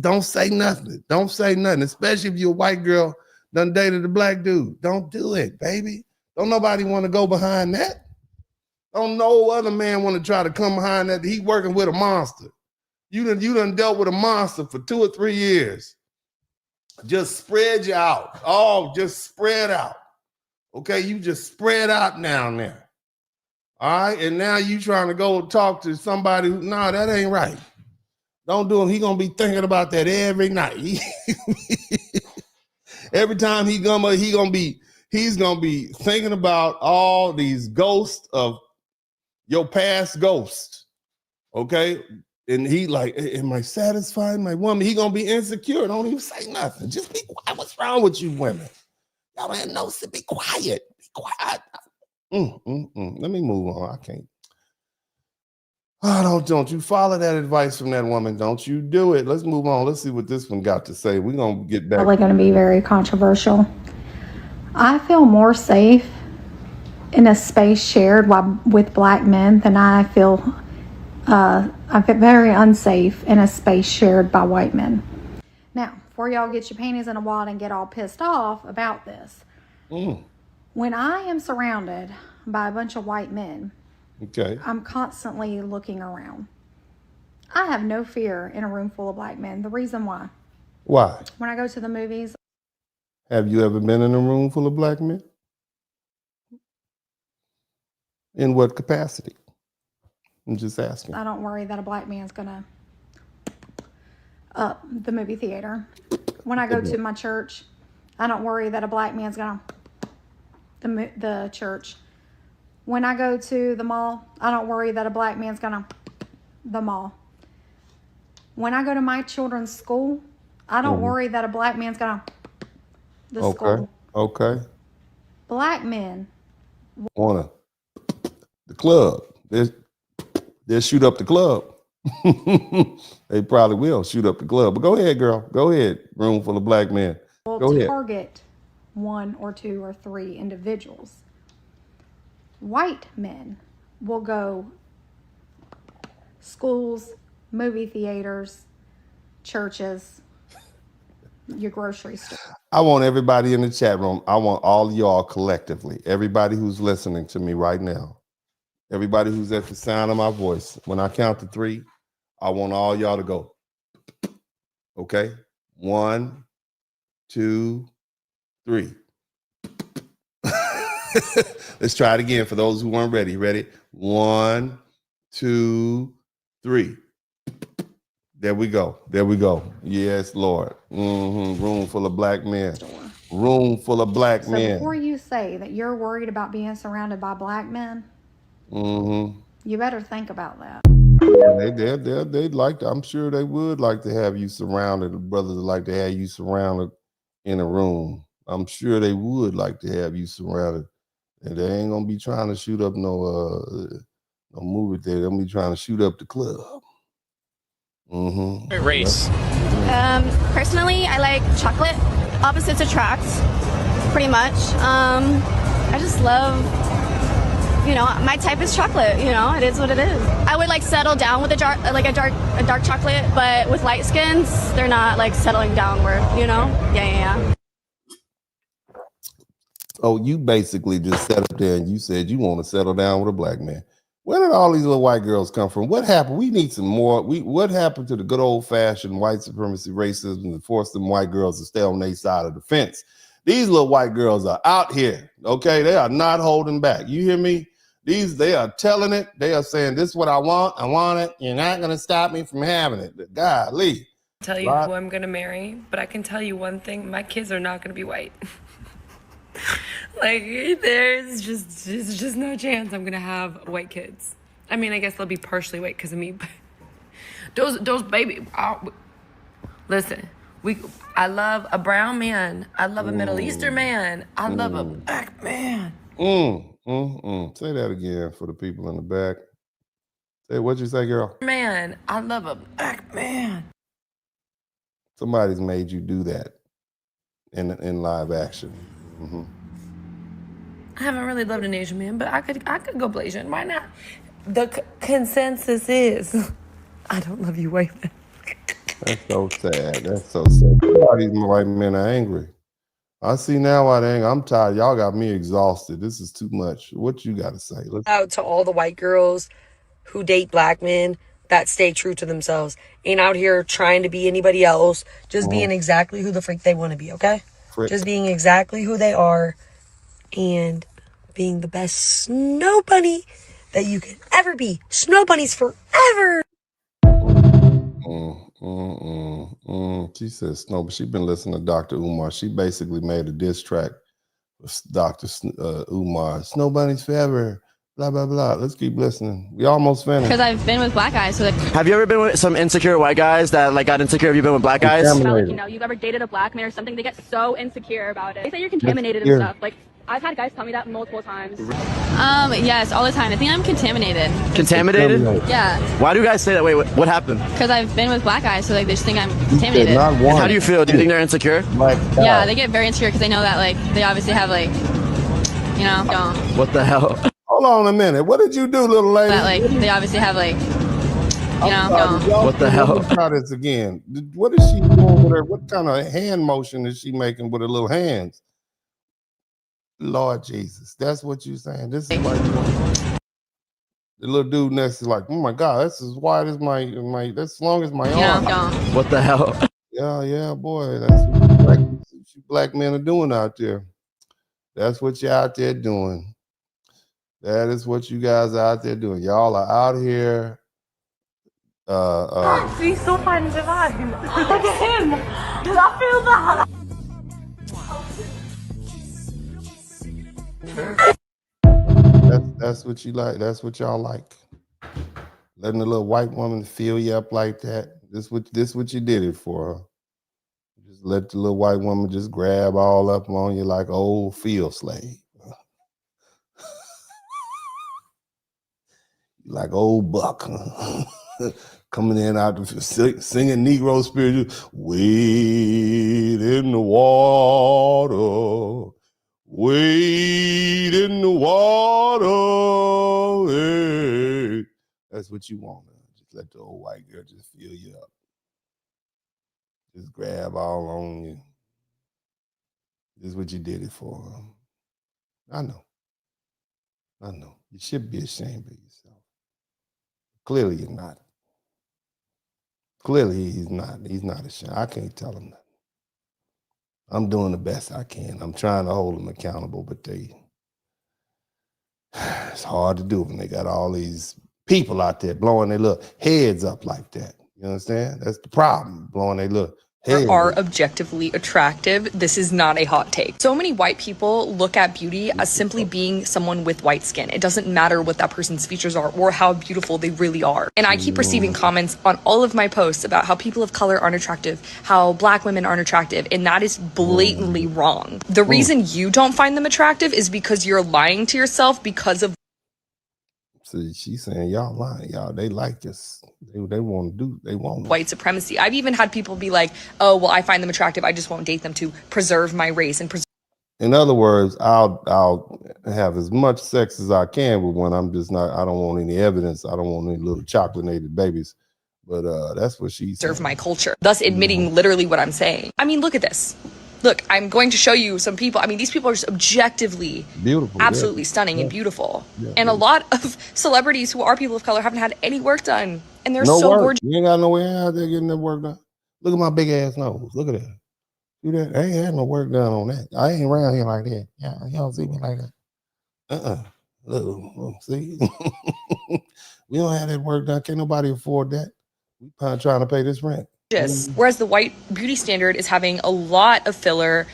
Don't say nothing. Don't say nothing, especially if you're a white girl done dated a black dude. Don't do it, baby. Don't nobody want to go behind that. Don't no other man want to try to come behind that. He working with a monster. You done dealt with a monster for 2 or 3 years. Just spread you out. Oh, just spread out. Okay, you just spread out down there. All right, and now you trying to go talk to somebody who, no, that ain't right. Don't do him. He gonna be thinking about that every night. Every time he's gonna be thinking about all these ghosts of your past ghost. Okay, and he like, am I satisfied, my woman? He gonna be insecure. Don't even say nothing. Just be quiet. What's wrong with you women? Y'all ain't no. Be quiet. Be quiet. Let me move on. I can't. Oh, don't you follow that advice from that woman. Don't you do it. Let's move on. Let's see what this one got to say. We're going to get back. Probably going to be very controversial. I feel more safe in a space shared with black men than I feel very unsafe in a space shared by white men. Now, before y'all get your panties in a wad and get all pissed off about this, when I am surrounded by a bunch of white men, okay, I'm constantly looking around. I have no fear in a room full of black men. The reason why? Why? When I go to the movies. Have you ever been in a room full of black men? In what capacity? I'm just asking. I don't worry that a black man's gonna up the movie theater. When I go to my church, I don't worry that a black man's gonna the church. When I go to the mall, I don't worry that a black man's gonna the mall. When I go to my children's school, I don't worry that a black man's gonna the school. Okay. Black men wanna the club. They'll shoot up the club. They probably will shoot up the club. But go ahead, girl. Go ahead. Room full of black men. Go ahead. Target 1 or 2 or 3 individuals. White men will go schools, movie theaters, churches, your grocery store. I want everybody in the chat room. I want all of y'all collectively, everybody who's listening to me right now, everybody who's at the sound of my voice. When I count to 3, I want all y'all to go. Okay? 1, 2, 3. Let's try it again for those who weren't ready. Ready? 1, 2, 3. There we go. There we go. Yes, Lord. Room full of black men. Room full of black men. Before you say that you're worried about being surrounded by black men, you better think about that. They'd like to, I'm sure they would like to have you surrounded. The brothers would like to have you surrounded in a room. I'm sure they would like to have you surrounded. And they ain't gonna be trying to shoot up no movie theater. They're gonna be trying to shoot up the club. Race. Personally, I like chocolate. Opposites attract, pretty much. I just love, my type is chocolate. It is what it is. I would settle down with a dark chocolate, but with light skins, they're not settling downward. Yeah. Oh, you basically just sat up there and you said you want to settle down with a black man. Where did all these little white girls come from? What happened? We need some more. What happened to the good old-fashioned white supremacy racism that forced them white girls to stay on their side of the fence? These little white girls are out here, okay? They are not holding back. You hear me? They are telling it. They are saying, this is what I want. I want it. You're not going to stop me from having it. Golly. Tell you who I'm going to marry, but I can tell you one thing. My kids are not going to be white. There's just no chance I'm gonna have white kids. I mean, I guess they'll be partially white because of me, but those baby. Listen, I love a brown man. I love a Middle Eastern man. I love a black man. Say that again for the people in the back. Say what'd you say, girl? Man, I love a black man. Somebody's made you do that in live action. I haven't really loved an Asian man, but I could go Blasian. Why not? The consensus is, I don't love you, white men. That's so sad. That's so sad. A lot of these white men are angry. I see now why they're angry. I'm tired. Y'all got me exhausted. This is too much. What you got to say? Out to all the white girls who date black men that stay true to themselves. Ain't out here trying to be anybody else. Just being exactly who the freak they want to be, okay? Just being exactly who they are and being the best snow bunny that you can ever be. Snow bunnies forever. She says snow, but she been listening to Dr. Umar. She basically made a diss track with Dr. Umar. Snow bunnies forever. Blah, blah, blah. Let's keep listening. We almost finished. Because I've been with black guys. So have you ever been with some insecure white guys that like got insecure? Have you been with black guys? Like, you know, you've ever dated a black man or something, they get so insecure about it. They say you're contaminated and stuff. Like, I've had guys tell me that multiple times. Yes, all the time. I think I'm contaminated. Contaminated? Yeah. Why do you guys say that? Wait, what happened? Because I've been with black guys, so like they just think I'm contaminated. How do you feel? Do you think they're insecure? Yeah, they get very insecure because they know that like they obviously have like, you know, what the hell? Hold on a minute. What did you do, little lady? That like they obviously have like, you know, what the hell? Let me try this again. What is she doing with her? What kind of hand motion is she making with her little hands? Lord Jesus, that's what you're saying. This is like the little dude next is like, oh my God, that's as wide as my that's as long as my arm. What the hell? Yeah, boy, that's what black men are doing out there. That's what you're out there doing. That is what you guys are out there doing. Y'all are out here. She's so fun divine. Look at him. Did I feel that? That's what you like. That's what y'all like. Letting the little white woman fill you up like that. This what you did it for. Huh? Just let the little white woman just grab all up on you like old field slave. Like old buck. Huh? Coming in out the singing Negro spiritual. Wade in the water. Wade in the water. Hey. That's what you want. Man. Just let the old white girl just fill you up. Just grab all on you. This is what you did it for. I know. You should be ashamed of yourself. Clearly you're not. Clearly he's not. He's not ashamed. I can't tell him nothing. I'm doing the best I can. I'm trying to hold them accountable, but it's hard to do when they got all these people out there blowing their little heads up like that. You understand? That's the problem, blowing their little heads Are up. objectively attractive. This is not a hot take. So many white people look at beauty as simply being someone with white skin. It doesn't matter what that person's features are or how beautiful they really are. And I keep receiving comments on all of my posts about how people of color aren't attractive, how black women aren't attractive, and that is blatantly wrong. The reason you don't find them attractive is because you're lying to yourself because of See, she's saying y'all lying. Y'all, they like this. They want to do. They want white supremacy. I've even had people be like, oh, well, I find them attractive. I just won't date them to preserve my race and preserve. In other words, I'll have as much sex as I can with one. I'm just not. I don't want any evidence. I don't want any little chocolate-nated babies. But that's what she's preserve my culture. Thus admitting literally what I'm saying. I mean, look at this. Look, I'm going to show you some people. I mean, these people are just objectively beautiful, absolutely stunning and beautiful. And a lot of celebrities who are people of color haven't had any work done. And they're so gorgeous. You ain't got no way out there getting that work done. Look at my big ass nose. Look at that. See that? I ain't had no work done on that. I ain't around here like that. Yeah, you don't see me like that. Look, see? We don't have that work done. Can't nobody afford that. We trying to pay this rent. Whereas the white beauty standard is having a lot of filler,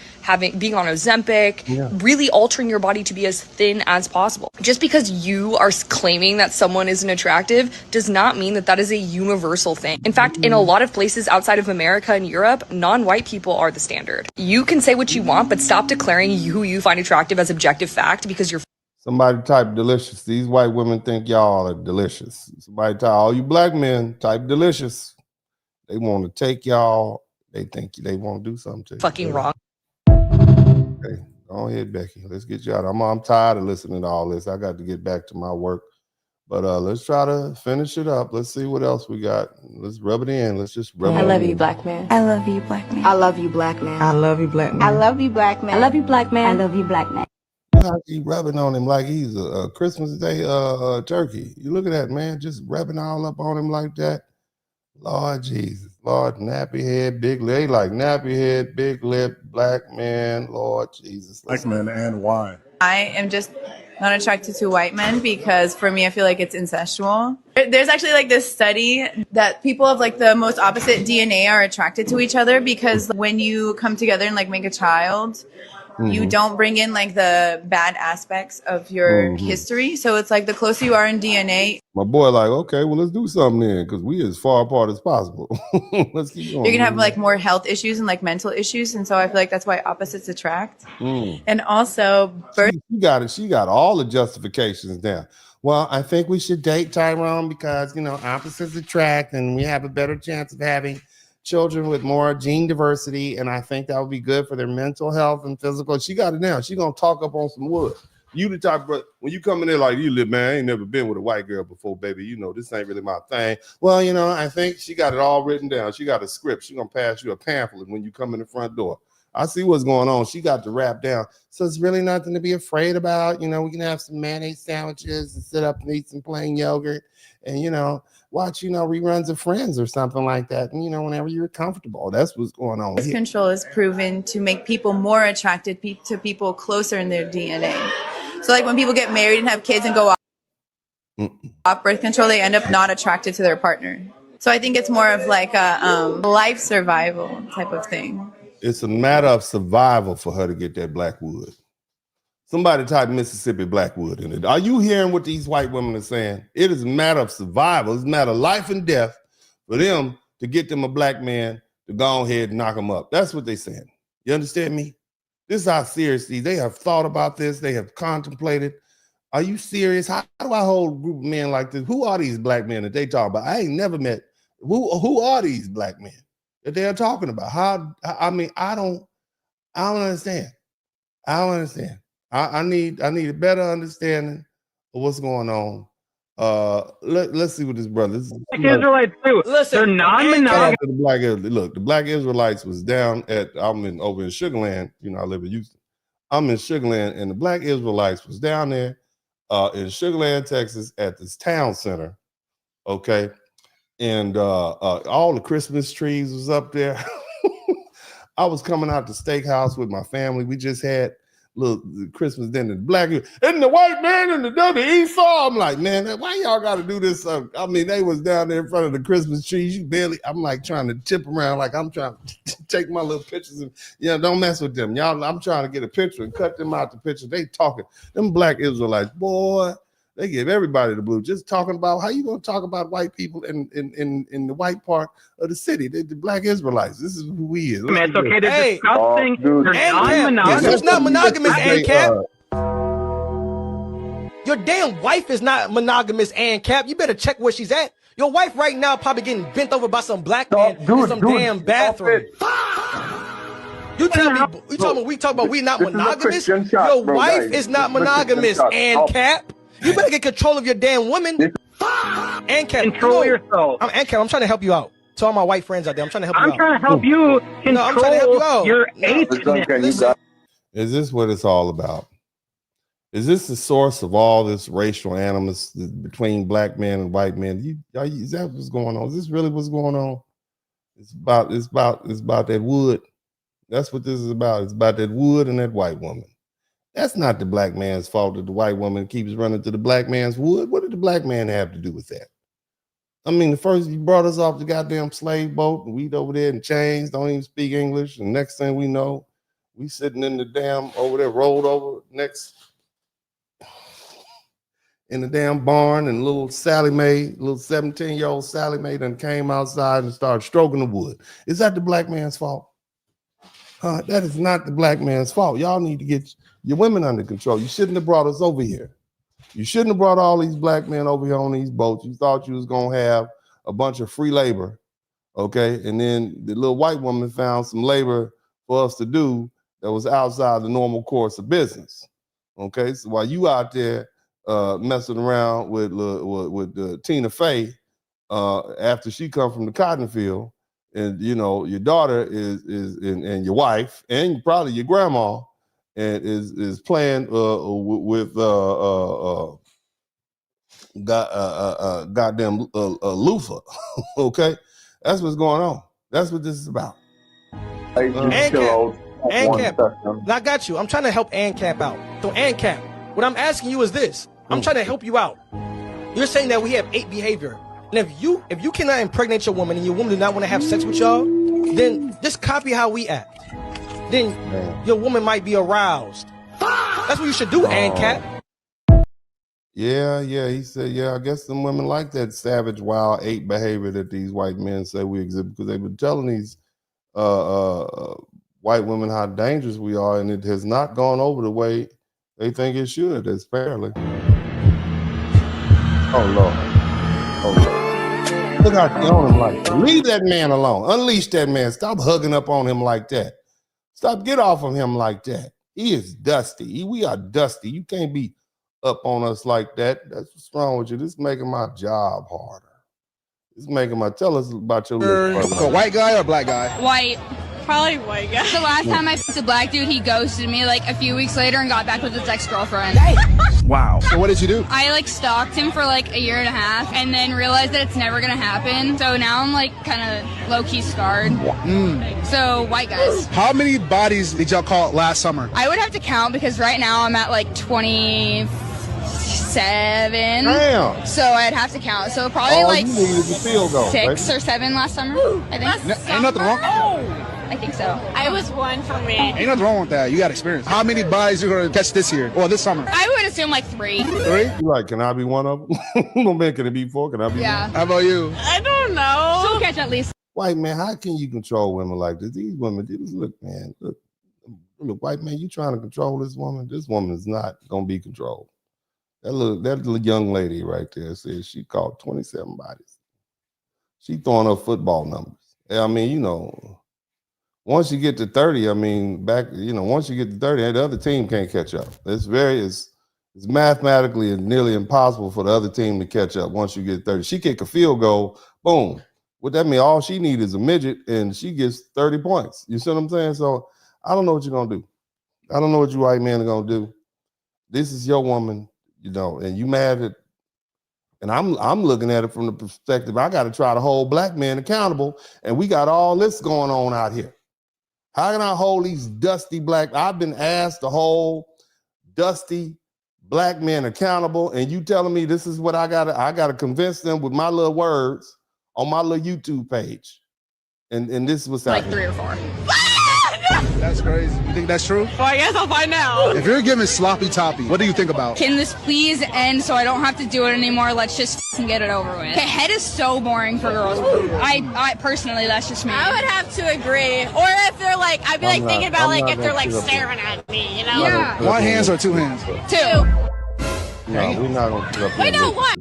being on Ozempic, really altering your body to be as thin as possible. Just because you are claiming that someone isn't attractive does not mean that that is a universal thing. In fact, in a lot of places outside of America and Europe, non-white people are the standard. You can say what you want, but stop declaring who you find attractive as objective fact because you're Somebody type delicious. These white women think y'all are delicious. Somebody type, all you black men type delicious. They want to take y'all. They think they want to do something to you. Fucking wrong. Okay, go ahead, Becky. Let's get you out. I'm tired of listening to all this. I got to get back to my work. But let's try to finish it up. Let's see what else we got. Let's rub it in. Let's just rub it in. I love you, black man. I love you, black man. I love you, black man. I love you, black man. I love you, black man. I love you, black man. I love you, black man. How keep rubbing on him like he's a Christmas Day turkey. You look at that, man, just rubbing all up on him like that. Lord Jesus, Lord, nappy head, big lip. They like nappy head, big lip, black man, Lord Jesus. Black men, and why? I am just not attracted to white men because for me, I feel like it's incestual. There's actually like this study that people of like the most opposite DNA are attracted to each other because when you come together and like make a child, you don't bring in like the bad aspects of your history. So it's like the closer you are in DNA, My boy like, okay, well, let's do something then because we as far apart as possible. Let's keep going. you're gonna have like more health issues and like mental issues. And so I feel like that's why opposites attract. And also She got it. She got all the justifications down. Well, I think we should date Tyrone because, you know, opposites attract and we have a better chance of having children with more gene diversity. And I think that would be good for their mental health and physical. She got it now. She going to talk up on some wood. You the type of, when you come in there like, you live, man, I ain't never been with a white girl before, baby. You know, this ain't really my thing. Well, you know, I think she got it all written down. She got a script. She going to pass you a pamphlet when you come in the front door. I see what's going on. She got the wrap down. So it's really nothing to be afraid about. You know, we can have some mayonnaise sandwiches and sit up and eat some plain yogurt and, you know, watch, you know, reruns of Friends or something like that. And, you know, whenever you're comfortable, that's what's going on. birth control is proven to make people more attracted to people closer in their DNA. So like when people get married and have kids and go off birth control, they end up not attracted to their partner. So I think it's more of like a life survival type of thing. It's a matter of survival for her to get that Blackwood. Somebody type Mississippi Blackwood in it. Are you hearing what these white women are saying? It is a matter of survival. It's a matter of life and death for them to get them a black man to go ahead and knock them up. That's what they're saying. You understand me? This is how seriously they have thought about this. They have contemplated. Are you serious? How do I hold a group of men like this? Who are these black men that they talk about? I ain't never met. Who are these black men that they're talking about? I don't understand. I don't understand. I need a better understanding of what's going on. Let's see what this brother. Israelites too. Listen, they're non-monogamous. The black Israelites was down at over in Sugar Land. You know, I live in Houston. I'm in Sugar Land, and the black Israelites was down there in Sugar Land, Texas, at this town center. Okay, and all the Christmas trees was up there. I was coming out the steakhouse with my family. We just had little Christmas dinner. The black and the white man and the Esau. I'm like, man, why y'all got to do this? I mean, they was down there in front of the Christmas trees. I'm like trying to tip around, like I'm trying to take my little pictures and don't mess with them, y'all. I'm trying to get a picture and cut them out the picture. They talking. Them black Israelites, boy. They give everybody the blue. Just talking about how you gonna talk about white people in the white part of the city. The black Israelites. This is who we is. Man, it's okay to disgusting. They're non-monogamous. Guess who's not monogamous, ANCAP? Your damn wife is not monogamous, ANCAP. You better check where she's at. Your wife right now probably getting bent over by some black man in some damn bathroom. You tell me, we talk about we not monogamous. Your wife is not monogamous, ANCAP. You better get control of your damn woman. ANCAP, control yourself. I'm ANCAP. I'm trying to help you out. To all my white friends out there, I'm trying to help you out. I'm trying to help you control I'm trying to help you out. Your atheism. Is this what it's all about? Is this the source of all this racial animus between black men and white men? Is that what's going on? Is this really what's going on? It's about that wood. That's what this is about. It's about that wood and that white woman. That's not the black man's fault that the white woman keeps running to the black man's wood. What did the black man have to do with that? I mean, the first you brought us off the goddamn slave boat, and we over there in chains, don't even speak English. And next thing we know, we sitting in the damn over there, rolled over next in the damn barn, and little Sally Mae, little 17-year-old Sally Mae done came outside and started stroking the wood. Is that the black man's fault? That is not the black man's fault. Y'all need to get your women under control. You shouldn't have brought us over here. You shouldn't have brought all these black men over here on these boats. You thought you was gonna have a bunch of free labor, okay? And then the little white woman found some labor for us to do that was outside the normal course of business, okay? So while you out there messing around with Tina Fey after she come from the cotton field, and you know your daughter and your wife and probably your grandma and is playing with goddamn loofah. Okay, that's what's going on. That's what this is about. ANCAP, I got you. I'm trying to help ANCAP out. So ANCAP, what I'm asking you is this. I'm trying to help you out. You're saying that we have 8 behavior. And if you cannot impregnate your woman and your woman does not want to have sex with y'all, then just copy how we act. Then your woman might be aroused. That's what you should do, ANCAP. Yeah, he said, I guess some women like that savage, wild, ape behavior that these white men say we exhibit, because they've been telling these white women how dangerous we are, and it has not gone over the way they think it should, apparently. Oh, Lord. Look out there on him like that. Leave that man alone. Unleash that man. Stop hugging up on him like that. Stop, get off of him like that. He is dusty. We are dusty. You can't be up on us like that. That's what's wrong with you. This is making my job harder. This is making my, tell us about your little white guy or black guy? White. Probably white guy. The last time I fucked a black dude, he ghosted me like a few weeks later and got back with his ex-girlfriend. Wow. So what did you do? I like stalked him for like a year and a half and then realized that it's never gonna happen. So now I'm like kind of low-key scarred. So white guys. How many bodies did y'all call last summer? I would have to count because right now I'm at like 27. Damn. So I'd have to count. So probably like you needed the field goal, 6 or 7 last summer, I think. Ain't nothing wrong. I think so. I was 1 for me. Ain't nothing wrong with that. You got experience. How many bodies you gonna catch this year or this summer? I would assume like 3. 3? You like, can I be one of them? Man, can it be 4? Can I be one? How about you? I don't know. She'll catch at least. White man, how can you control women like this? These women, look, man, look, white man, you trying to control this woman? This woman is not gonna be controlled. That little young lady right there says she caught 27 bodies. She throwing up football numbers. I mean, you know, once you get to 30, I mean, once you get to 30, the other team can't catch up. It's mathematically and nearly impossible for the other team to catch up once you get 30. She kick a field goal, boom. What that mean? All she needs is a midget, and she gets 30 points. You see what I'm saying? So I don't know what you're gonna do. I don't know what you white men are gonna do. This is your woman, you know, and you mad at. And I'm looking at it from the perspective, I got to try to hold black men accountable, and we got all this going on out here. How can I hold these dusty black? I've been asked to hold dusty black men accountable, and you telling me this is what I gotta convince them with my little words on my little YouTube page. And this is what's like happening. 3 or 4. That's crazy. You think that's true? Well, I guess I'll find out. If you're giving sloppy toppy, what do you think about? Can this please end so I don't have to do it anymore? Let's just get it over with. Okay, head is so boring for girls. I personally, that's just me. I would have to agree. Or if they're like, I'd be like thinking about like if they're like staring at me, you know? Yeah. 1 hand or 2 hands? 2. No, we're not gonna put up. Wait, no, what?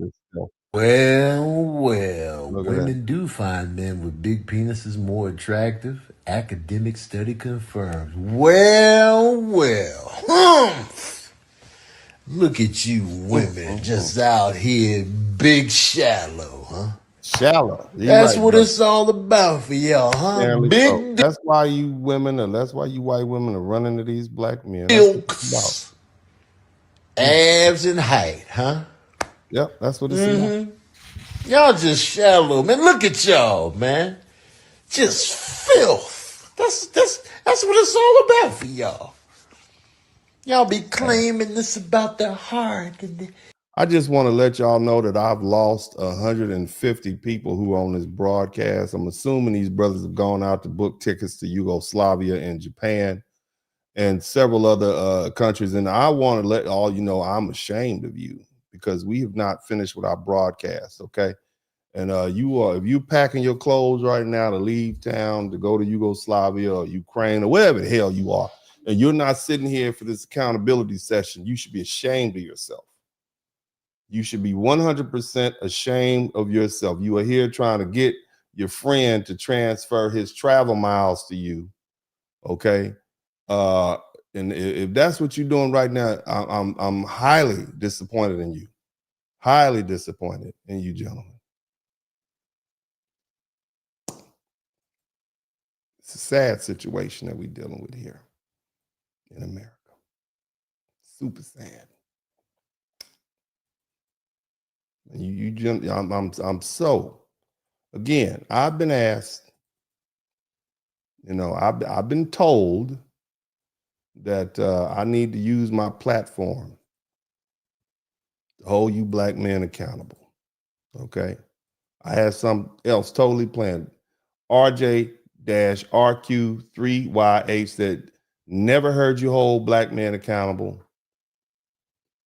Well, women do find men with big penises more attractive. Academic study confirms. Well. Look at you women just out here big shallow, huh? Shallow. That's what it's all about for y'all, huh? Big. That's why you women, and that's why you white women are running to these black men. Bilks. Abs and height, huh? Yep, that's what it's about. Y'all just shallow, man. Look at y'all, man. Just filth. That's what it's all about for y'all. Y'all be claiming this about the heart. I just want to let y'all know that I've lost 150 people who are on this broadcast. I'm assuming these brothers have gone out to book tickets to Yugoslavia and Japan and several other countries. And I want to let all you know I'm ashamed of you because we have not finished with our broadcast, okay? And if you packing your clothes right now to leave town to go to Yugoslavia or Ukraine or wherever the hell you are, and you're not sitting here for this accountability session, you should be ashamed of yourself. You should be 100% ashamed of yourself. You are here trying to get your friend to transfer his travel miles to you, okay? And if that's what you're doing right now, I'm highly disappointed in you. Highly disappointed in you, gentlemen. It's a sad situation that we're dealing with here in America. Super sad. And I'm so, again, I've been asked, I've been told that I need to use my platform to hold you black men accountable. Okay. I had something else totally planned. RJ-RQ3YH said, never heard you hold black men accountable.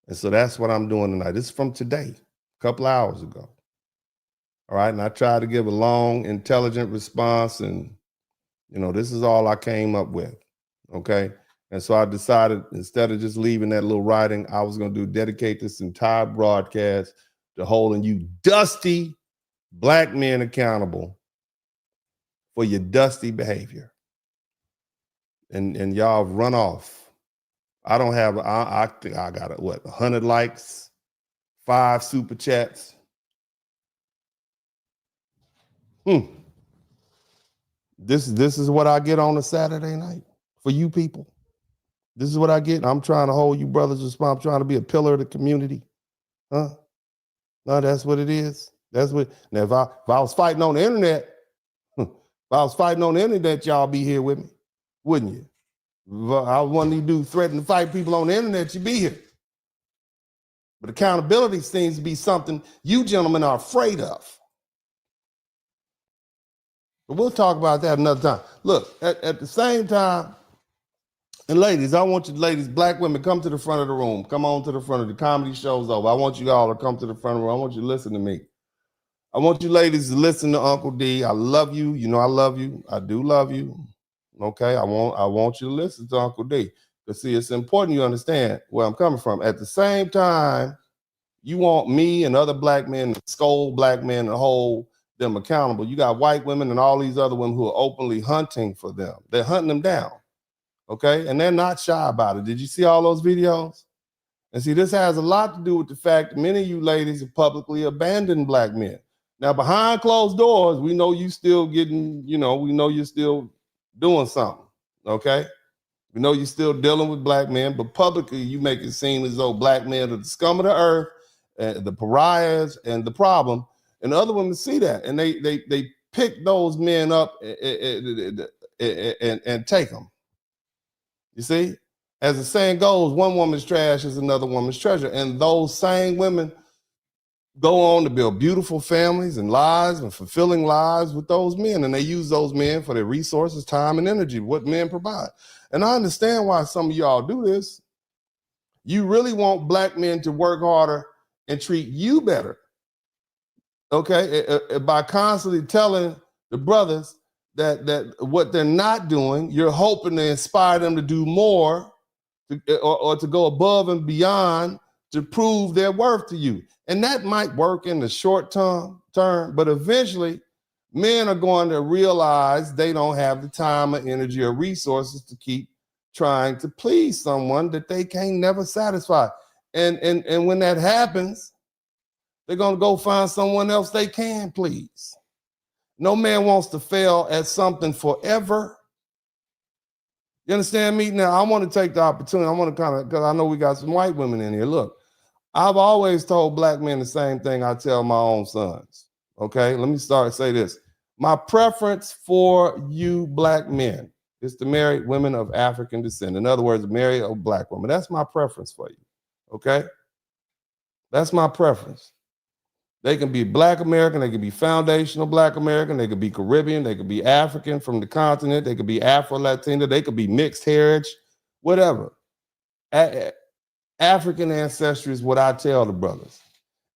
And so that's what I'm doing tonight. This is from today, a couple hours ago. All right. And I tried to give a long, intelligent response. And, this is all I came up with. Okay. And so I decided, instead of just leaving that little writing, I was going to dedicate this entire broadcast to holding you dusty black men accountable for your dusty behavior. And y'all have run off. I don't have, I think I got 100 likes, 5 super chats. This is what I get on a Saturday night for you people. This is what I get. I'm trying to hold you brothers responsible. I'm trying to be a pillar of the community. Huh? No, that's what it is. That's what. Now, if I was fighting on the internet, y'all be here with me, wouldn't you? If I was one of these dudes threatening to fight people on the internet, you'd be here. But accountability seems to be something you gentlemen are afraid of. But we'll talk about that another time. Look, at the same time, and ladies, I want you ladies, black women, come to the front of the room. Come on to the front of the comedy show's over. I want you all to come to the front of the room. I want you to listen to me. I want you ladies to listen to Uncle D. I love you. You know I love you. I do love you. Okay, I want you to listen to Uncle D. But see, it's important you understand where I'm coming from. At the same time, you want me and other black men to scold black men and hold them accountable. You got white women and all these other women who are openly hunting for them. They're hunting them down. Okay, and they're not shy about it. Did you see all those videos? And see, this has a lot to do with the fact that many of you ladies have publicly abandoned black men. Now, behind closed doors, we know you still getting, we know you're still doing something, okay? We know you're still dealing with black men, but publicly you make it seem as though black men are the scum of the earth, the pariahs, and the problem. And other women see that, and they pick those men up and take them. You see, as the saying goes, one woman's trash is another woman's treasure. And those same women go on to build beautiful families and lives and fulfilling lives with those men. And they use those men for their resources, time, and energy, what men provide. And I understand why some of y'all do this. You really want black men to work harder and treat you better, okay? By constantly telling the brothers that what they're not doing, you're hoping to inspire them to do more or to go above and beyond to prove their worth to you. And that might work in the short term, but eventually men are going to realize they don't have the time or energy or resources to keep trying to please someone that they can't never satisfy. And when that happens, they're going to go find someone else they can please. No man wants to fail at something forever. You understand me? Now, I want to take the opportunity. I want to because I know we got some white women in here. Look, I've always told black men the same thing I tell my own sons. Okay, let me say this. My preference for you black men is to marry women of African descent. In other words, marry a black woman. That's my preference for you. Okay? That's my preference. They can be Black American, they can be foundational Black American, they could be Caribbean, they could be African from the continent, they could be Afro-Latina, they could be mixed heritage, whatever. African ancestry is what I tell the brothers.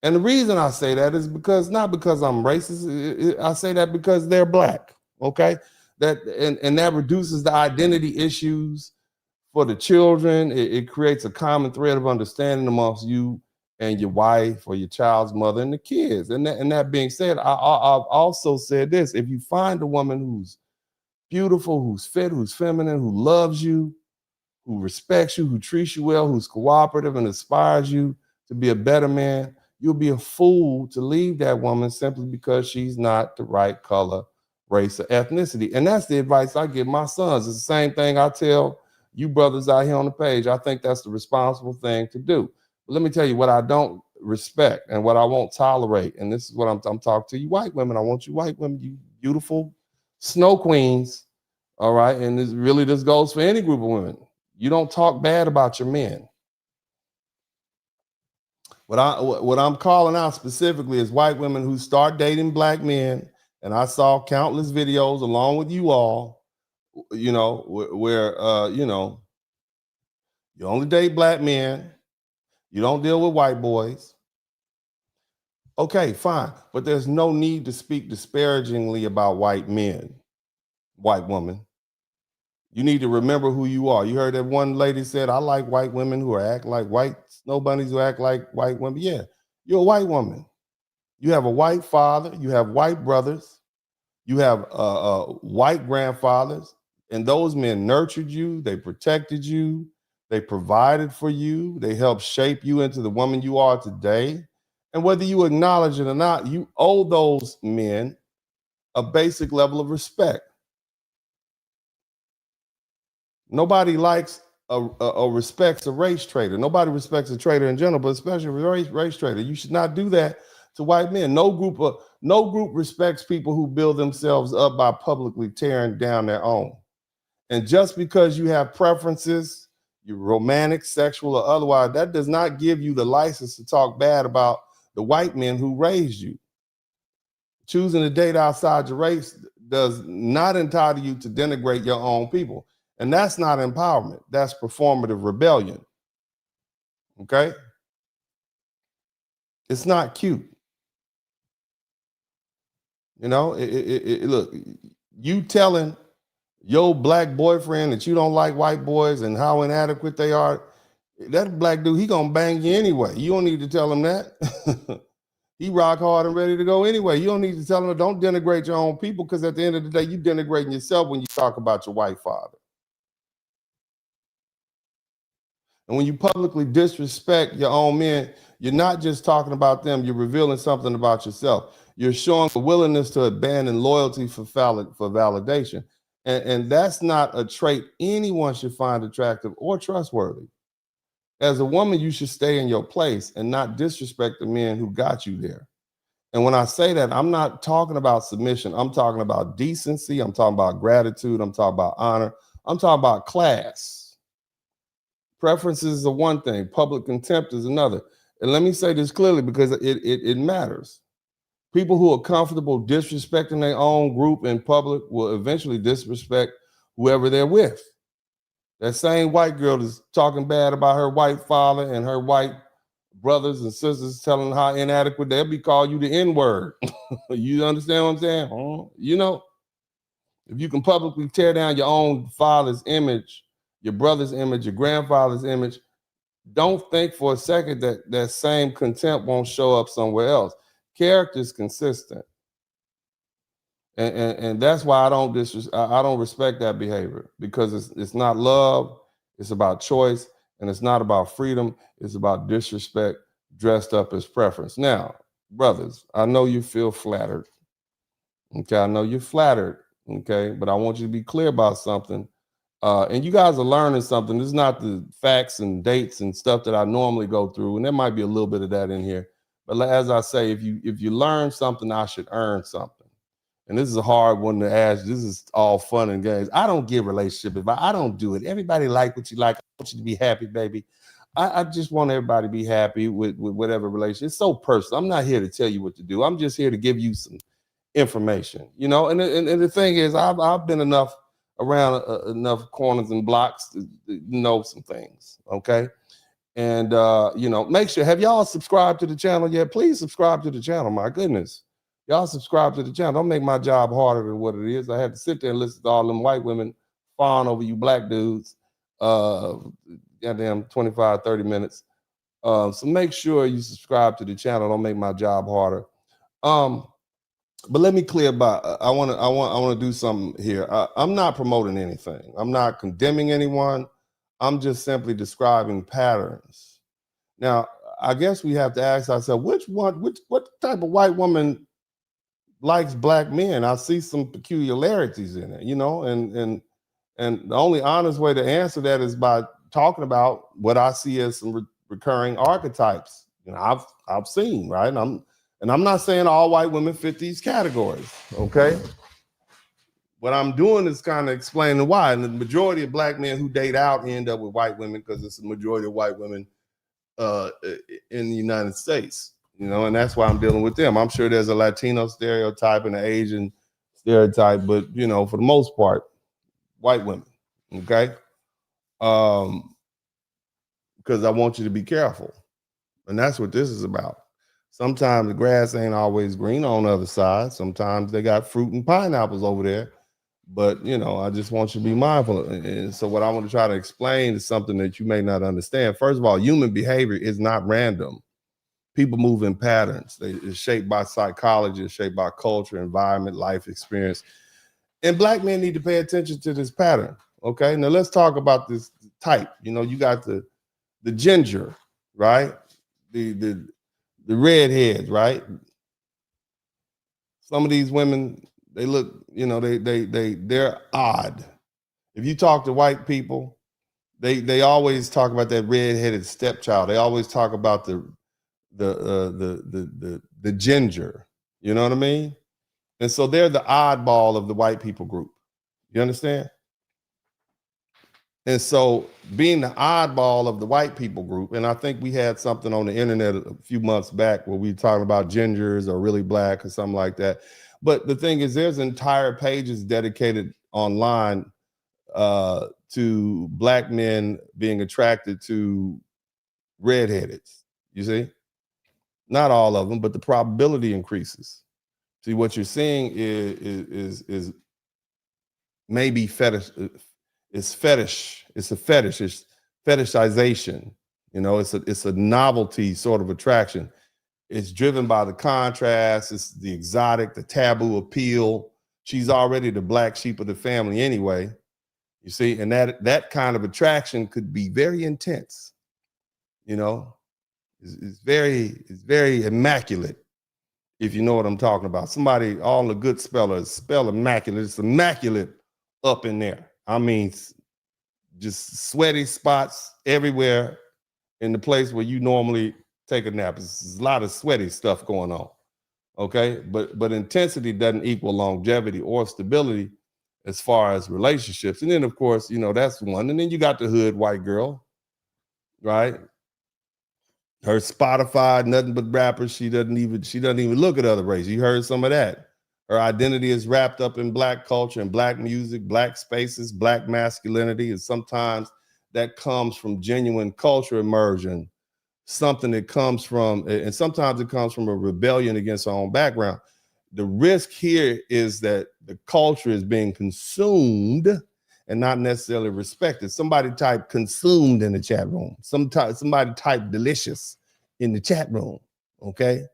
And the reason I say that is because, not because I'm racist, I say that because they're Black, okay? And that reduces the identity issues for the children. It creates a common thread of understanding amongst you and your wife or your child's mother and the kids. And that being said, I've also said this: if you find a woman who's beautiful, who's fit, who's feminine, who loves you, who respects you, who treats you well, who's cooperative and inspires you to be a better man, you'll be a fool to leave that woman simply because she's not the right color, race, or ethnicity. And that's the advice I give my sons. It's the same thing I tell you brothers out here on the page. I think that's the responsible thing to do. But let me tell you what I don't respect and what I won't tolerate. And this is what I'm talking to you white women. I want you white women, you beautiful snow queens. All right. And this goes for any group of women. You don't talk bad about your men. What I'm calling out specifically is white women who start dating Black men. And I saw countless videos along with you all, you know, where you know, you only date Black men. You don't deal with white boys. Okay, fine. But there's no need to speak disparagingly about white men, white women. You need to remember who you are. You heard that one lady said, I like white women who act like white snow bunnies who act like white women. Yeah, you're a white woman. You have a white father. You have white brothers. You have white grandfathers. And those men nurtured you. They protected you. They provided for you. They helped shape you into the woman you are today. And whether you acknowledge it or not, you owe those men a basic level of respect. Nobody likes or respects a race traitor. Nobody respects a traitor in general, but especially a race traitor. You should not do that to white men. No group respects people who build themselves up by publicly tearing down their own. And just because you have preferences, you're romantic, sexual, or otherwise, that does not give you the license to talk bad about the white men who raised you. Choosing to date outside your race does not entitle you to denigrate your own people. And that's not empowerment. That's performative rebellion. Okay? It's not cute. You know, look, you telling your Black boyfriend that you don't like white boys and how inadequate they are, that Black dude, he gonna bang you anyway. You don't need to tell him that. He rock hard and ready to go anyway. You don't need to tell him, don't denigrate your own people, because at the end of the day, you denigrating yourself when you talk about your white father. And when you publicly disrespect your own men, you're not just talking about them, you're revealing something about yourself. You're showing a willingness to abandon loyalty for validation. And that's not a trait anyone should find attractive or trustworthy. As a woman, you should stay in your place and not disrespect the men who got you there. And when I say that, I'm not talking about submission. I'm talking about decency. I'm talking about gratitude. I'm talking about honor. I'm talking about class. Preferences are one thing. Public contempt is another. And let me say this clearly, because it matters. People who are comfortable disrespecting their own group in public will eventually disrespect whoever they're with. That same white girl is talking bad about her white father and her white brothers and sisters, telling how inadequate they'll be, call you the N-word. You understand what I'm saying? You know, if you can publicly tear down your own father's image, your brother's image, your grandfather's image, don't think for a second that that same contempt won't show up somewhere else. Character is consistent. And that's why I don't respect that behavior, because it's not love, it's about choice, and it's not about freedom, it's about disrespect dressed up as preference. Now, brothers, I know you feel flattered. Okay, I know you're flattered, okay, but I want you to be clear about something. And you guys are learning something. This is not the facts and dates and stuff that I normally go through, and there might be a little bit of that in here. But as I say, if you learn something, I should earn something. And this is a hard one to ask. This is all fun and games. I don't give relationship advice. I don't do it. Everybody like what you like. I want you to be happy, baby. I just want everybody to be happy with whatever relation. It's so personal. I'm not here to tell you what to do. I'm just here to give you some information, you know. And the thing is, I've been around enough corners and blocks to know some things, okay? And you know, make sure, have y'all subscribed to the channel yet? Please subscribe to the channel. My goodness, y'all subscribe to the channel. Don't make my job harder than what it is. I had to sit there and listen to all them white women fawn over you black dudes. Goddamn 25, 30 minutes. So make sure you subscribe to the channel. Don't make my job harder. But let me clear about, I want to do something here. I'm not promoting anything. I'm not condemning anyone. I'm just simply describing patterns. Now, I guess we have to ask ourselves, what type of white woman likes black men? I see some peculiarities in it, you know, and the only honest way to answer that is by talking about what I see as some recurring archetypes. You know, I've seen, right? And I'm not saying all white women fit these categories, okay? What I'm doing is kind of explaining why. And the majority of black men who date out end up with white women because it's the majority of white women in the United States, you know, and that's why I'm dealing with them. I'm sure there's a Latino stereotype and an Asian stereotype, but, you know, for the most part, white women, okay? Because I want you to be careful. And that's what this is about. Sometimes the grass ain't always green on the other side. Sometimes they got fruit and pineapples over there. But, you know, I just want you to be mindful. And so what I want to try to explain is something that you may not understand. First of all, human behavior is not random. People move in patterns. It's shaped by psychology, it's shaped by culture, environment, life experience. And black men need to pay attention to this pattern. Okay, now let's talk about this type. You know, you got the ginger, right? The redheads, right? Some of these women, they look, you know, they're odd. If you talk to white people, they always talk about that redheaded stepchild. They always talk about the ginger. You know what I mean? And so they're the oddball of the white people group. You understand? And so being the oddball of the white people group, and I think we had something on the internet a few months back where we talked about gingers or really black or something like that. But the thing is, there's entire pages dedicated online to black men being attracted to redheadeds. You see? Not all of them, but the probability increases. See, what you're seeing is maybe fetish. It's fetish. It's a fetish. It's fetishization. You know, it's a novelty sort of attraction. It's driven by the contrast. It's the exotic, the taboo appeal. She's already the black sheep of the family anyway. You see, and that kind of attraction could be very intense. You know, it's very immaculate. If you know what I'm talking about. Somebody, all the good spellers spell immaculate. It's immaculate up in there. I mean, just sweaty spots everywhere in the place where you normally take a nap. There's a lot of sweaty stuff going on, okay? But intensity doesn't equal longevity or stability as far as relationships. And then, of course, you know, that's one. And then you got the hood white girl, right? Her Spotify, nothing but rappers. She doesn't even look at other races. You heard some of that. Her identity is wrapped up in black culture and black music, black spaces, black masculinity. And sometimes that comes from genuine culture immersion, something that comes from, and sometimes it comes from a rebellion against our own background. The risk here is that the culture is being consumed and not necessarily respected. Somebody type consumed in the chat room. Somebody type delicious in the chat room, okay?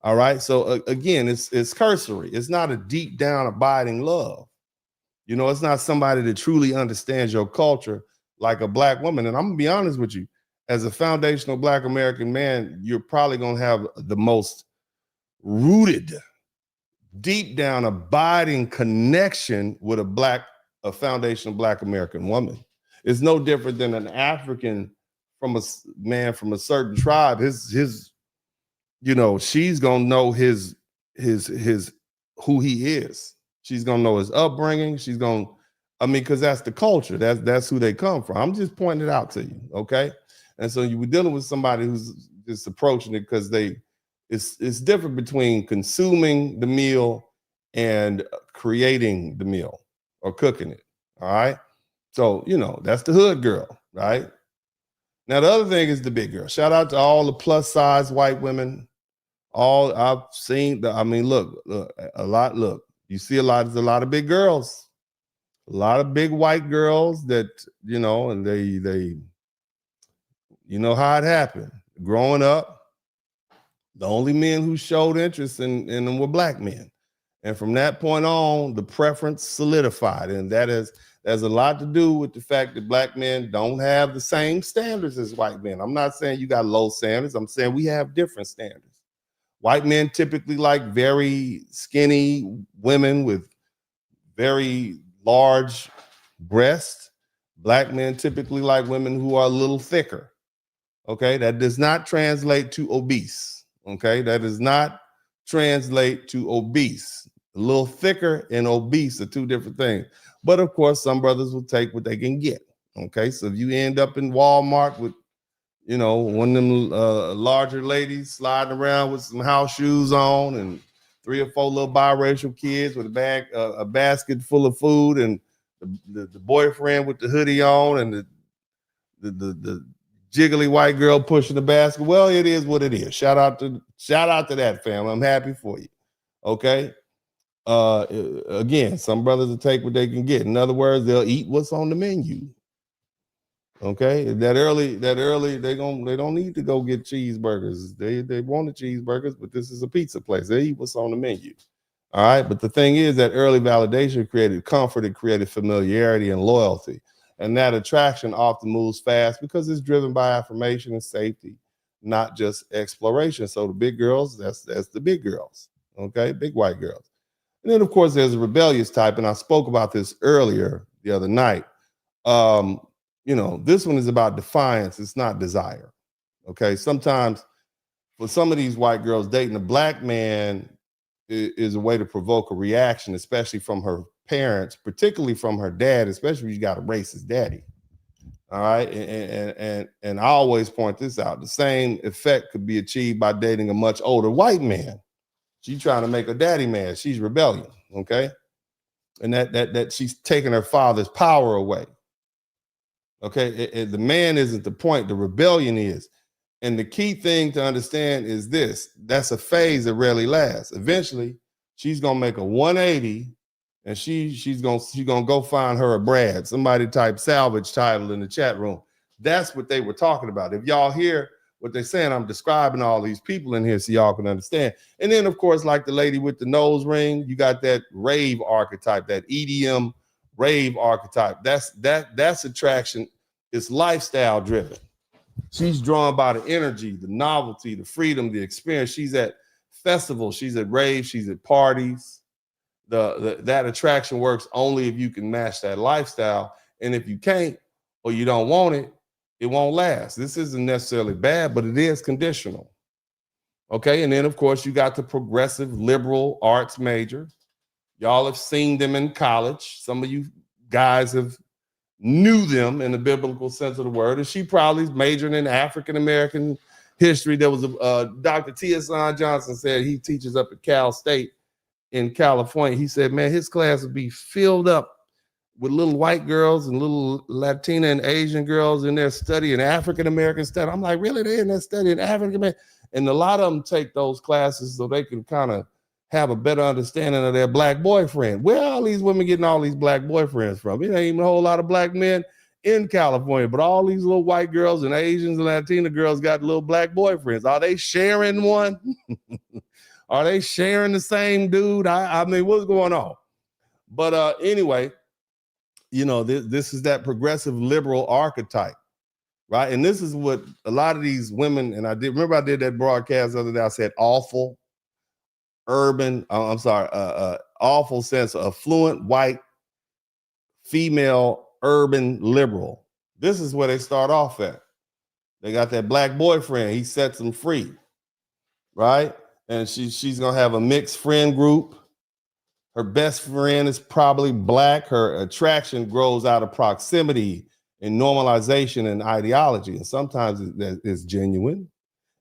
All right. So again, it's cursory. It's not a deep down abiding love. You know, it's not somebody that truly understands your culture like a black woman. And I'm gonna be honest with you, as a foundational black American man, you're probably gonna have the most rooted, deep down abiding connection with a foundational black American woman. It's no different than an African from a man from a certain tribe. His you know, she's gonna know his who he is. She's gonna know his upbringing. She's gonna, I mean, because that's the culture. That's who they come from. I'm just pointing it out to you, okay? And so you were dealing with somebody who's just approaching it because it's different between consuming the meal and creating the meal or cooking it. All right. So, that's the hood girl, right? Now, the other thing is the big girl. Shout out to all the plus size white women. All I've seen, look, a lot, you see there's a lot of big girls, a lot of big white girls that, and they how it happened. Growing up, the only men who showed interest in them were black men. And from that point on, the preference solidified. And there's a lot to do with the fact that black men don't have the same standards as white men. I'm not saying you got low standards. I'm saying we have different standards. White men typically like very skinny women with very large breasts. Black men typically like women who are a little thicker. Okay, that does not translate to obese. Okay, that does not translate to obese. A little thicker and obese are two different things. But of course, some brothers will take what they can get. Okay, so if you end up in Walmart with, one of them larger ladies sliding around with some house shoes on and 3 or 4 little biracial kids with a basket full of food, and the boyfriend with the hoodie on and the jiggly white girl pushing the basket. Well, it is what it is. Shout out to that family. I'm happy for you. Okay. Again, some brothers will take what they can get. In other words, they'll eat what's on the menu. Okay, that early, they don't need to go get cheeseburgers. They want the cheeseburgers, but this is a pizza place. They eat what's on the menu. All right, but the thing is that early validation created comfort, it created familiarity and loyalty, and that attraction often moves fast because it's driven by affirmation and safety, not just exploration. So the big girls, that's the big girls. Okay, big white girls. And then of course there's a rebellious type, and I spoke about this earlier the other night. This one is about defiance. It's not desire. Okay. Sometimes for some of these white girls, dating a black man is a way to provoke a reaction, especially from her parents, particularly from her dad, especially if you got a racist daddy. All right. And I always point this out. The same effect could be achieved by dating a much older white man. She's trying to make a daddy man. She's rebellion. Okay. And that she's taking her father's power away. Okay, the man isn't the point, the rebellion is. And the key thing to understand is this: that's a phase that rarely lasts. Eventually, she's gonna make a 180, and she's gonna go find her a Brad. Somebody type salvage title in the chat room. That's what they were talking about. If y'all hear what they're saying, I'm describing all these people in here so y'all can understand. And then, of course, like the lady with the nose ring, you got that rave archetype, that EDM rave archetype. That's attraction. It's lifestyle driven. She's drawn by the energy, the novelty, the freedom, the experience. She's at festivals, she's at raves, she's at parties. That attraction works only if you can match that lifestyle. And if you can't or you don't want it, it won't last. This isn't necessarily bad, but it is conditional. Okay, and then of course you got the progressive liberal arts major. Y'all have seen them in college. Some of you guys knew them in the biblical sense of the word, and she probably majored in African-American history. There was Dr. T.S. Johnson said he teaches up at Cal State in California. He said, man, his class would be filled up with little white girls and little Latina and Asian girls in there studying African-American study. I'm like, really? They're in there studying African-American? And a lot of them take those classes so they can kind of have a better understanding of their black boyfriend. Where are all these women getting all these black boyfriends from? It ain't even a whole lot of black men in California, but all these little white girls and Asians and Latina girls got little black boyfriends. Are they sharing one? Are they sharing the same dude? I mean, what's going on? But anyway, this is that progressive liberal archetype, right? And this is what a lot of these women, and I did that broadcast the other day. I said awful, urban, awful sense of affluent, white, female, urban, liberal. This is where they start off at. They got that black boyfriend. He sets them free, right? And she's going to have a mixed friend group. Her best friend is probably black. Her attraction grows out of proximity and normalization and ideology. And sometimes it's genuine.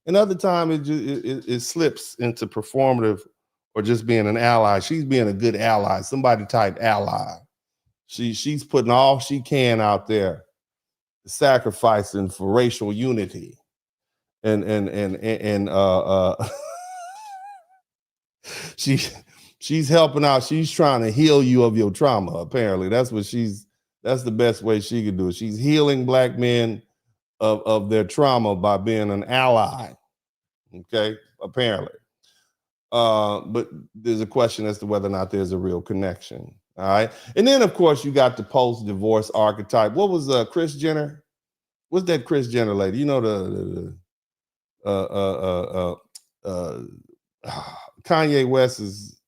And other times it slips into performative or just being an ally. She's being a good ally, somebody type ally. She's putting all she can out there, sacrificing for racial unity. And she's helping out. She's trying to heal you of your trauma. Apparently, that's the best way she could do it. She's healing Black men of their trauma by being an ally. Okay, apparently. But there's a question as to whether or not there's a real connection. All right. And then of course you got the post-divorce archetype. What was Kris Jenner? What's that Kris Jenner lady? You know, Kanye West's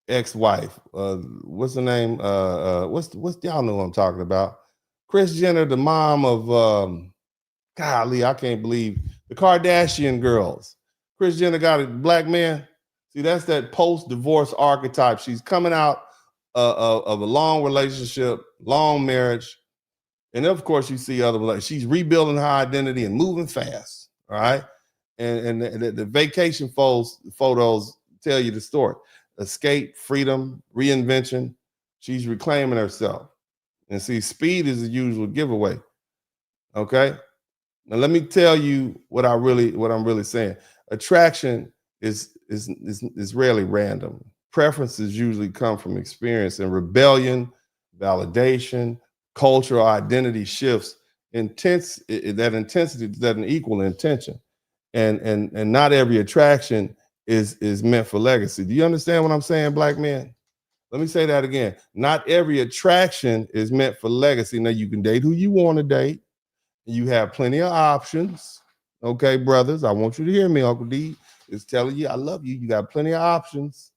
ex-wife. What's her name? What's y'all know what I'm talking about? Kris Jenner, the mom of golly, I can't believe the Kardashian girls. Kris Jenner got a Black man. See, that's that post-divorce archetype. She's coming out of a long relationship, long marriage. And of course, you see other, she's rebuilding her identity and moving fast. All right. And the vacation photos tell you the story. Escape, freedom, reinvention. She's reclaiming herself. And see, speed is the usual giveaway. Okay. Now let me tell you what I'm really saying. Attraction is rarely random. Preferences usually come from experience, and rebellion, validation, cultural identity shifts. That intensity doesn't equal intention, and not every attraction is meant for legacy. Do you understand what I'm saying, Black men? Let me say that again. Not every attraction is meant for legacy. Now you can date who you want to date. You have plenty of options. Okay, brothers, I want you to hear me. Uncle D is telling you I love you. You got plenty of options.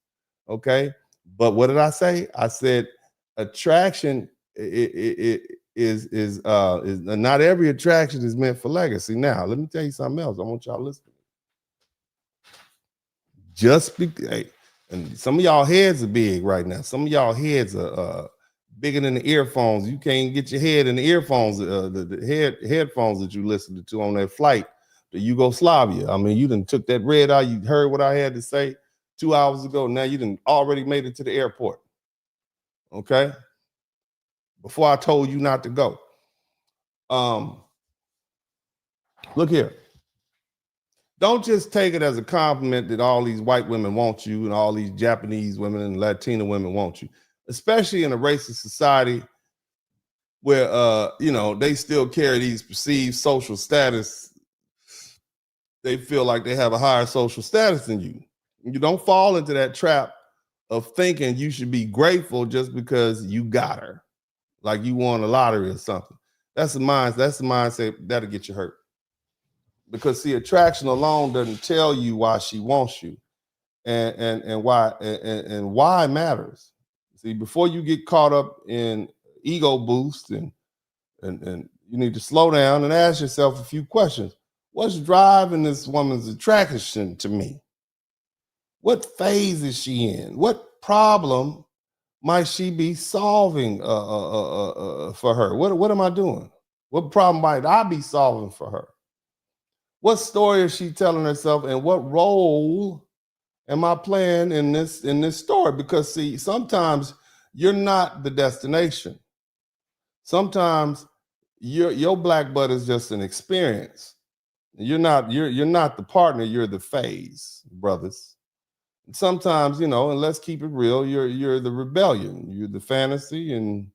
Okay, but what did I say? I said attraction is not every attraction is meant for legacy. Now, let me tell you something else. I want y'all to listen. And some of y'all heads are big right now. Some of y'all heads are bigger than the earphones. You can't get your head in the earphones, the headphones that you listened to on that flight to Yugoslavia. I mean, you done took that red eye. You heard what I had to say 2 hours ago. Now you done already made it to the airport. Okay? Before I told you not to go. Look here. Don't just take it as a compliment that all these white women want you and all these Japanese women and Latina women want you, especially in a racist society where, they still carry these perceived social status. They feel like they have a higher social status than you. You don't fall into that trap of thinking you should be grateful just because you got her, like you won a lottery or something. That's the mindset that'll get you hurt. Because see, attraction alone doesn't tell you why she wants you, and why matters. See, before you get caught up in ego boost and you need to slow down and ask yourself a few questions. What's driving this woman's attraction to me? What phase is she in? What problem might she be solving for her? What am I doing? What problem might I be solving for her? What story is she telling herself, and what role am I playing in this story? Because see, sometimes you're not the destination. Sometimes your black butt is just an experience. You're not the partner, you're the phase, brothers. And sometimes, and let's keep it real, you're the rebellion, you're the fantasy, and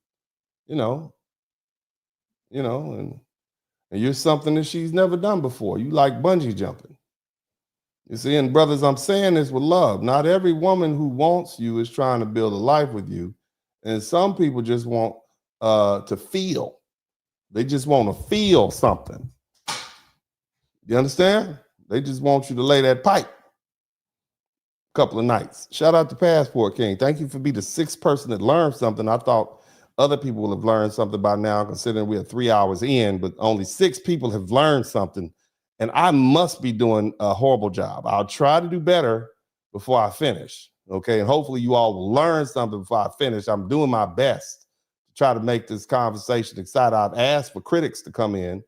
and you're something that she's never done before. You like bungee jumping. You see, and brothers, I'm saying this with love. Not every woman who wants you is trying to build a life with you. And some people just want to feel. They just want to feel something. You understand? They just want you to lay that pipe a couple of nights. Shout out to Passport King. Thank you for being the sixth person that learned something. I thought other people will have learned something by now, considering we are 3 hours in, but only 6 people have learned something. And I must be doing a horrible job. I'll try to do better before I finish. Okay. And hopefully you all will learn something before I finish. I'm doing my best to try to make this conversation exciting. I've asked for critics to come in,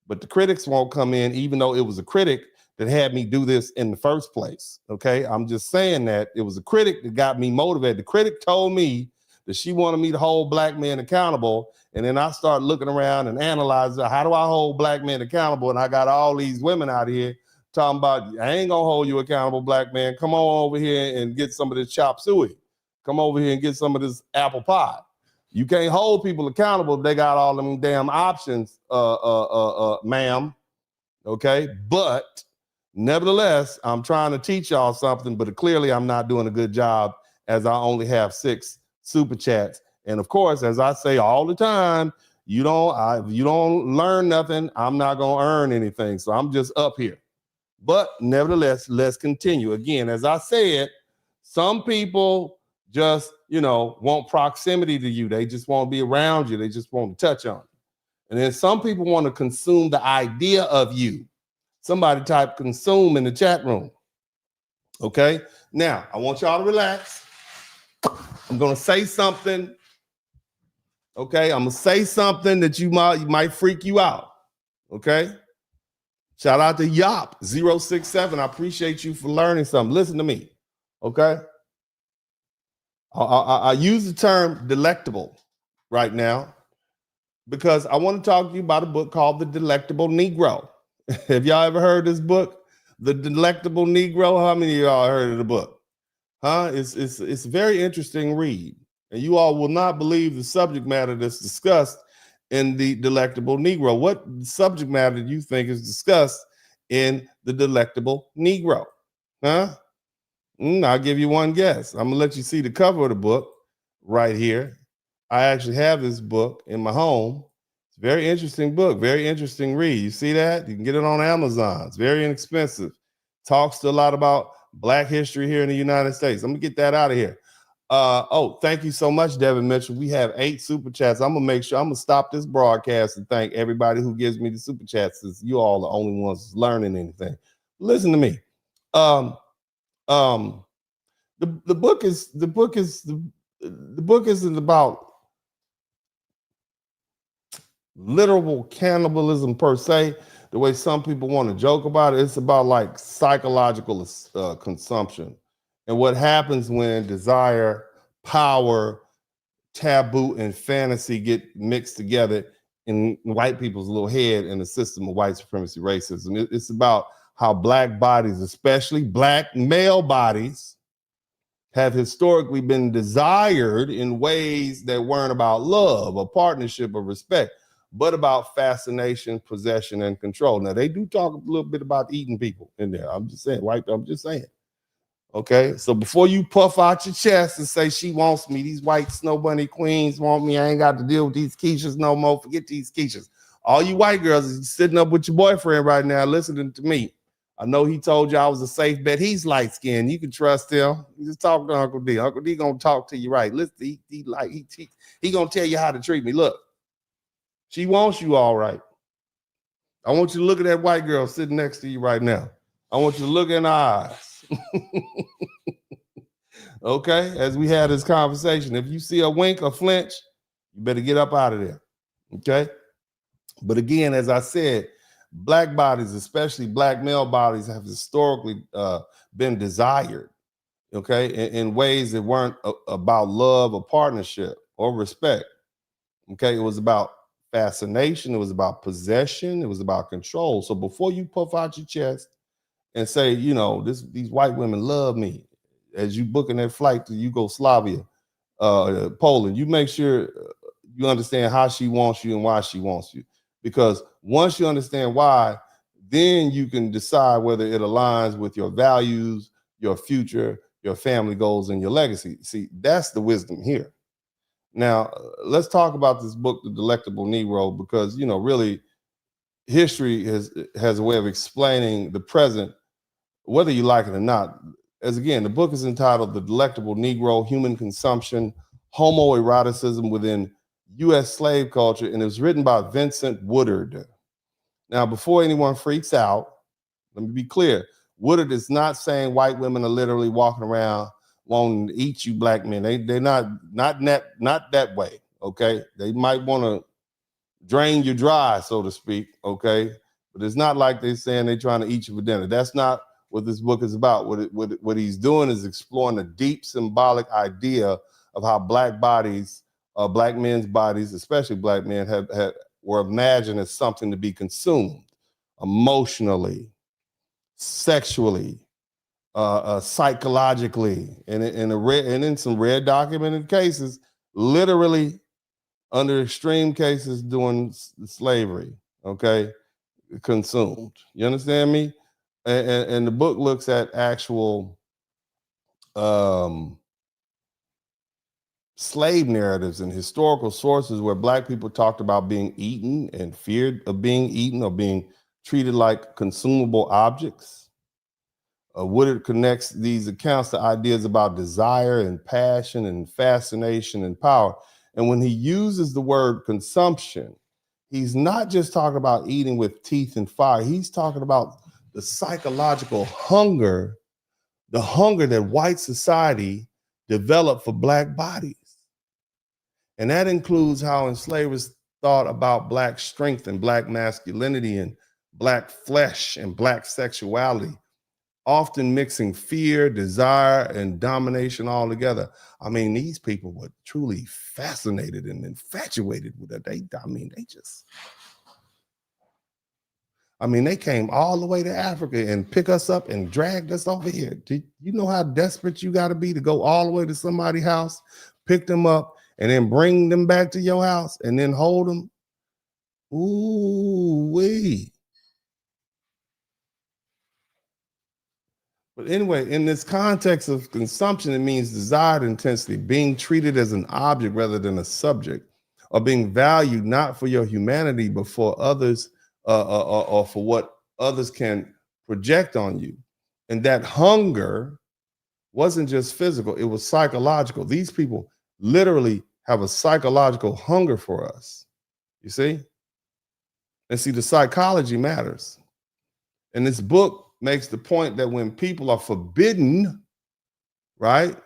but the critics won't come in, even though it was a critic that had me do this in the first place. Okay, I'm just saying that it was a critic that got me motivated. The critic told me that she wanted me to hold black men accountable. And then I started looking around and analyzing, how do I hold black men accountable? And I got all these women out here talking about, I ain't gonna hold you accountable, black man. Come on over here and get some of this chop suey. Come over here and get some of this apple pie. You can't hold people accountable if they got all them damn options, ma'am. Okay, but nevertheless, I'm trying to teach y'all something, but clearly I'm not doing a good job as I only have 6 super chats. And of course, as I say all the time, you don't learn nothing, I'm not gonna earn anything. So I'm just up here. But nevertheless, let's continue. Again, as I said, some people just, want proximity to you. They just want to be around you. They just want to touch on you. And then some people want to consume the idea of you. Somebody type consume in the chat room. Okay? Now, I want y'all to relax. I'm going to say something. Okay? I'm going to say something that you might freak you out. Okay? Shout out to Yop067. I appreciate you for learning something. Listen to me. Okay? I use the term delectable right now because I want to talk to you about a book called The Delectable Negro. Have y'all ever heard this book, The Delectable Negro? How many of y'all heard of the book? Huh? It's a very interesting read. And you all will not believe the subject matter that's discussed in The Delectable Negro. What subject matter do you think is discussed in The Delectable Negro? Huh? I'll give you one guess. I'm gonna let you see the cover of the book right here. I actually have this book in my home. It's a very interesting book, very interesting read. You see that? You can get it on Amazon. It's very inexpensive. Talks to a lot about Black history here in the United States. I'm gonna get that out of here. Thank you so much, Devin Mitchell. We have 8 super chats. I'm gonna stop this broadcast and thank everybody who gives me the super chats, since you all are the only ones learning anything. Listen to me. The book isn't about literal cannibalism per se, the way some people want to joke about it. It's about like psychological consumption and what happens when desire, power, taboo, and fantasy get mixed together in white people's little head in the system of white supremacy racism. It's about how Black bodies, especially Black male bodies, have historically been desired in ways that weren't about love or partnership or respect, but about fascination, possession, and control. Now, they do talk a little bit about eating people in there. I'm just saying, right? I'm just saying. Okay, so before you puff out your chest and say she wants me, these white snow bunny queens want me, I ain't got to deal with these Keishas no more. Forget these Keishas. All you white girls is sitting up with your boyfriend right now listening to me. I know he told you I was a safe bet. He's light skinned. You can trust him. You just talk to Uncle D. Uncle D gonna talk to you right. Listen, he gonna tell you how to treat me. Look, she wants you all right. I want you to look at that white girl sitting next to you right now. I want you to look in her eyes. Okay, as we had this conversation, if you see a wink or flinch, you better get up out of there. Okay, but again, as I said, Black bodies, especially Black male bodies, have historically been desired, okay, in ways that weren't about love or partnership or respect. Okay, it was about fascination, it was about possession, it was about control. So before you puff out your chest and say, these white women love me, as you booking that flight to Yugoslavia, Poland, you make sure you understand how she wants you and why she wants you. Because once you understand why, then you can decide whether it aligns with your values, your future, your family goals, and your legacy. See, that's the wisdom here. Now, let's talk about this book, The Delectable Negro, because, really, history has a way of explaining the present, whether you like it or not. As again, the book is entitled The Delectable Negro, Human Consumption, Homoeroticism Within U.S. Slave Culture, and it was written by Vincent Woodard. Now, before anyone freaks out, let me be clear. Woodard is not saying white women are literally walking around wanting to eat you Black men. They're not that way. Okay, they might want to drain you dry, so to speak. Okay, but it's not like they're saying they're trying to eat you for dinner. That's not what this book is about. What he's doing is exploring a deep symbolic idea of how black bodies, black men's bodies, especially black men, were imagined as something to be consumed emotionally, sexually, psychologically, and in some rare documented cases, literally under extreme cases doing slavery, okay, consumed. You understand me? And the book looks at actual slave narratives and historical sources where black people talked about being eaten and feared of being eaten or being treated like consumable objects. Woodard connects these accounts to ideas about desire and passion and fascination and power. And when he uses the word consumption, he's not just talking about eating with teeth and fire. He's talking about the psychological hunger, the hunger that white society developed for black bodies. And that includes how enslavers thought about black strength and black masculinity and black flesh and black sexuality, often mixing fear, desire, and domination all together. I mean, these people were truly fascinated and infatuated with it. They came all the way to Africa and pick us up and dragged us over here. Do you know how desperate you got to be to go all the way to somebody's house, pick them up, and then bring them back to your house and then hold them? Ooh, wee. But anyway, in this context of consumption, it means desired intensity, being treated as an object rather than a subject, or being valued not for your humanity, but for others, or for what others can project on you. And that hunger wasn't just physical, it was psychological. These people literally have a psychological hunger for us, you see? And see, the psychology matters. And this book makes the point that when people are forbidden, right,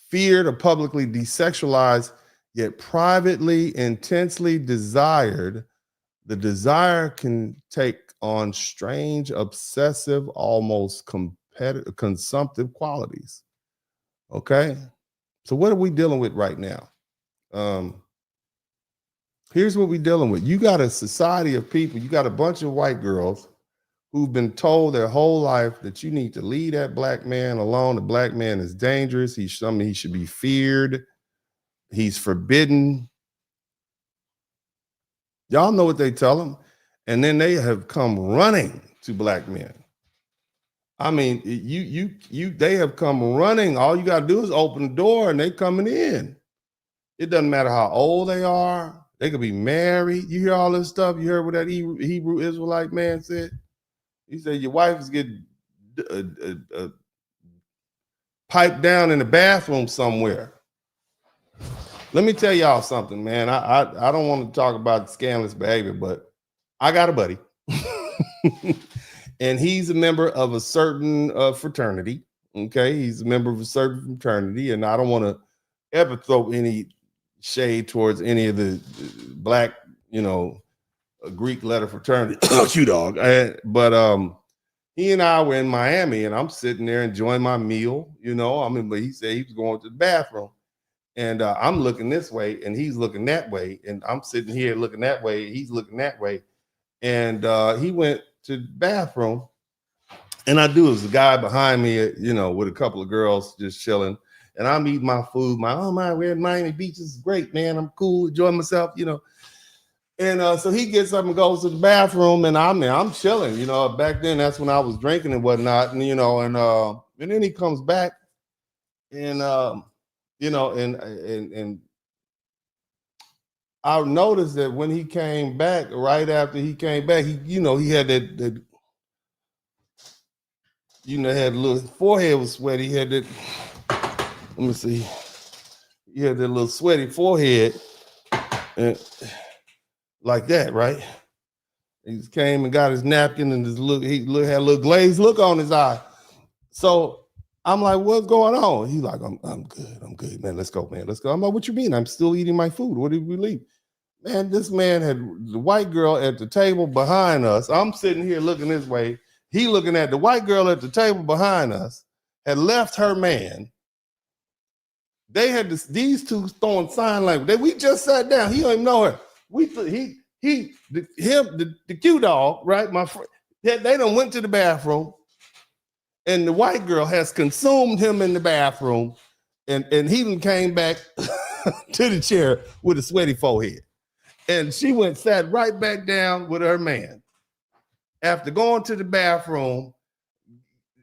feared or publicly desexualized, yet privately, intensely desired, the desire can take on strange, obsessive, almost consumptive qualities. Okay? So what are we dealing with right now? Here's what we're dealing with. You got a society of people, you got a bunch of white girls who've been told their whole life that you need to leave that black man alone. The black man is dangerous. He should be feared. He's forbidden. Y'all know what they tell them. And then they have come running to black men. I mean, they have come running. All you got to do is open the door and they coming in. It doesn't matter how old they are. They could be married. You hear all this stuff. You heard what that Hebrew Israelite man said? He said, your wife is getting piped down in the bathroom somewhere. Let me tell y'all something, man. I don't want to talk about scandalous behavior, but I got a buddy. And he's a member of a certain fraternity. Okay, he's a member of a certain fraternity, and I don't want to ever throw any shade towards any of the black, Greek letter fraternity. You dog. But he and I were in Miami, and I'm sitting there enjoying my meal. But he said he was going to the bathroom, and I'm looking this way, and he's looking that way, and I'm sitting here looking that way, he's looking that way, and he went to the bathroom, and I do. There's a guy behind me, with a couple of girls just chilling, and I'm eating my food. We're in Miami Beach. This is great, man. I'm cool, enjoying myself, And so he gets up and goes to the bathroom, and I'm chilling. Back then that's when I was drinking and whatnot, and and then he comes back, and and I noticed that when he came back, right after he came back, he had that had a little forehead was sweaty. He had that. Let me see. He had that little sweaty forehead, and like that, right? He just came and got his napkin and he had a little glazed look on his eye. So I'm like, what's going on? He's like, I'm good, man. Let's go, man. Let's go. I'm like, what you mean? I'm still eating my food. What did we leave? Man, this man had the white girl at the table behind us. I'm sitting here looking this way. He looking at the white girl at the table behind us, had left her man. They had these two throwing sign language. We just sat down. He don't even know her. The Q dog, right? My friend, they done went to the bathroom, and the white girl has consumed him in the bathroom, and he done came back to the chair with a sweaty forehead. And she sat right back down with her man. After going to the bathroom,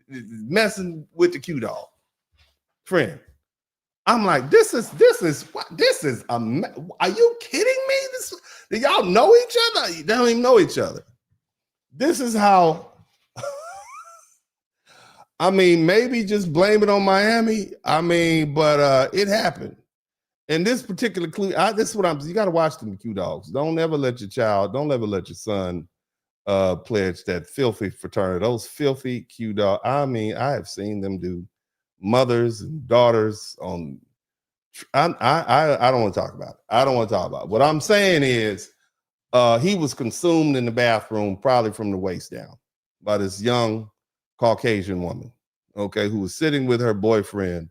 messing with the Q dog friend. I'm like, are you kidding me? Do y'all know each other? They don't even know each other. This is how, I mean, maybe just blame it on Miami. I mean, but it happened. And this particular clue, this is what you got to watch them Q dogs. Don't ever let your son pledge that filthy fraternity. Those filthy Q dogs. I mean, I have seen them do mothers and daughters on. I don't want to talk about it. I don't want to talk about it. What I'm saying is, he was consumed in the bathroom, probably from the waist down, by this young Caucasian woman, okay, who was sitting with her boyfriend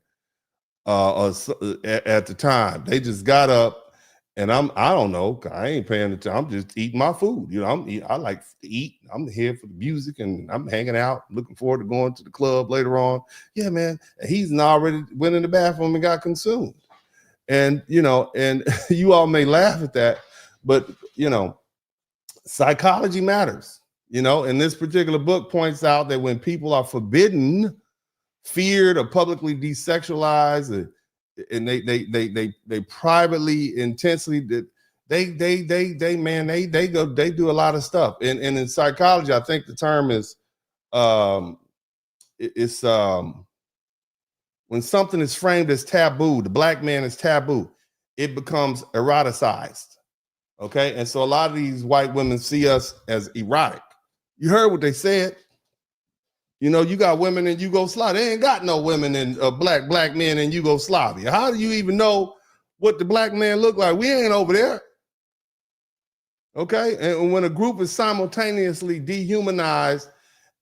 at the time. They just got up, and I don't know, I ain't paying attention. I'm just eating my food. You know, I like to eat. I'm here for the music, and I'm hanging out, looking forward to going to the club later on. Yeah, man. And he's already went in the bathroom and got consumed. And, you know, and you all may laugh at that, but, you know, psychology matters, you know, and this particular book points out that when people are forbidden, feared, or publicly desexualized, and they privately, intensely, they do a lot of stuff. And in psychology, I think the term is, when something is framed as taboo, the black man is taboo, it becomes eroticized. Okay. And so a lot of these white women see us as erotic. You heard what they said. You know, you got women in Yugoslavia. They ain't got no women in black men in Yugoslavia. How do you even know what the black man look like? We ain't over there. Okay. And when a group is simultaneously dehumanized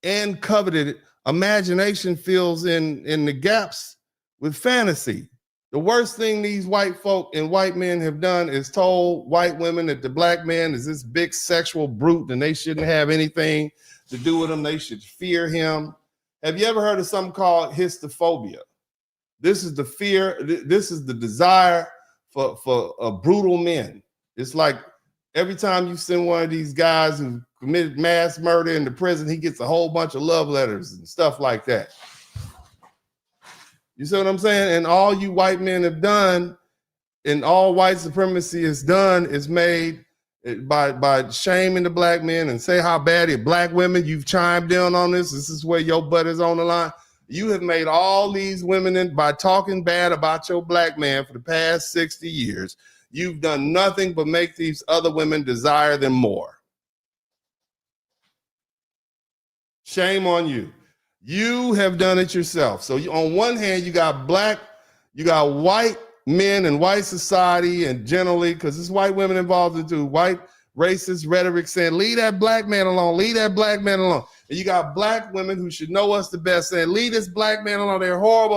and coveted, imagination fills in the gaps with fantasy. The worst thing these white folk and white men have done is told white women that the black man is this big sexual brute and they shouldn't have anything to do with him. They should fear him. Have you ever heard of something called histophobia? This is the fear. This is the desire for brutal men. It's like every time you send one of these guys who committed mass murder into prison, he gets a whole bunch of love letters and stuff like that. You see what I'm saying? And all you white men have done, and all white supremacy has done, is made by shaming the black men and say how bad it. Black women, you've chimed in on this. This is where your butt is on the line. You have made all these women, by talking bad about your black man for the past 60 years, you've done nothing but make these other women desire them more. Shame on you. You have done it yourself. So on one hand, you got white men and white society, and generally, because there's white women involved in too, white racist rhetoric saying, leave that black man alone, leave that black man alone. And you got black women who should know us the best saying, leave this black man alone. They're horrible.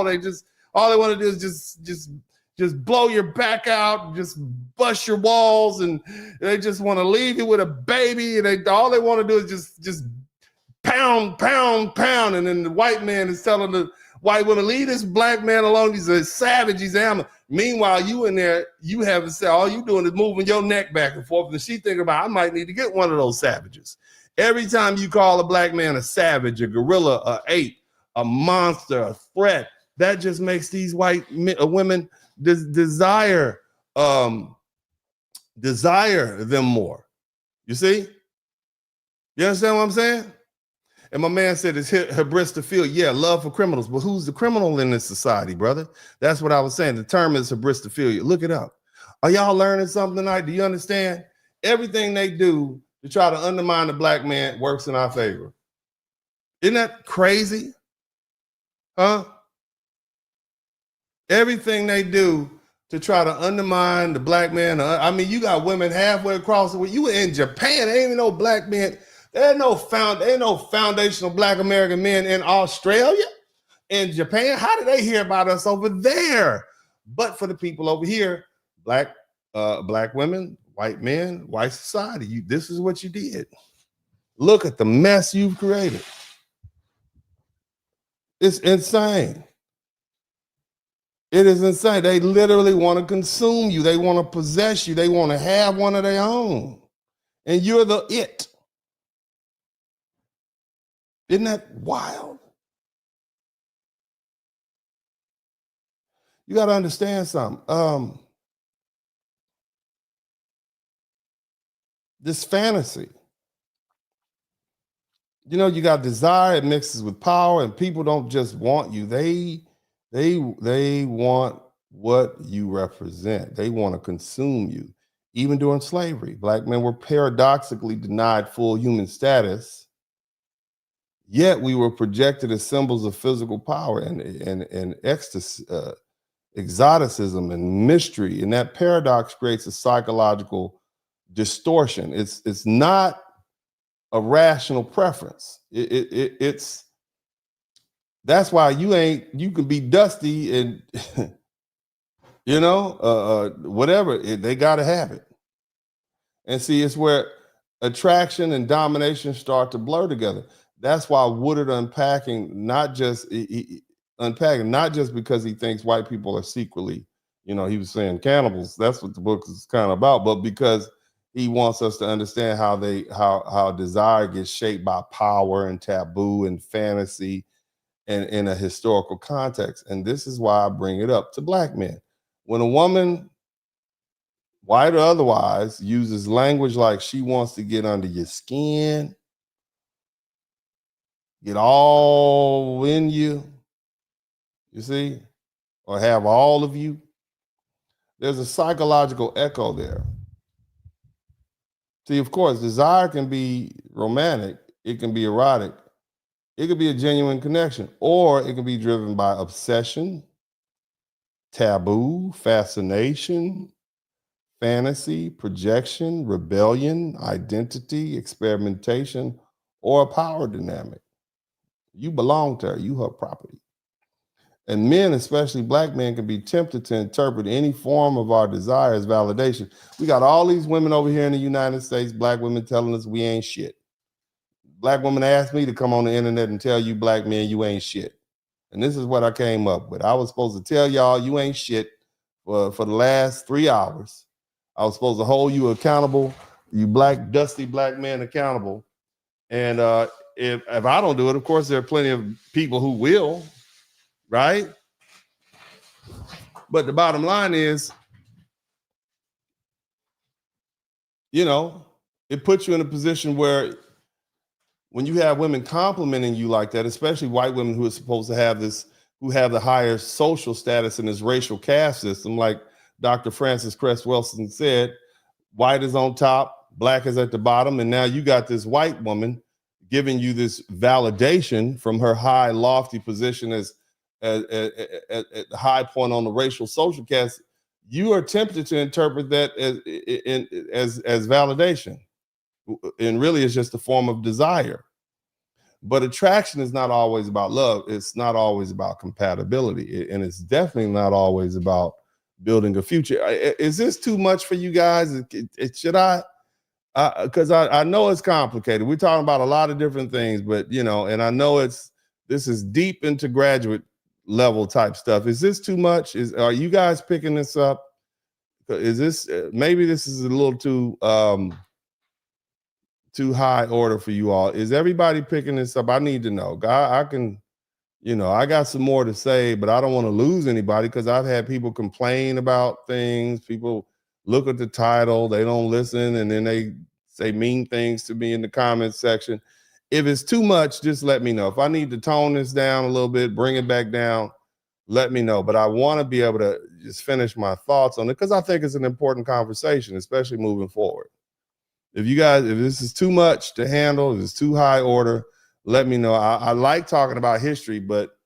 All they want to do is just blow your back out, just bust your walls, and they just want to leave you with a baby, and all they want to do is just pound, pound, pound. And then the white man is telling the white woman, leave this black man alone. He's a savage. He's an animal. Meanwhile, you in there, you haven't said, all you doing is moving your neck back and forth. And she thinking about, I might need to get one of those savages. Every time you call a black man a savage, a gorilla, a ape, a monster, a threat, that just makes these white women desire them more. You see? You understand what I'm saying? And my man said it's hybristophilia. Yeah, love for criminals. But who's the criminal in this society, brother? That's what I was saying. The term is hybristophilia. Look it up. Are y'all learning something tonight? Do you understand? Everything they do to try to undermine the black man works in our favor. Isn't that crazy? Huh? Everything they do to try to undermine the black man. I mean, you got women halfway across the world. You were in Japan. There ain't even no black men. There ain't no foundational black American men in Australia, in Japan. How did they hear about us over there? But for the people over here, black women, white men, white society, this is what you did. Look at the mess you've created. It's insane. It is insane. They literally want to consume you. They want to possess you. They want to have one of their own. And you're the it. Isn't that wild? You got to understand something. This fantasy. You know, you got desire, it mixes with power, and people don't just want you. They want what you represent. They want to consume you. Even during slavery, black men were paradoxically denied full human status, yet we were projected as symbols of physical power and ecstasy, exoticism and mystery. And that paradox creates a psychological distortion. It's not a rational preference. It's that's why you can be dusty and whatever, they got to have it. And see, it's where attraction and domination start to blur together. That's why Woodard unpacking not just because he thinks white people are secretly, he was saying cannibals. That's what the book is kind of about, but because he wants us to understand how desire gets shaped by power and taboo and fantasy and in a historical context. And this is why I bring it up to black men. When a woman, white or otherwise, uses language like she wants to get under your skin, get all in you, you see, or have all of you, there's a psychological echo there. See, of course, desire can be romantic, it can be erotic, it could be a genuine connection, or it can be driven by obsession, taboo, fascination, fantasy, projection, rebellion, identity, experimentation, or a power dynamic. You belong to her, you her property. And men, especially black men, can be tempted to interpret any form of our desire as validation. We got all these women over here in the United States, black women telling us we ain't shit. Black women asked me to come on the internet and tell you black men you ain't shit. And this is what I came up with. I was supposed to tell y'all you ain't shit for the last 3 hours. I was supposed to hold you accountable, you black, dusty black men accountable. And if I don't do it, of course, there are plenty of people who will, right? But the bottom line is, it puts you in a position where when you have women complimenting you like that, especially white women who are supposed to have who have the higher social status in this racial caste system, like Dr. Frances Cress Welsing said, white is on top, black is at the bottom, and now you got this white woman giving you this validation from her high, lofty position at the high point on the racial social caste. You are tempted to interpret that as validation, and really it's just a form of desire. But attraction is not always about love. It's not always about compatibility, and it's definitely not always about building a future. Is this too much for you guys? Should I? Because I know it's complicated. We're talking about a lot of different things, but and I know this is deep into graduate level type stuff. Is this too much? Are you guys picking this up? Is this maybe this is a little too high order for you all? Is everybody picking this up? I need to know. I can, I got some more to say, but I don't want to lose anybody because I've had people complain about things. People look at the title, they don't listen, and then they say mean things to me in the comments section. If it's too much, just let me know. If I need to tone this down a little bit, bring it back down, let me know. But I want to be able to just finish my thoughts on it because I think it's an important conversation, especially moving forward. If this is too much to handle, if it's too high order, let me know. I like talking about history, but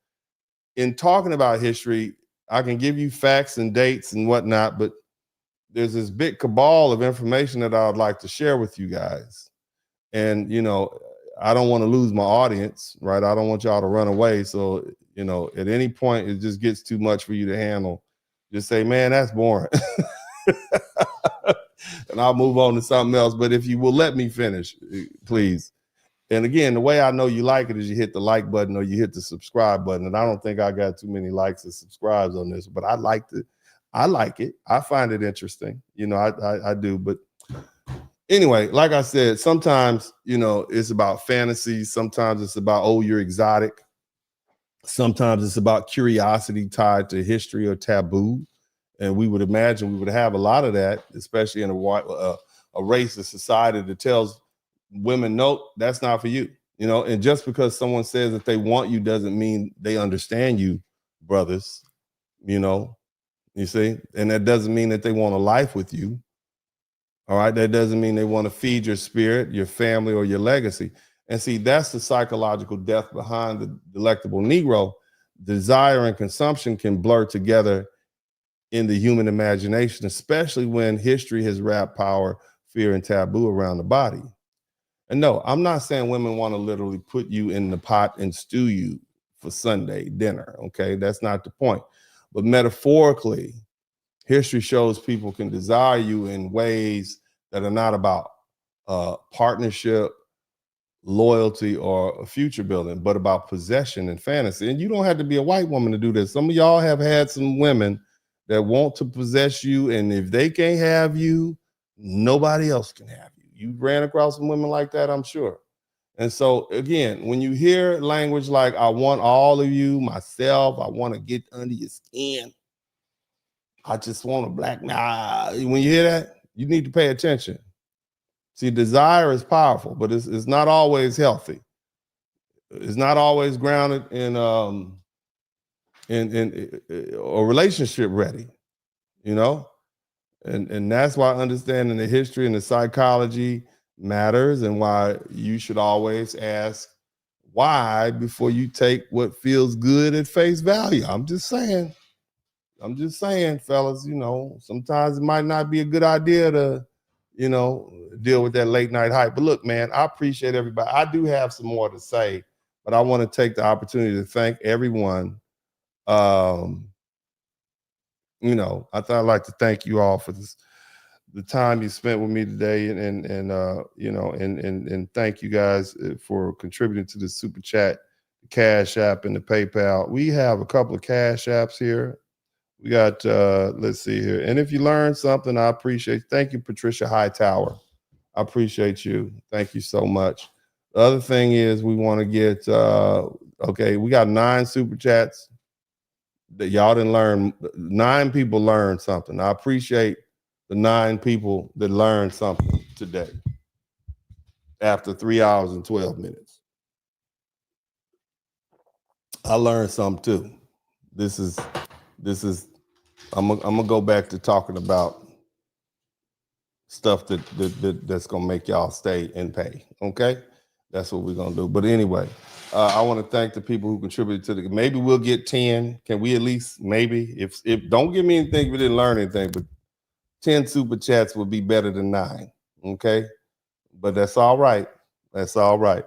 in talking about history, I can give you facts and dates and whatnot, but there's this big cabal of information that I would like to share with you guys. And, you know, I don't want to lose my audience, right? I don't want y'all to run away. So, you know, at any point it just gets too much for you to handle. Just say, man, that's boring. And I'll move on to something else. But if you will let me finish, please. And again, the way I know you like it is you hit the like button or you hit the subscribe button. And I don't think I got too many likes and subscribes on this, but I like it. I find it interesting. You know, I do. But anyway, like I said, sometimes, you know, it's about fantasy. Sometimes it's about, oh, you're exotic. Sometimes it's about curiosity tied to history or taboo. And we would imagine we would have a lot of that, especially in a racist society that tells women, nope, that's not for you. You know, and just because someone says that they want you doesn't mean they understand you, brothers. You know, you see, and that doesn't mean that they want a life with you. All right, that doesn't mean they want to feed your spirit, your family, or your legacy. And see, that's the psychological death behind the delectable Negro. Desire and consumption can blur together in the human imagination, especially when history has wrapped power, fear, and taboo around the body. And no, I'm not saying women want to literally put you in the pot and stew you for Sunday dinner, okay? That's not the point. But metaphorically, history shows people can desire you in ways that are not about partnership, loyalty, or future building, but about possession and fantasy. And you don't have to be a white woman to do this. Some of y'all have had some women that want to possess you, and if they can't have you, nobody else can have you. You ran across some women like that, I'm sure. And so again, when you hear language like, I want all of you, myself, I want to get under your skin, I just want a black, nah. When you hear that, you need to pay attention. See, desire is powerful, but it's not always healthy. It's not always grounded in a relationship ready, you know? And that's why understanding the history and the psychology matters, and why you should always ask why before you take what feels good at face value. I'm just saying, fellas, you know, sometimes it might not be a good idea to, you know, deal with that late night hype. But look, man, I appreciate everybody. I do have some more to say, but I want to take the opportunity to thank everyone. You know, I thought I'd like to thank you all for this, the time you spent with me today, and you know, and thank you guys for contributing to the Super Chat, the Cash App, and the PayPal. We have a couple of Cash Apps here. We got, let's see here. And if you learned something, I appreciate it. Thank you, Patricia Hightower. I appreciate you. Thank you so much. The other thing is we want to get, okay, we got 9 Super Chats that y'all didn't learn. 9 people learned something. I appreciate the 9 people that learned something today after 3 hours and 12 minutes. I learned something too. This is I'm gonna go back to talking about stuff that's gonna make y'all stay and pay. Okay, that's what we're gonna do. But anyway, I want to thank the people who contributed to the. Maybe we'll get 10. Can we at least maybe? If don't give me anything if we didn't learn anything, but 10 Super Chats would be better than 9. Okay, but that's all right. That's all right.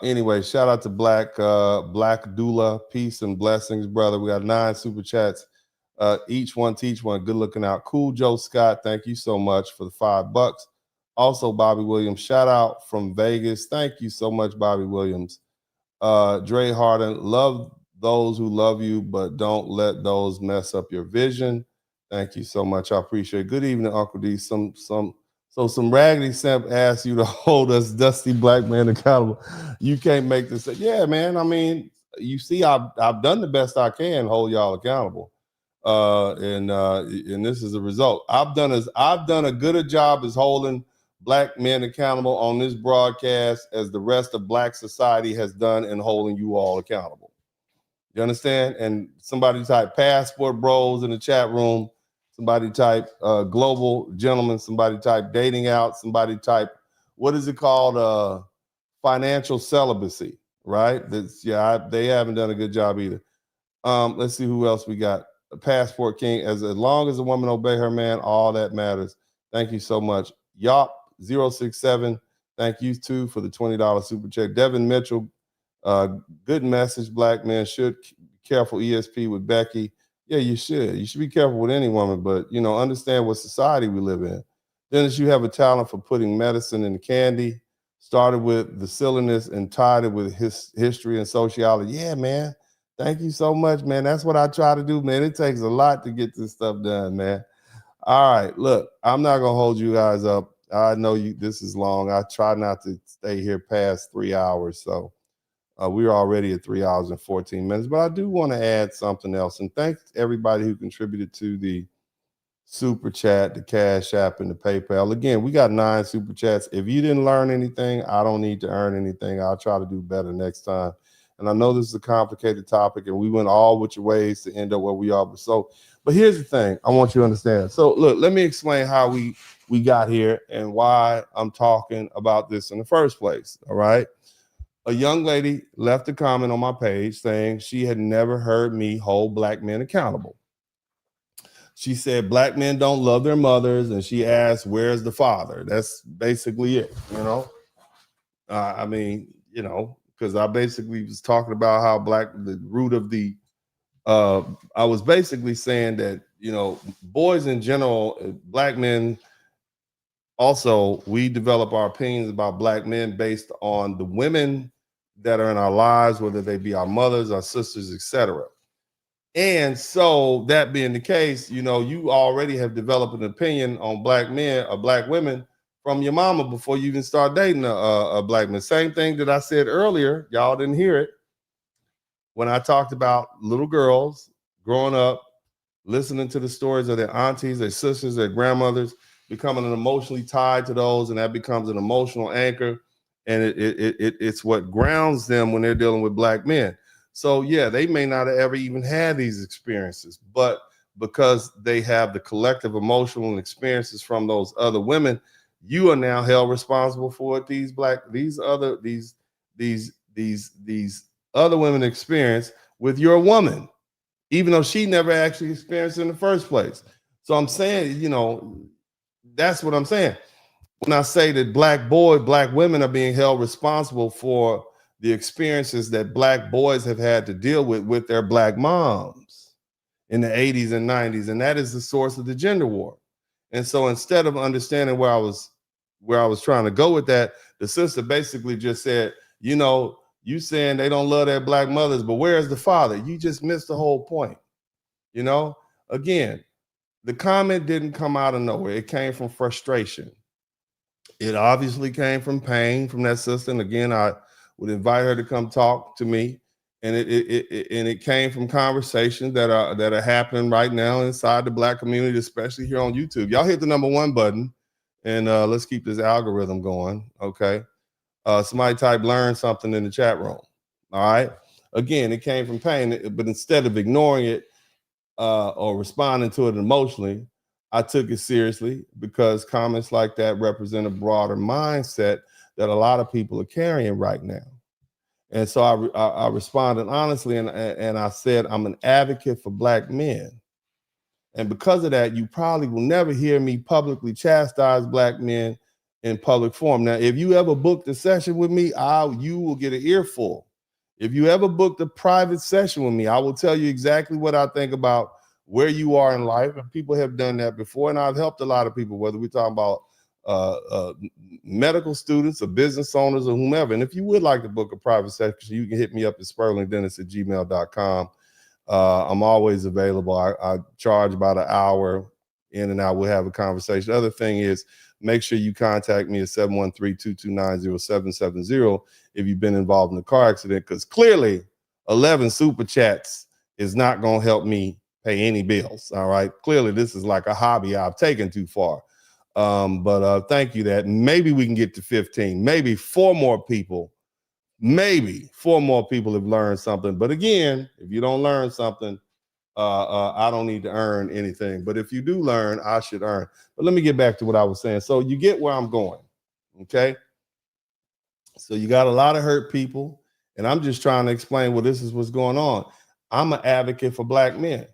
Anyway, shout out to Black Doula. Peace and blessings, brother. We got 9 Super Chats. Each one teach one. Good looking out. Cool Joe Scott, thank you so much for the $5. Also, Bobby Williams, shout out from Vegas. Thank you so much, Bobby Williams. Dre Harden, love those who love you, but don't let those mess up your vision. Thank you so much. I appreciate it. Good evening, Uncle D. Some raggedy simp asked you to hold us dusty black man accountable. You can't make this. Yeah, man. I mean, you see, I've done the best I can hold y'all accountable. And this is the result. I've done a good a job as holding black men accountable on this broadcast as the rest of black society has done in holding you all accountable. You understand? And somebody type passport bros in the chat room. Somebody type global gentlemen. Somebody type dating out. Somebody type, what is it called? Financial celibacy, right? They haven't done a good job either. Let's see who else we got. Passport King. As long as a woman obey her man, all that matters. Thank you so much. Yop067. Thank you too for the $20 super check. Devin Mitchell. Good message. Black men should be careful. ESP with Becky. Yeah, you should. You should be careful with any woman, but understand what society we live in. Dennis, you have a talent for putting medicine in candy. Started with the silliness and tied it with history and sociology. Yeah, man. Thank you so much, man. That's what I try to do, man. It takes a lot to get this stuff done, man. All right, look, I'm not gonna hold you guys up. I know this is long. I try not to stay here past 3 hours, so we're already at 3 hours and 14 minutes. But I do want to add something else, and thanks everybody who contributed to the super chat, the Cash App, and the PayPal. Again, we got 9 super chats. If you didn't learn anything, I don't need to earn anything. I'll try to do better next time. And I know this is a complicated topic, and we went all which ways to end up where we are. But here's the thing I want you to understand. So look, let me explain how we got here and why I'm talking about this in the first place. All right. A young lady left a comment on my page saying she had never heard me hold black men accountable. She said black men don't love their mothers, and she asked, where's the father? That's basically it, because I basically was talking about how the root of the, I was basically saying that, boys in general, black men, also, we develop our opinions about black men based on the women that are in our lives, whether they be our mothers, our sisters, etc. And so that being the case, you already have developed an opinion on black men or black women from your mama before you even start dating a black man. Same thing that I said earlier. Y'all didn't hear it. When I talked about little girls growing up, listening to the stories of their aunties, their sisters, their grandmothers, becoming emotionally tied to those, and that becomes an emotional anchor. And it's what grounds them when they're dealing with black men. So yeah, they may not have ever even had these experiences, but because they have the collective emotional experiences from those other women, you are now held responsible for what these other women experience with your woman, even though she never actually experienced it in the first place. So I'm saying, that's what I'm saying. When I say that black women are being held responsible for the experiences that black boys have had to deal with their black moms in the 80s and 90s, and that is the source of the gender war. And so instead of understanding where I was trying to go with that, the sister basically just said, you saying they don't love their black mothers, but where's the father? You just missed the whole point. Again, the comment didn't come out of nowhere. It came from frustration. It obviously came from pain from that sister. And again, I would invite her to come talk to me. And it came from conversations that are happening right now inside the black community, especially here on YouTube. Y'all hit the #1 button, and let's keep this algorithm going. Okay. Somebody type learn something in the chat room. All right. Again, it came from pain, but instead of ignoring it or responding to it emotionally, I took it seriously because comments like that represent a broader mindset that a lot of people are carrying right now. And so I responded honestly, and I said, I'm an advocate for black men. And because of that, you probably will never hear me publicly chastise black men in public forum. Now, if you ever booked a session with me, you will get an earful. If you ever booked a private session with me, I will tell you exactly what I think about where you are in life. And people have done that before. And I've helped a lot of people, whether we're talking about medical students or business owners or whomever. And if you would like to book a private session, you can hit me up at spurlingdennis@gmail.com. I'm always available. I charge about an hour in and out. We'll have a conversation. The other thing is, make sure you contact me at 713-229-0770 if you've been involved in a car accident, because clearly 11 super chats is not going to help me pay any bills. All right. Clearly, this is like a hobby I've taken too far. But thank you. That maybe we can get to 15, maybe 4 more people. Maybe 4 more people have learned something. But again, if you don't learn something, I don't need to earn anything. But if you do learn, I should earn. But let me get back to what I was saying. So you get where I'm going. Okay. So you got a lot of hurt people. And I'm just trying to explain, well, this is what's going on. I'm an advocate for black men.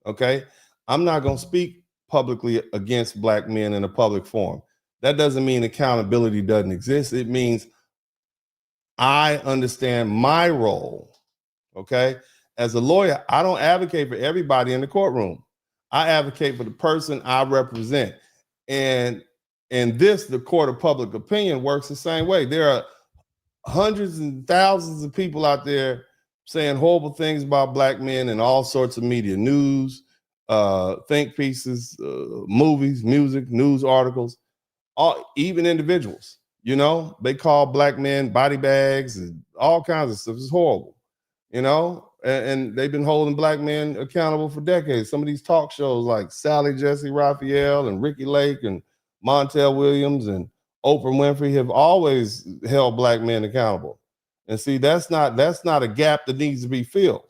Okay. I'm not going to speak publicly against black men in a public forum. That doesn't mean accountability doesn't exist. It means I understand my role. Okay. As a lawyer, I don't advocate for everybody in the courtroom. I advocate for the person I represent. And this, the court of public opinion, works the same way. There are hundreds and thousands of people out there saying horrible things about black men in all sorts of media, news, think pieces, movies, music, news articles, even individuals. You know, they call black men body bags and all kinds of stuff. It's horrible, you know, and they've been holding black men accountable for decades. Some of these talk shows like Sally Jesse Raphael and Ricky Lake and Montel Williams and Oprah Winfrey have always held black men accountable. And see, that's not a gap that needs to be filled.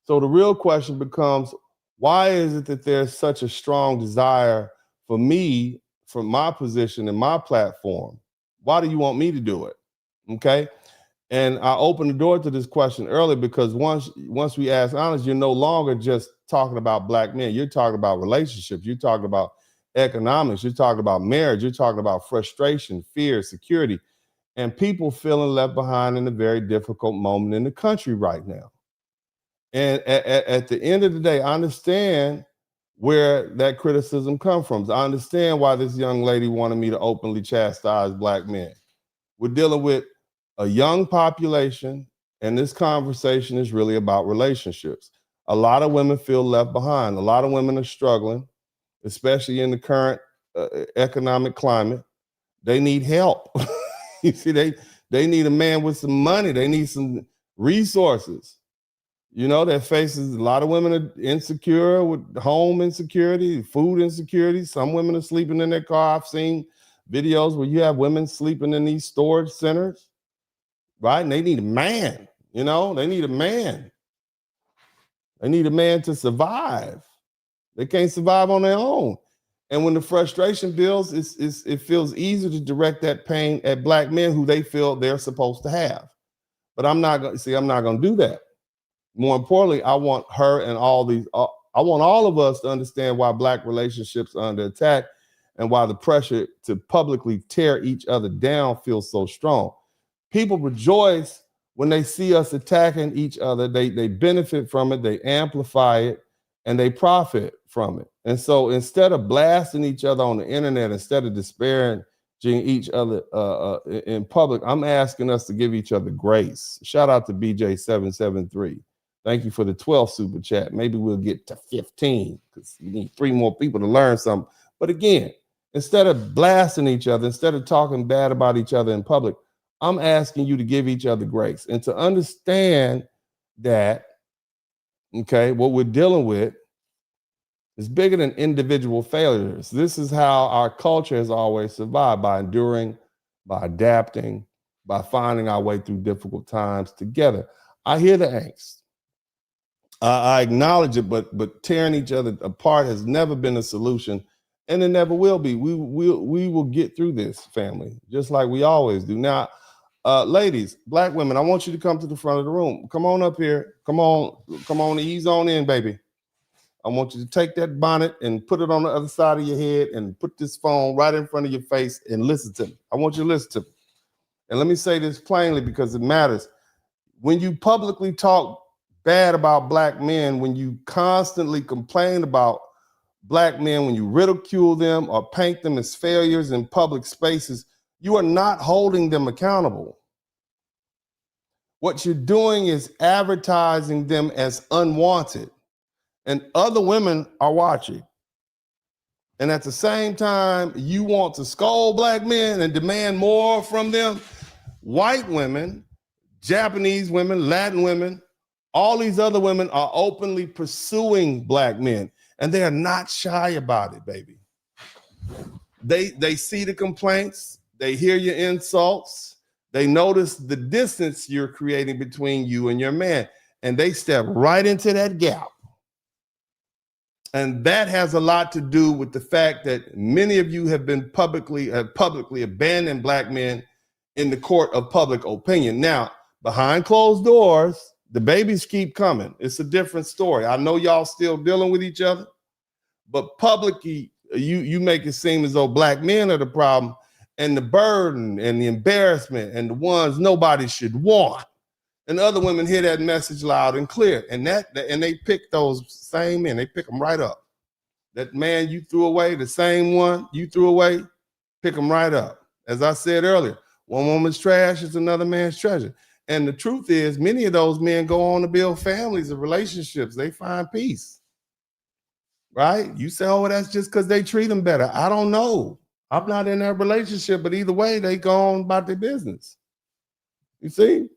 So the real question becomes, why is it that there's such a strong desire for me, from my position and my platform? Why do you want me to do it? Okay. And I opened the door to this question earlier because once we ask honest, you're no longer just talking about black men. You're talking about relationships. You're talking about economics. You're talking about marriage. You're talking about frustration, fear, security, and people feeling left behind in a very difficult moment in the country right now. And at the end of the day, I understand where that criticism comes from. I understand why this young lady wanted me to openly chastise black men. We're dealing with a young population, and this conversation is really about relationships. A lot of women feel left behind. A lot of women are struggling, especially in the current economic climate. They need help. You see, they need a man with some money. They need some resources. You know, that faces a lot of women are insecure with home insecurity, food insecurity. Some women are sleeping in their car. I've seen videos where you have women sleeping in these storage centers, right? And they need a man, you know, they need a man. They need a man to survive. They can't survive on their own. And when the frustration builds, it feels easier to direct that pain at black men who they feel they're supposed to have. But I'm not going to do that. More importantly, I want her and I want all of us to understand why black relationships are under attack and why the pressure to publicly tear each other down feels so strong. People rejoice when they see us attacking each other. They benefit from it, they amplify it, and they profit from it. And so instead of blasting each other on the internet, instead of disparaging each other in public, I'm asking us to give each other grace. Shout out to BJ773. Thank you for the 12th super chat. Maybe we'll get to 15 because we need 3 more people to learn something. But again, instead of blasting each other, instead of talking bad about each other in public, I'm asking you to give each other grace and to understand that, okay, what we're dealing with is bigger than individual failures. This is how our culture has always survived, by enduring, by adapting, by finding our way through difficult times together. I hear the angst. I acknowledge it, but tearing each other apart has never been a solution, and it never will be. We will get through this, family, just like we always do. Now, ladies, black women, I want you to come to the front of the room. Come on up here. Come on, ease on in, baby. I want you to take that bonnet and put it on the other side of your head and put this phone right in front of your face and listen to me. I want you to listen to me. And let me say this plainly because it matters. When you publicly talk bad about black men, when you constantly complain about black men, when you ridicule them or paint them as failures in public spaces, you are not holding them accountable. What you're doing is advertising them as unwanted, and other women are watching. And at the same time, you want to scold black men and demand more from them. White women, Japanese women, Latin women, all these other women are openly pursuing black men, and they are not shy about it, baby. They see the complaints, they hear your insults, they notice the distance you're creating between you and your man, and they step right into that gap. And that has a lot to do with the fact that many of you have been publicly abandoned black men in the court of public opinion. Now, behind closed doors, The babies keep coming. It's a different story. I know y'all still dealing with each other, but publicly, you make it seem as though black men are the problem, and the burden and the embarrassment and the ones nobody should want. And other women hear that message loud and clear. And they pick those same men. They pick them right up. That man you threw away, the same one you threw away, pick them right up. As I said earlier, one woman's trash is another man's treasure. And the truth is, many of those men go on to build families and relationships. They find peace. Right? You say, oh, that's just because they treat them better. I don't know. I'm not in that relationship, but either way, they go on about their business. You see?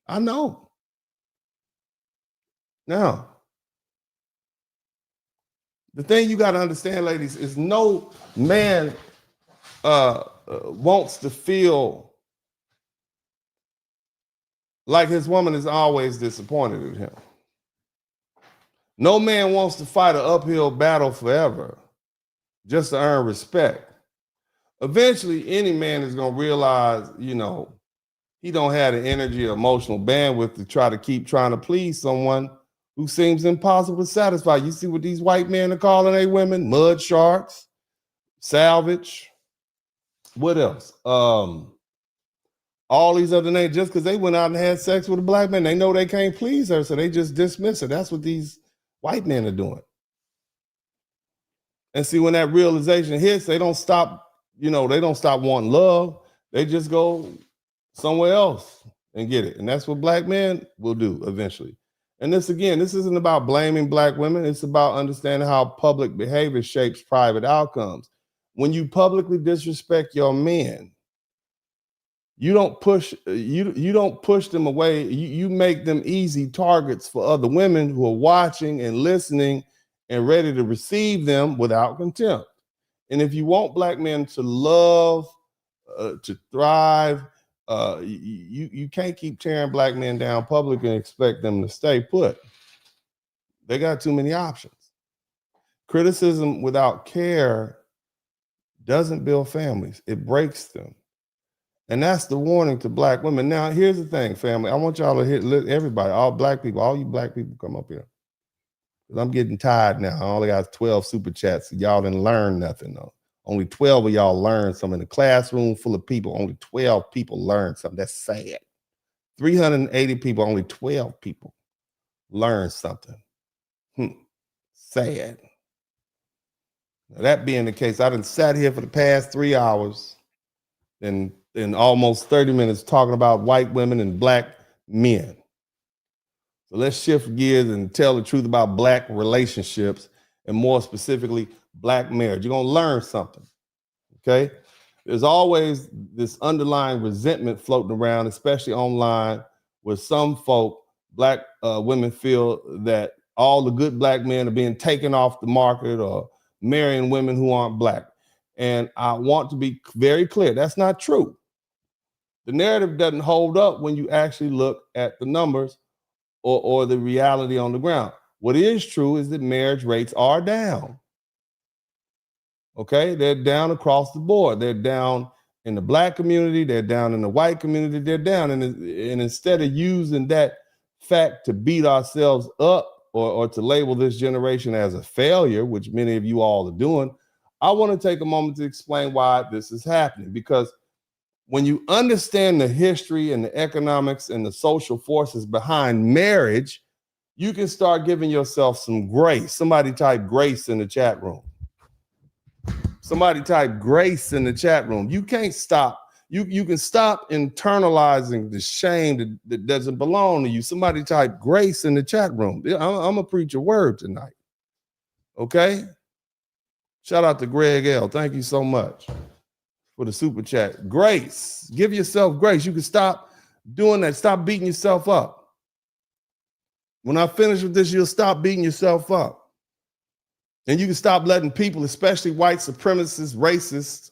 I know. Now, the thing you got to understand, ladies, is no man wants to feel like his woman is always disappointed in him. No man wants to fight an uphill battle forever just to earn respect. Eventually, any man is going to realize, he don't have the energy or emotional bandwidth to try to keep trying to please someone who seems impossible to satisfy. You see what these white men are calling their women? Mud sharks, salvage. What else? All these other names, just because they went out and had sex with a black man. They know they can't please her, so they just dismiss her. That's what these white men are doing. And see, when that realization hits, they don't stop, they don't stop wanting love. They just go somewhere else and get it. And that's what black men will do eventually. And this isn't about blaming black women. It's about understanding how public behavior shapes private outcomes. When you publicly disrespect your men, you don't push them away. You make them easy targets for other women who are watching and listening and ready to receive them without contempt. And if you want black men to love, to thrive, you can't keep tearing black men down publicly and expect them to stay put. They got too many options. Criticism without care doesn't build families. It breaks them. And that's the warning to black women. Now, here's the thing, family. I want y'all to hit everybody, all black people, all you black people come up here. Because I'm getting tired now. I only got 12 super chats. So y'all didn't learn nothing, though. Only 12 of y'all learned something. In a classroom full of people, only 12 people learned something. That's sad. 380 people, only 12 people learned something. Sad. Now, that being the case, I done sat here for the past 3 hours and almost 30 minutes talking about white women and black men. So let's shift gears and tell the truth about black relationships and more specifically, black marriage. You're going to learn something, okay? There's always this underlying resentment floating around, especially online, where some folk, black women feel that all the good black men are being taken off the market or marrying women who aren't black. And I want to be very clear, that's not true. The narrative doesn't hold up when you actually look at the numbers or the reality on the ground. What is true is that marriage rates are down. Okay, they're down across the board. They're down in the black community, they're down in the white community, they're down. And instead of using that fact to beat ourselves up or to label this generation as a failure, which many of you all are doing, I want to take a moment to explain why this is happening. Because when you understand the history and the economics and the social forces behind marriage, you can start giving yourself some grace. Somebody type grace in the chat room. Somebody type grace in the chat room. You can't stop. You can stop internalizing the shame that doesn't belong to you. Somebody type grace in the chat room. I'm gonna preach a word tonight. Okay? Shout out to Greg L. Thank you so much for the super chat. Grace. Give yourself grace. You can stop doing that. Stop beating yourself up. When I finish with this, you'll stop beating yourself up. And you can stop letting people, especially white supremacists, racists,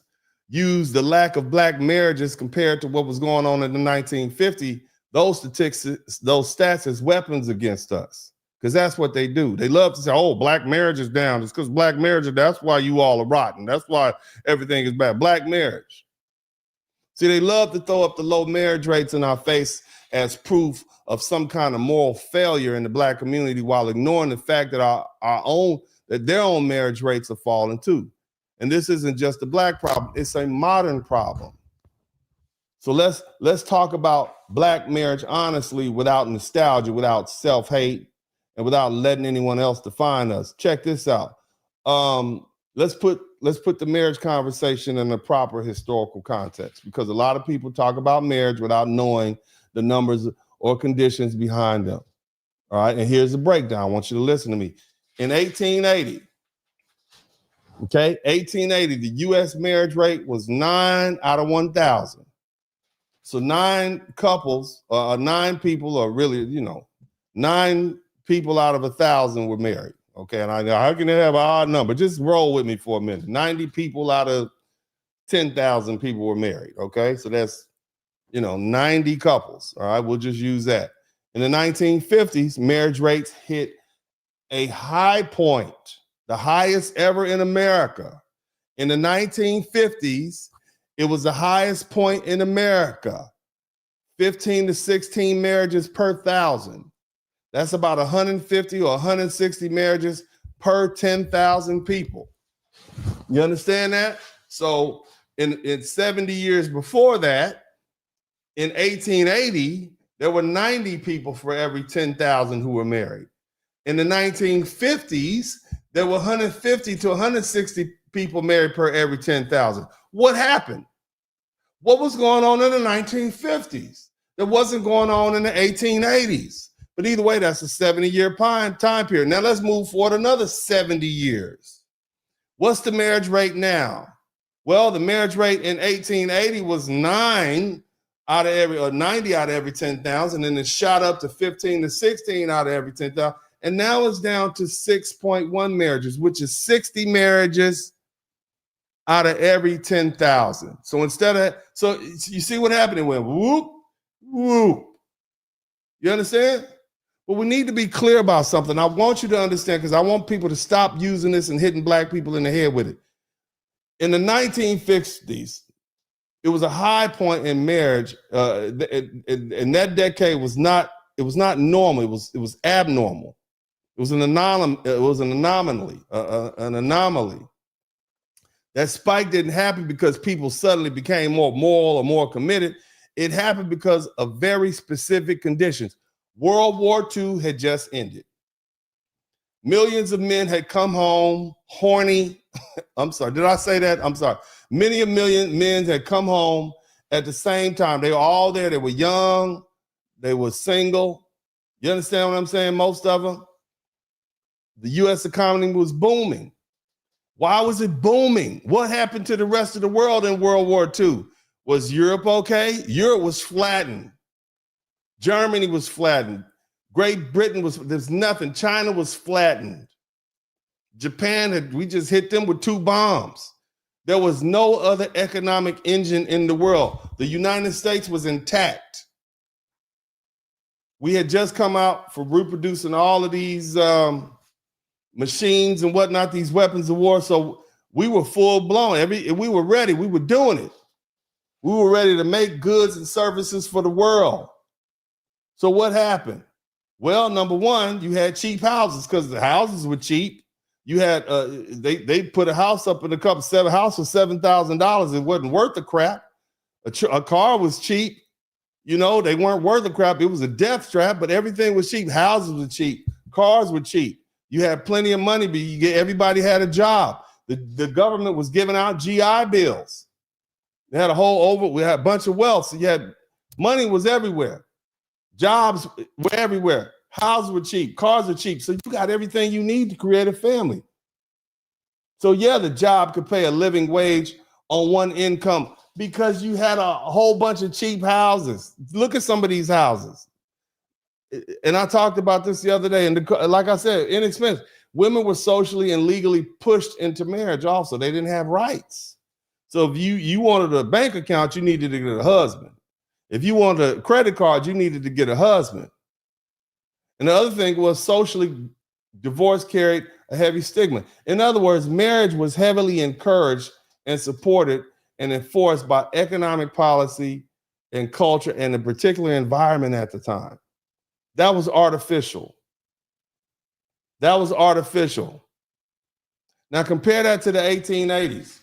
use the lack of black marriages compared to what was going on in the 1950s, those statistics, those stats as weapons against us. Because that's what they do. They love to say, oh, black marriage is down. It's because black marriage, that's why you all are rotten. That's why everything is bad. Black marriage. See, they love to throw up the low marriage rates in our face as proof of some kind of moral failure in the Black community while ignoring the fact that their own marriage rates are falling too. And this isn't just a Black problem, it's a modern problem. So let's talk about Black marriage honestly, without nostalgia, without self-hate, and without letting anyone else define us. Check this out. Let's put the marriage conversation in a proper historical context, because a lot of people talk about marriage without knowing the numbers or conditions behind them. All right, and here's the breakdown. I want you to listen to me. In 1880, the U.S. marriage rate was 9 out of 1,000. So 9 couples, 9 people, or really, 9 people out of 1,000 were married. Okay, and how can they have an odd number? Just roll with me for a minute. 90 people out of 10,000 people were married. Okay, so that's 90 couples. All right, we'll just use that. In the 1950s, marriage rates hit a high point, the highest ever in America. In the 1950s, it was the highest point in America, 15 to 16 marriages per 1,000. That's about 150 or 160 marriages per 10,000 people. You understand that? So in 70 years before that, in 1880, there were 90 people for every 10,000 who were married. In the 1950s, there were 150 to 160 people married per every 10,000. What happened? What was going on in the 1950s that wasn't going on in the 1880s? But either way, that's a 70-year time period. Now let's move forward another 70 years. What's the marriage rate now? Well, the marriage rate in 1880 was 90 out of every 10,000, and it shot up to 15 to 16 out of every 10,000. And now it's down to 6.1 marriages, which is 60 marriages out of every 10,000. So you see what happened? It went whoop, whoop. You understand? But we need to be clear about something. I want you to understand, because I want people to stop using this and hitting Black people in the head with it. In the 1950s, it was a high point in marriage. And that decade was not normal. It was abnormal. It was an anomaly. An anomaly. That spike didn't happen because people suddenly became more moral or more committed. It happened because of very specific conditions. World War II had just ended. Millions of men had come home horny. I'm sorry, did I say that? I'm sorry. Many a million men had come home at the same time. They were all there. They were young. They were single. You understand what I'm saying? Most of them. The U.S. economy was booming. Why was it booming? What happened to the rest of the world in World War II? Was Europe okay? Europe was flattened. Germany was flattened. Great Britain there's nothing. China was flattened. Japan we just hit them with 2 bombs. There was no other economic engine in the world. The United States was intact. We had just come out for reproducing all of these machines and whatnot, these weapons of war. So we were full blown. We were ready. We were doing it. We were ready to make goods and services for the world. So what happened? Well, number one, you had cheap houses because the houses were cheap. You had they put a house up in a house for $7,000. It wasn't worth the crap. A car was cheap. They weren't worth the crap. It was a death trap, but everything was cheap. Houses were cheap. Cars were cheap. You had plenty of money, but everybody had a job. The government was giving out GI bills. They had we had a bunch of wealth. So you had money was everywhere. Jobs were everywhere. Houses were cheap. Cars were cheap. So you got everything you need to create a family. So yeah, the job could pay a living wage on one income because you had a whole bunch of cheap houses. Look at some of these houses. And I talked about this the other day. And like I said, inexpensive. Women were socially and legally pushed into marriage also. They didn't have rights. So if you wanted a bank account, you needed to get a husband. If you wanted a credit card, you needed to get a husband. And the other thing was socially, divorce carried a heavy stigma. In other words, marriage was heavily encouraged and supported and enforced by economic policy and culture and the particular environment at the time. That was artificial. That was artificial. Now compare that to the 1880s.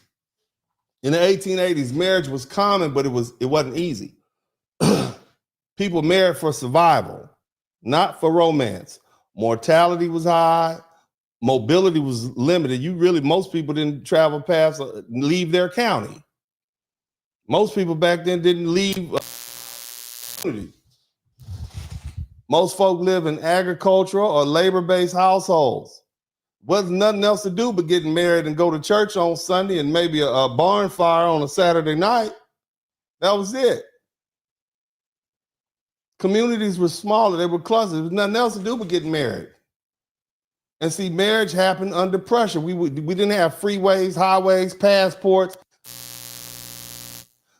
In the 1880s, marriage was common, but it wasn't easy. People married for survival, not for romance. Mortality was high. Mobility was limited. Most people didn't travel past, leave their county. Most people back then didn't leave. Most folk live in agricultural or labor-based households. Wasn't nothing else to do but getting married and go to church on Sunday and maybe a barn fire on a Saturday night. That was it. Communities were smaller. They were clusters. There was nothing else to do but getting married. And see, marriage happened under pressure. We didn't have freeways, highways, passports.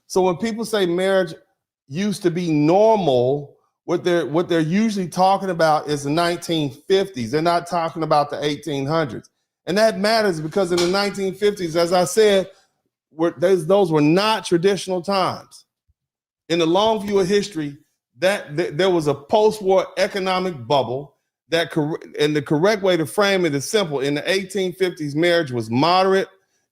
So when people say marriage used to be normal, what they're usually talking about is the 1950s. They're not talking about the 1800s. And that matters because in the 1950s, as I said, those were not traditional times. In the long view of history, there was a post-war economic bubble and the correct way to frame it is simple. In the 1850s, marriage was moderate.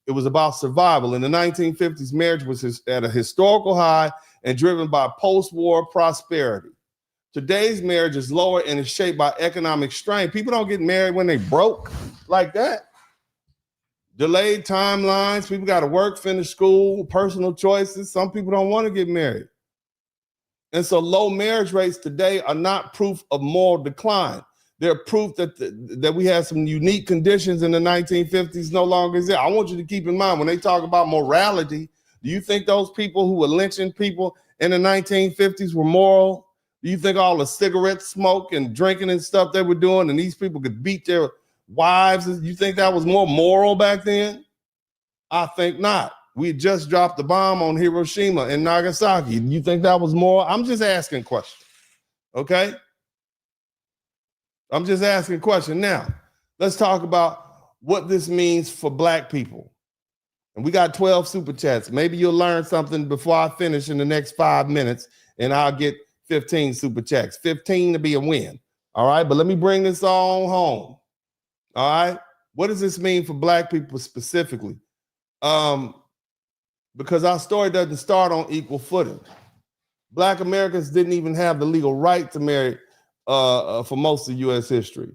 It was about survival. In the 1950s, marriage was at a historical high and driven by post-war prosperity. Today's marriage is lower and is shaped by economic strain. People don't get married when they broke like that. Delayed timelines. People got to work, finish school, personal choices. Some people don't want to get married. And so low marriage rates today are not proof of moral decline. They're proof that we had some unique conditions in the 1950s no longer exist. I want you to keep in mind when they talk about morality, do you think those people who were lynching people in the 1950s were moral? Do you think all the cigarette smoke and drinking and stuff they were doing and these people could beat their wives, you think that was more moral back then? I think not. We just dropped the bomb on Hiroshima and Nagasaki. You think that was moral? I'm just asking questions, okay? I'm just asking a question. Now, let's talk about what this means for Black people. And we got 12 super chats. Maybe you'll learn something before I finish in the next 5 minutes, and I'll get 15 super chats. 15 to be a win. All right, but let me bring this all home. All right, what does this mean for Black people specifically? Because our story doesn't start on equal footing. Black Americans didn't even have the legal right to marry for most of U.S. history.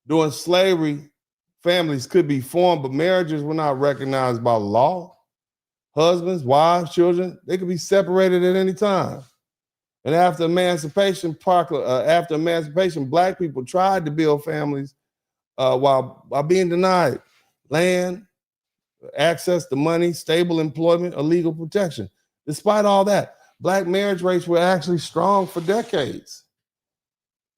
During slavery, families could be formed, but marriages were not recognized by law. Husbands, wives, children, they could be separated at any time. And after emancipation, Black people tried to build families while being denied land, access to money, stable employment, or legal protection. Despite all that, Black marriage rates were actually strong for decades.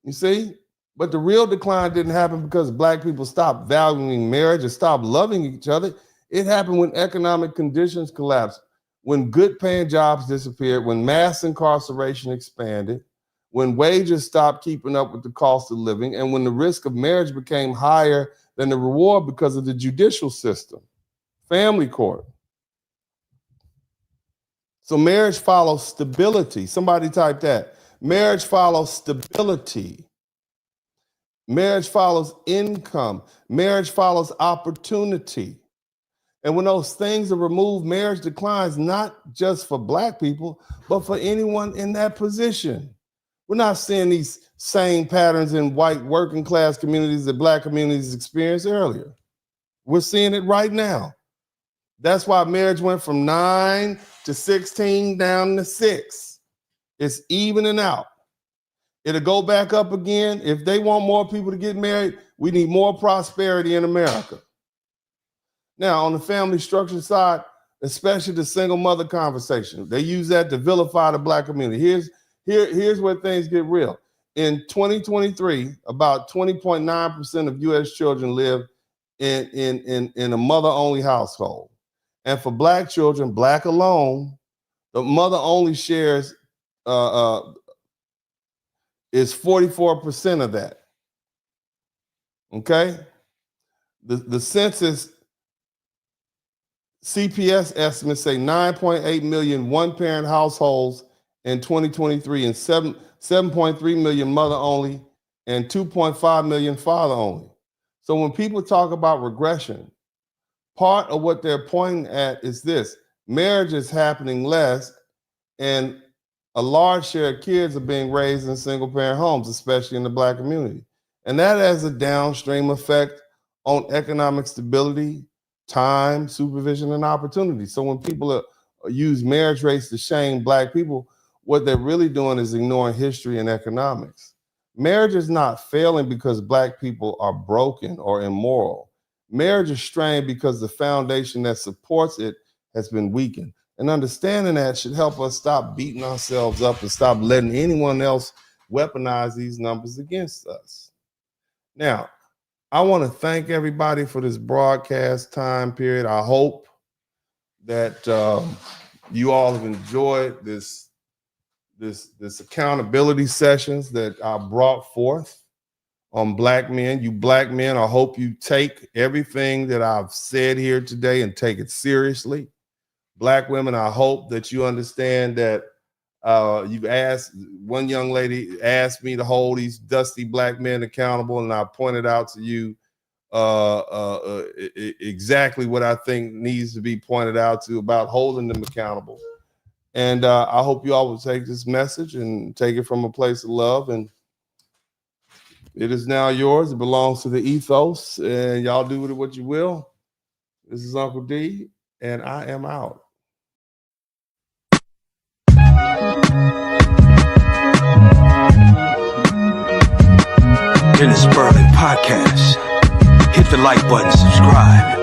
You see? But the real decline didn't happen because Black people stopped valuing marriage and stopped loving each other. It happened when economic conditions collapsed, when good paying jobs disappeared, when mass incarceration expanded, when wages stopped keeping up with the cost of living, and when the risk of marriage became higher than the reward because of the judicial system, family court. So marriage follows stability. Somebody type that. Marriage follows stability. Marriage follows income. Marriage follows opportunity. And when those things are removed, marriage declines not just for Black people, but for anyone in that position. We're not seeing these same patterns in white working class communities that Black communities experienced earlier. We're seeing it right now. That's why marriage went from 9 to 16 down to 6. It's evening out. It'll go back up again. If they want more people to get married, we need more prosperity in America. Now, on the family structure side, especially the single mother conversation, they use that to vilify the Black community. Here's where things get real. In 2023, about 20.9% of U.S. children live in a mother-only household. And for Black children, Black alone, the mother-only shares is 44% of that. Okay? The census CPS estimates say 9.8 million one-parent households in 2023 and 7.3 million mother only and 2.5 million father only. So when people talk about regression, part of what they're pointing at is this: marriage is happening less, and a large share of kids are being raised in single parent homes, especially in the Black community. And that has a downstream effect on economic stability, time, supervision, and opportunity. So when people use marriage rates to shame Black people, what they're really doing is ignoring history and economics. Marriage is not failing because Black people are broken or immoral. Marriage is strained because the foundation that supports it has been weakened. And understanding that should help us stop beating ourselves up and stop letting anyone else weaponize these numbers against us. Now, I want to thank everybody for this broadcast time period. I hope that you all have enjoyed this accountability sessions that I brought forth on Black men. You Black men, I hope you take everything that I've said here today and take it seriously. Black women, I hope that you understand that you've asked, one young lady asked me to hold these dusty Black men accountable, and I pointed out to you exactly what I think needs to be pointed out to about holding them accountable. And I hope you all will take this message and take it from a place of love. And it is now yours. It belongs to the ethos, and y'all do with it what you will. This is Uncle D, and I am out. In the Spurling podcast, hit the like button, subscribe.